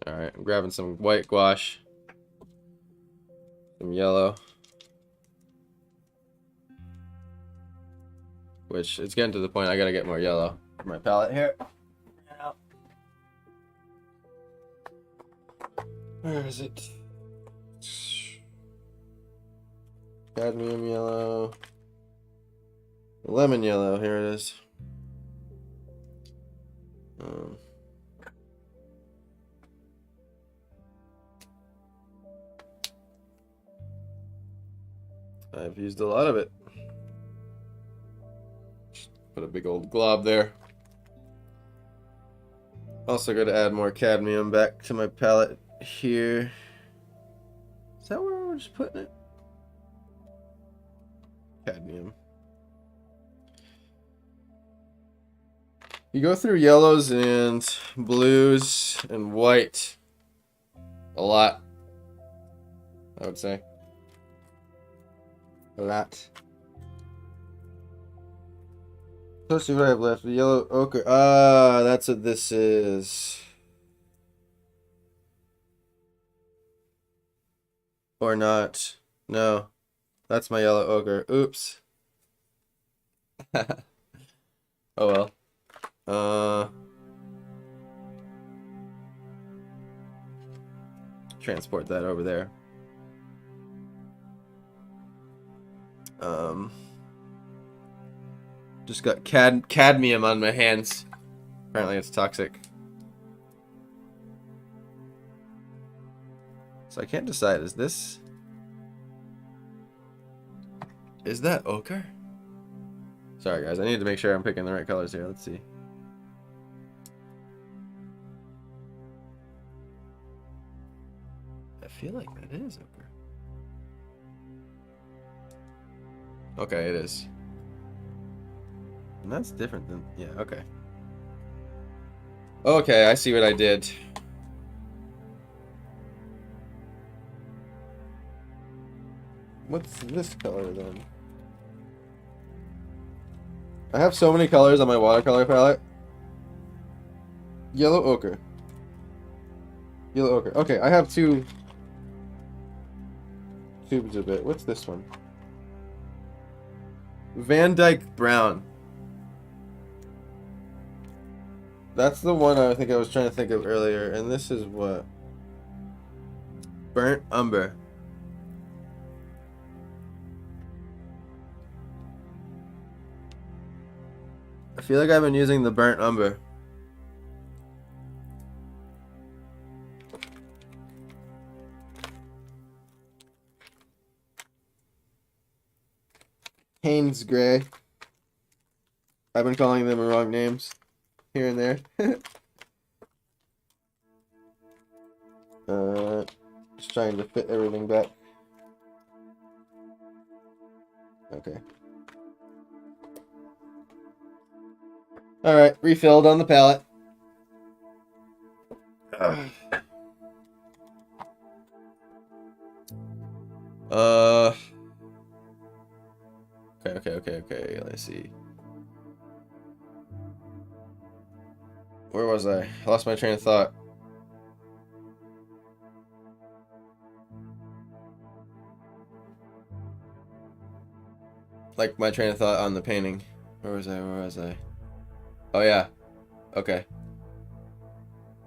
All right, I'm grabbing some white gouache, some yellow, which it's getting to the point I gotta get more yellow for my palette here. Where is it? Cadmium yellow, lemon yellow. Here it is. I've used a lot of it. Just put a big old glob there. Also got to add more cadmium back to my palette here. Is that where we're just putting it? Cadmium. You go through yellows and blues and white a lot, I would say. A lot. Let's see what I have left. The yellow ochre. Ah, that's what this is. Or not. No. That's my yellow ochre. Oops. Oh well. Transport that over there. Just got cadmium on my hands. Apparently it's toxic. So I can't decide, is that ochre? Sorry guys, I need to make sure I'm picking the right colors here. Let's see. I feel like that is ochre. Okay, it is. And that's different than, yeah, okay. Okay, I see what I did. What's this color then? I have so many colors on my watercolor palette. Yellow ochre. Yellow ochre. Okay, I have two tubes of it. What's this one? Van Dyke Brown. That's the one I think I was trying to think of earlier, and this is what? Burnt Umber. I feel like I've been using the Burnt Umber. Haynes Gray. I've been calling them the wrong names here and there. Just trying to fit everything back. Okay. Alright, refilled on the pallet. Okay. Let's see. Where was I? I lost my train of thought. Like my train of thought on the painting. Where was I? Oh yeah. Okay.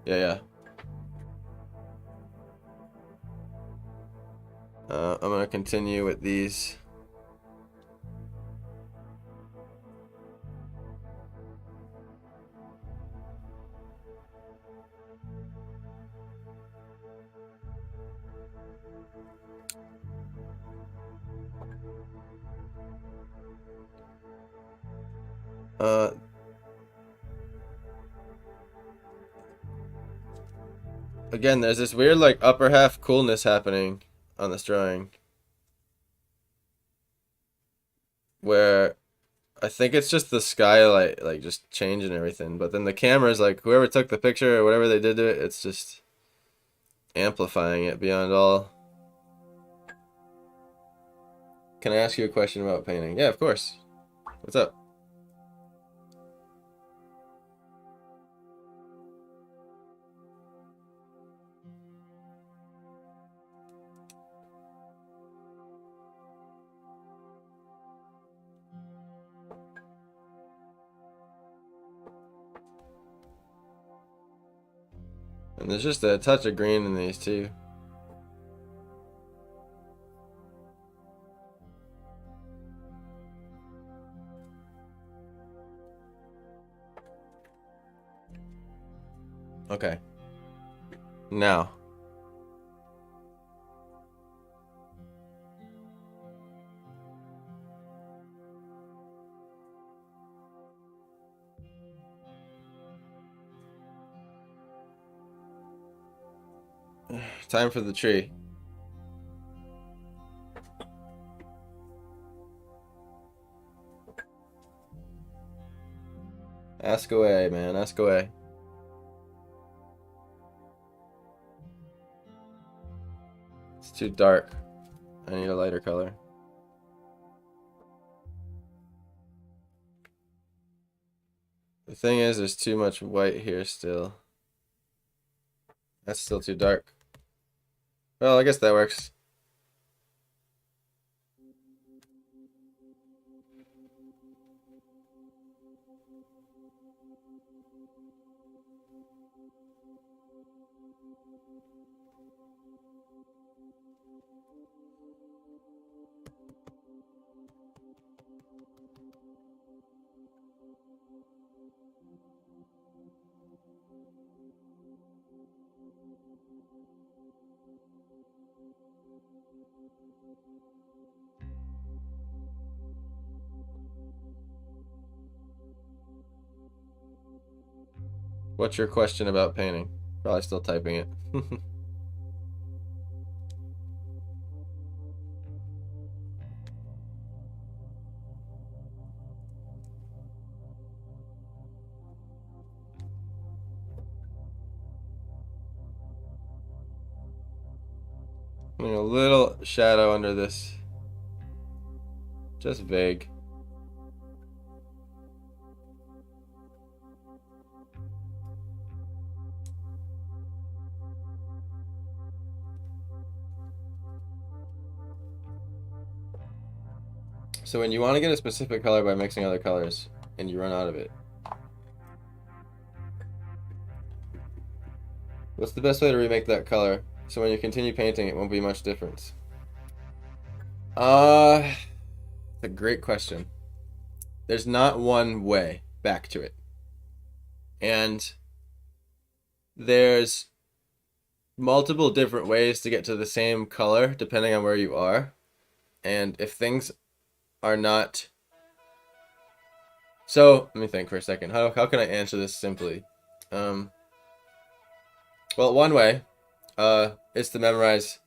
Yeah. I'm gonna continue with these. Again, there's this weird like upper half coolness happening on this drawing. Where I think it's just the skylight like just changing everything. But then the camera's like whoever took the picture or whatever they did to it, it's just amplifying it beyond all. Can I ask you a question about painting? Yeah, of course. What's up? And there's just a touch of green in these too. Okay. Now. Time for the tree. Ask away, man. Ask away. It's too dark. I need a lighter color. The thing is, there's too much white here still. That's still too dark. Well, I guess that works. What's your question about painting? Probably still typing it. Putting a little shadow under this. Just vague. So when you want to get a specific color by mixing other colors and you run out of it, what's the best way to remake that color so when you continue painting it won't be much difference? That's a great question. There's not one way back to it. And there's multiple different ways to get to the same color depending on where you are. And if things are not... So, let me think for a second. How can I answer this simply? Well, one way is to memorize...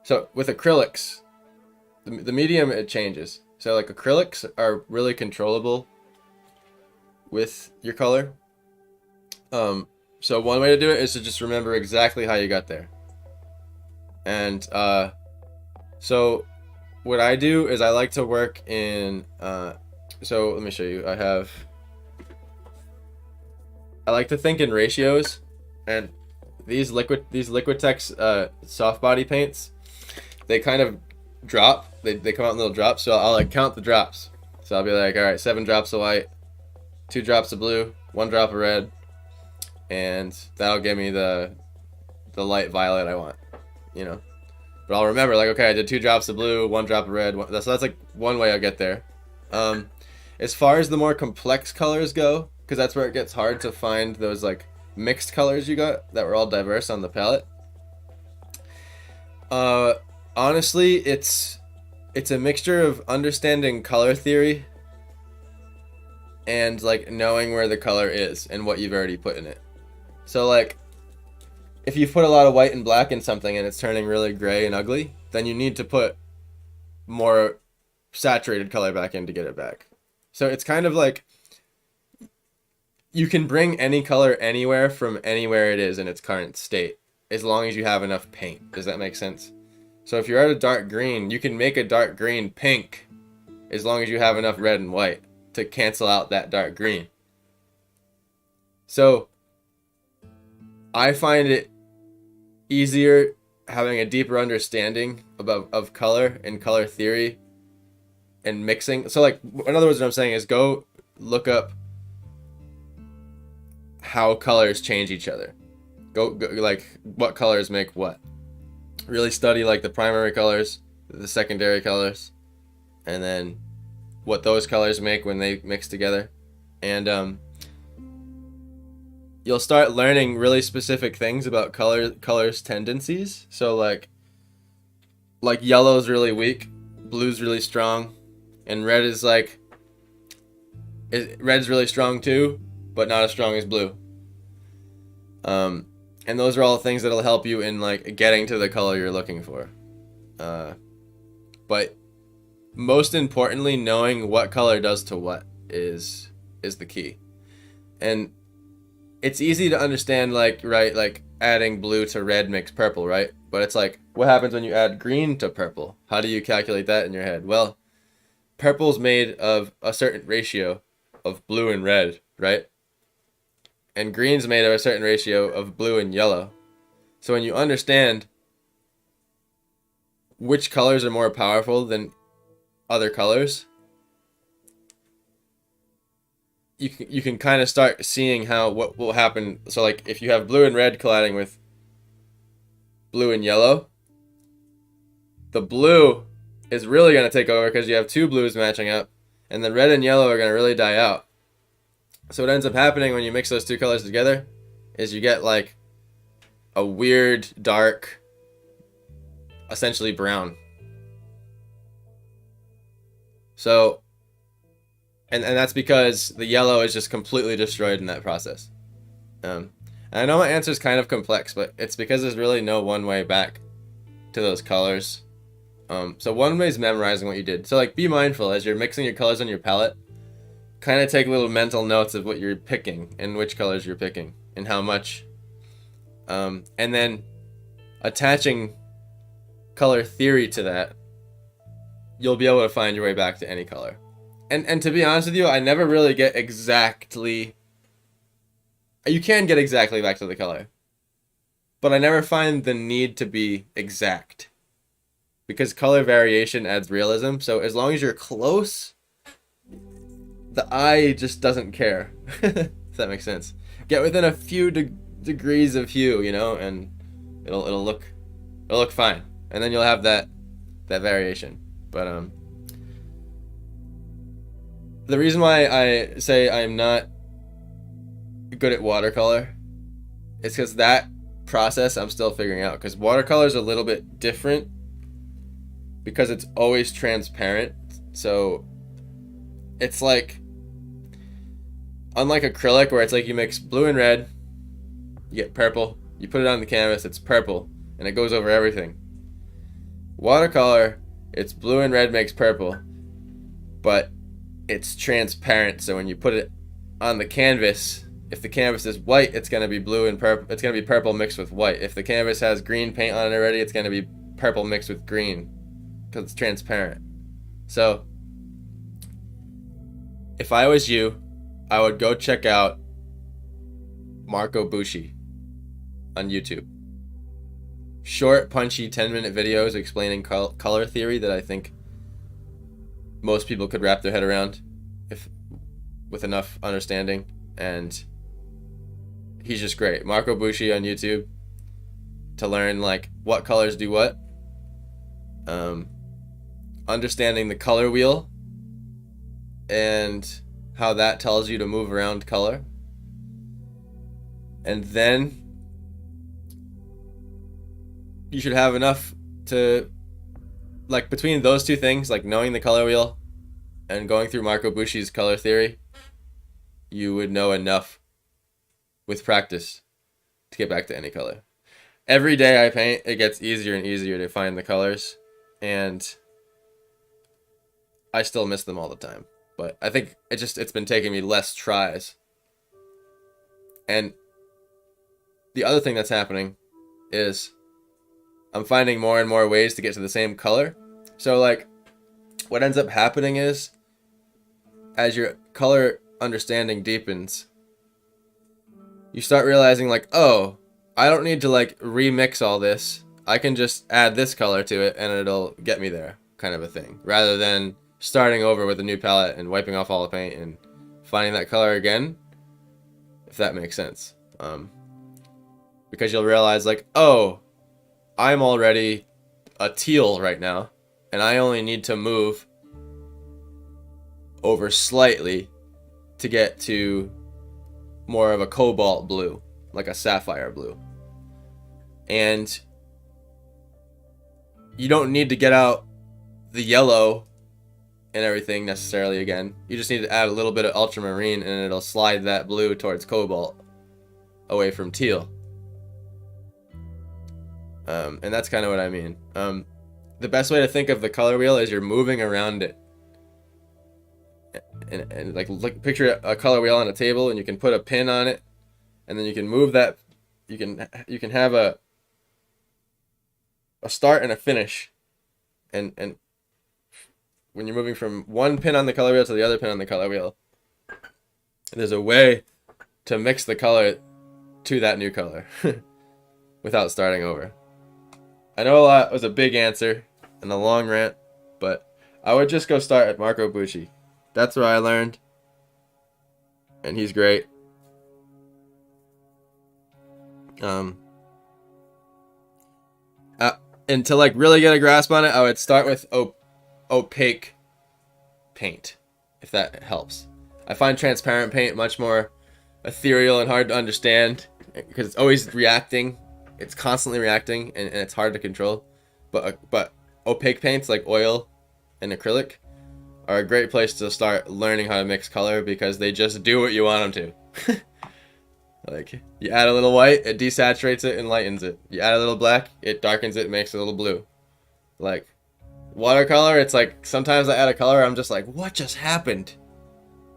So, with acrylics, the medium, it changes. So, like, acrylics are really controllable with your color. So one way to do it is to just remember exactly how you got there. And so what I do is I like to work in so let me show you. I like to think in ratios, and these Liquitex soft body paints, they kind of drop. They come out in little drops, so I'll like count the drops. So I'll be like, all right, 7 drops of white, 2 drops of blue, 1 drop of red, and that'll give me the light violet I want, you know. But I'll remember, like, okay, I did 2 drops of blue, 1 drop of red. So that's like one way I'll get there. As far as the more complex colors go, because that's where it gets hard to find those like mixed colors you got that were all diverse on the palette. Honestly, it's a mixture of understanding color theory and like knowing where the color is and what you've already put in it. So like, if you've put a lot of white and black in something and it's turning really gray and ugly, then you need to put more saturated color back in to get it back. So it's kind of like, you can bring any color anywhere from anywhere it is in its current state, as long as you have enough paint. Does that make sense? So if you're at a dark green, you can make a dark green pink, as long as you have enough red and white to cancel out that dark green. So I find it easier having a deeper understanding of color and color theory and mixing. So like, in other words, what I'm saying is go look up how colors change each other. Go like what colors make what. Really study like the primary colors, the secondary colors, and then what those colors make when they mix together. And you'll start learning really specific things about colors tendencies. So like yellow's really weak, blue's really strong, and red is like red's really strong too, but not as strong as blue. And those are all things that'll help you in like getting to the color you're looking for. But most importantly, knowing what color does to what is the key. And it's easy to understand, like, right, like adding blue to red makes purple, right? But it's like, what happens when you add green to purple? How do you calculate that in your head? Well, purple's made of a certain ratio of blue and red, right? And green's made of a certain ratio of blue and yellow. So when you understand which colors are more powerful than other colors, you can kind of start seeing what will happen. So like if you have blue and red colliding with blue and yellow, the blue is really going to take over because you have 2 blues matching up, and the red and yellow are going to really die out. So what ends up happening when you mix those 2 colors together is you get like a weird, dark, essentially brown. So, and that's because the yellow is just completely destroyed in that process. And I know my answer is kind of complex, but it's because there's really no one way back to those colors. So one way is memorizing what you did. So like, be mindful as you're mixing your colors on your palette. Kind of take little mental notes of what you're picking and which colors you're picking and how much. And then attaching color theory to that, you'll be able to find your way back to any color. And to be honest with you, I never really get exactly... You can get exactly back to the color, but I never find the need to be exact. because color variation adds realism. So as long as you're close, the eye just doesn't care. If that makes sense. Get within a few degrees of hue, you know, and it'll look fine, and then you'll have that variation. But the reason why I say I'm not good at watercolor is because that process I'm still figuring out. Because watercolor is a little bit different because it's always transparent. So it's like, unlike acrylic where it's like you mix blue and red, you get purple, you put it on the canvas, it's purple, and it goes over everything. Watercolor, it's blue and red makes purple, but it's transparent, so when you put it on the canvas, if the canvas is white, it's going to be blue and purple. It's going to be purple mixed with white. If the canvas has green paint on it already, it's going to be purple mixed with green because it's transparent. So if I was you, I would go check out Marco Bucci on YouTube. Short, punchy 10-minute videos explaining color theory that I think most people could wrap their head around if with enough understanding. And he's just great. Marco Bucci on YouTube, to learn like what colors do what. Understanding the color wheel and how that tells you to move around color. And then you should have enough to, like, between those two things, like knowing the color wheel and going through Marco Bucci's color theory, you would know enough with practice to get back to any color. Every day I paint, it gets easier and easier to find the colors, and I still miss them all the time. But I think it's been taking me less tries. And the other thing that's happening is I'm finding more and more ways to get to the same color. So like what ends up happening is, as your color understanding deepens, you start realizing like, oh, I don't need to like remix all this. I can just add this color to it and it'll get me there, kind of a thing. Rather than starting over with a new palette and wiping off all the paint and finding that color again, if that makes sense. Because you'll realize like, oh, I'm already a teal right now, and I only need to move over slightly to get to more of a cobalt blue, like a sapphire blue. And you don't need to get out the yellow and everything necessarily again. You just need to add a little bit of ultramarine and it'll slide that blue towards cobalt away from teal. And that's kind of what I mean. The best way to think of the color wheel is you're moving around it. And like picture a color wheel on a table, and you can put a pin on it, and then you can move that. You can have a start and a finish, and when you're moving from one pin on the color wheel to the other pin on the color wheel, there's a way to mix the color to that new color without starting over. I know a lot was a big answer and a long rant, but I would just go start at Marco Bucci. That's where I learned, and he's great. And to like really get a grasp on it, I would start with opaque paint, if that helps. I find transparent paint much more ethereal and hard to understand because it's always reacting. It's constantly reacting, and it's hard to control. But opaque paints like oil and acrylic are a great place to start learning how to mix color, because they just do what you want them to. Like, you add a little white, it desaturates it and lightens it. You add a little black, it darkens it and makes it a little blue. Like, watercolor, it's like, sometimes I add a color, I'm just like, what just happened?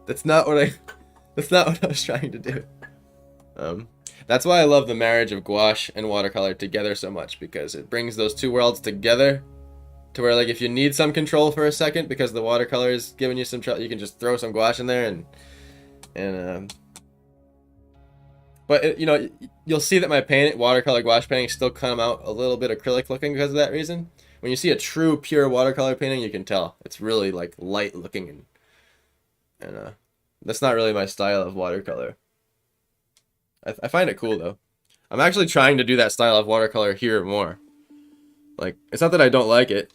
That's not what I was trying to do. That's why I love the marriage of gouache and watercolor together so much, because it brings those two worlds together to where, like, if you need some control for a second because the watercolor is giving you some trouble, you can just throw some gouache in there but you know, you'll see that my watercolor gouache paintings still come out a little bit acrylic looking because of that reason. when you see a true pure watercolor painting, you can tell it's really like light looking, and that's not really my style of watercolor. I find it cool though. I'm actually trying to do that style of watercolor here more. Like, it's not that I don't like it.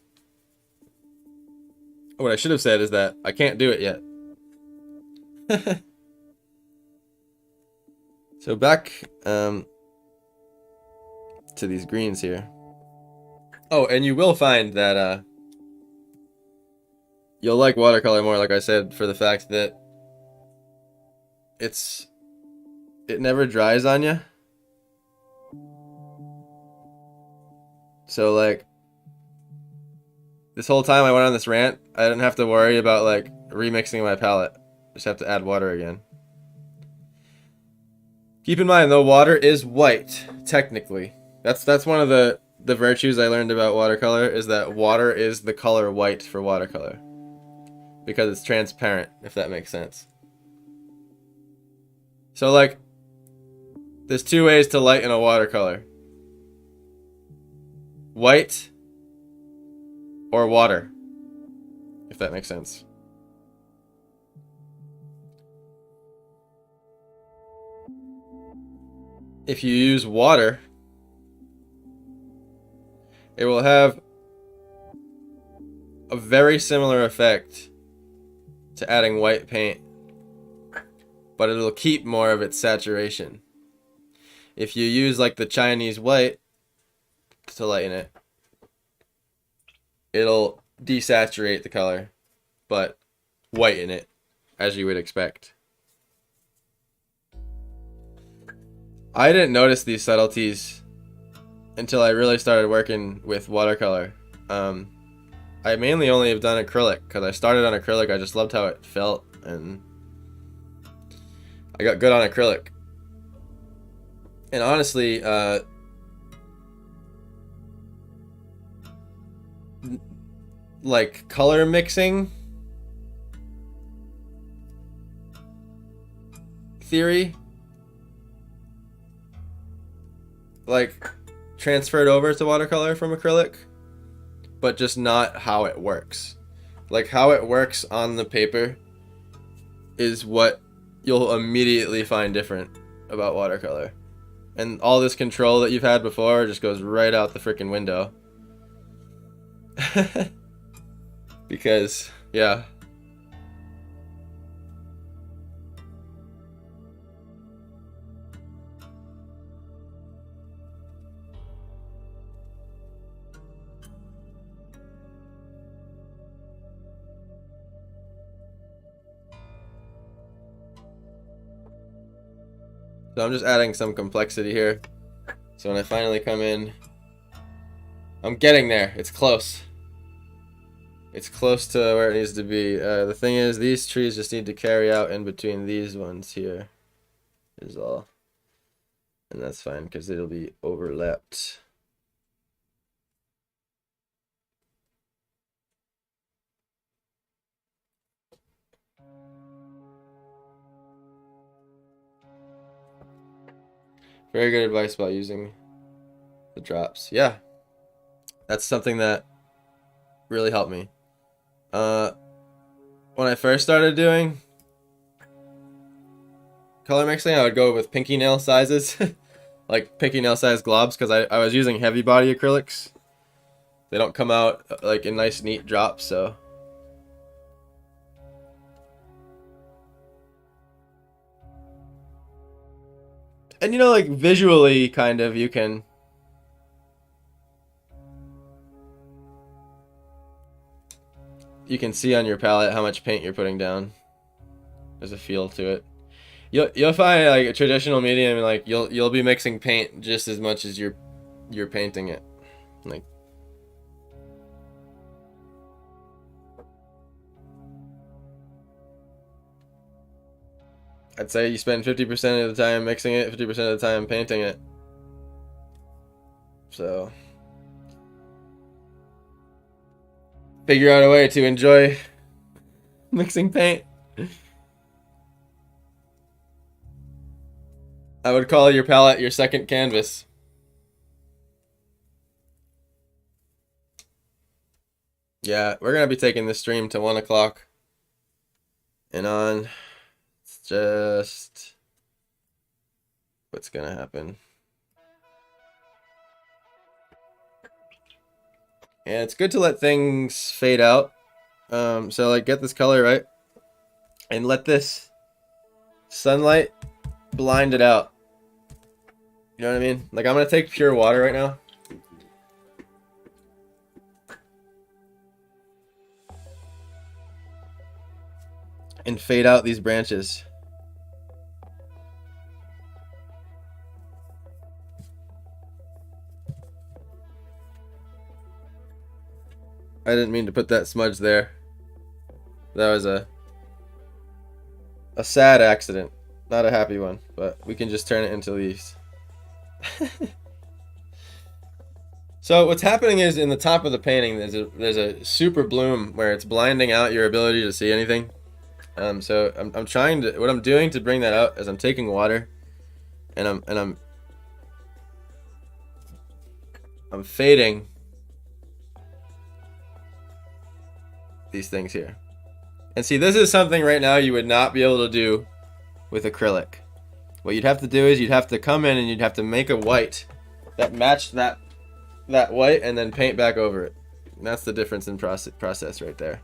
What I should have said is that I can't do it yet. So back to these greens here. Oh, and you will find that you'll like watercolor more, like I said, for the fact that it never dries on you. So like this whole time I went on this rant, I didn't have to worry about like remixing my palette. Just have to add water again. Keep in mind though, water is white, technically. That's one of the virtues I learned about watercolor, is that water is the color white for watercolor. Because it's transparent, if that makes sense. So like, there's two ways to lighten a watercolor. White or water, if that makes sense. If you use water, it will have a very similar effect to adding white paint, but it'll keep more of its saturation. If you use like the Chinese white to lighten it, it'll desaturate the color, but whiten it, as you would expect. I didn't notice these subtleties until I really started working with watercolor. I mainly only have done acrylic, because I started on acrylic. I just loved how it felt, and I got good on acrylic. And honestly, like color mixing theory, like transferred over to watercolor from acrylic, but just not how it works. Like how it works on the paper is what you'll immediately find different about watercolor. And all this control that you've had before just goes right out the freaking window. Because, yeah. So I'm just adding some complexity here. So when I finally come in, I'm getting there. It's close. It's close to where it needs to be. The thing is, these trees just need to carry out in between these ones here, is all. And that's fine, because it'll be overlapped. Very good advice about using the drops. Yeah, that's something that really helped me. When I first started doing color mixing, I would go with pinky nail sizes, like pinky nail size globs, because I was using heavy body acrylics. They don't come out like in nice neat drops, so. And you know, like visually, kind of, you can see on your palette how much paint you're putting down. There's a feel to it. You'll find like a traditional medium, like you'll be mixing paint just as much as you're painting it. Like, I'd say you spend 50% of the time mixing it, 50% of the time painting it. So figure out a way to enjoy mixing paint. I would call your palette your second canvas. Yeah, we're gonna be taking this stream to 1 o'clock and on. It's just what's gonna happen. And it's good to let things fade out. So like get this color right and let this sunlight blind it out. You know what I mean? Like I'm gonna take pure water right now. And fade out these branches. I didn't mean to put that smudge there. That was a sad accident. Not a happy one, but we can just turn it into leaves. So what's happening is in the top of the painting there's a super bloom where it's blinding out your ability to see anything. So I'm trying to, what I'm doing to bring that out is I'm taking water and I'm fading these things here. And see, this is something right now you would not be able to do with acrylic. What you'd have to do is you'd have to come in and you'd have to make a white that matched that white and then paint back over it. And that's the difference in process right there.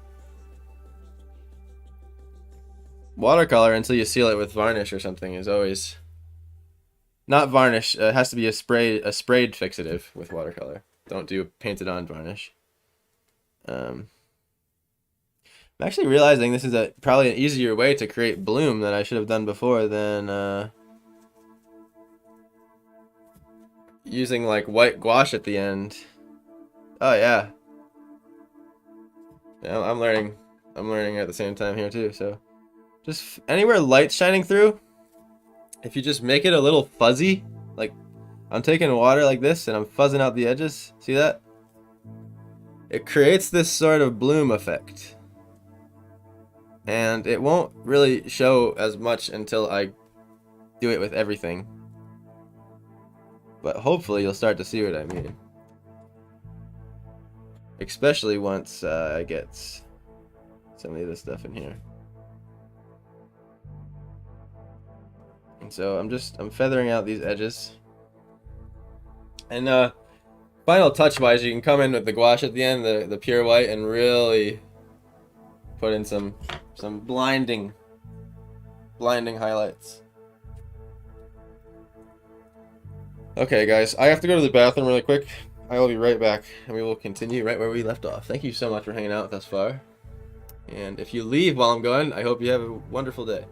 Watercolor, until you seal it with varnish or something, is always not varnish. It has to be a sprayed fixative with watercolor. Don't do painted on varnish. I'm actually realizing this is probably an easier way to create bloom that I should have done before than using like white gouache at the end. Oh yeah. Yeah, I'm learning at the same time here too. So just anywhere light's shining through, if you just make it a little fuzzy, like I'm taking water like this and I'm fuzzing out the edges. See that? It creates this sort of bloom effect. And it won't really show as much until I do it with everything. But hopefully you'll start to see what I mean. Especially once I get some of this stuff in here. And so I'm feathering out these edges. And final touch wise, you can come in with the gouache at the end, the pure white, and really put in some blinding highlights. Okay guys, I have to go to the bathroom really quick. I will be right back and we will continue right where we left off. Thank you so much for hanging out thus far. And if you leave while I'm going, I hope you have a wonderful day.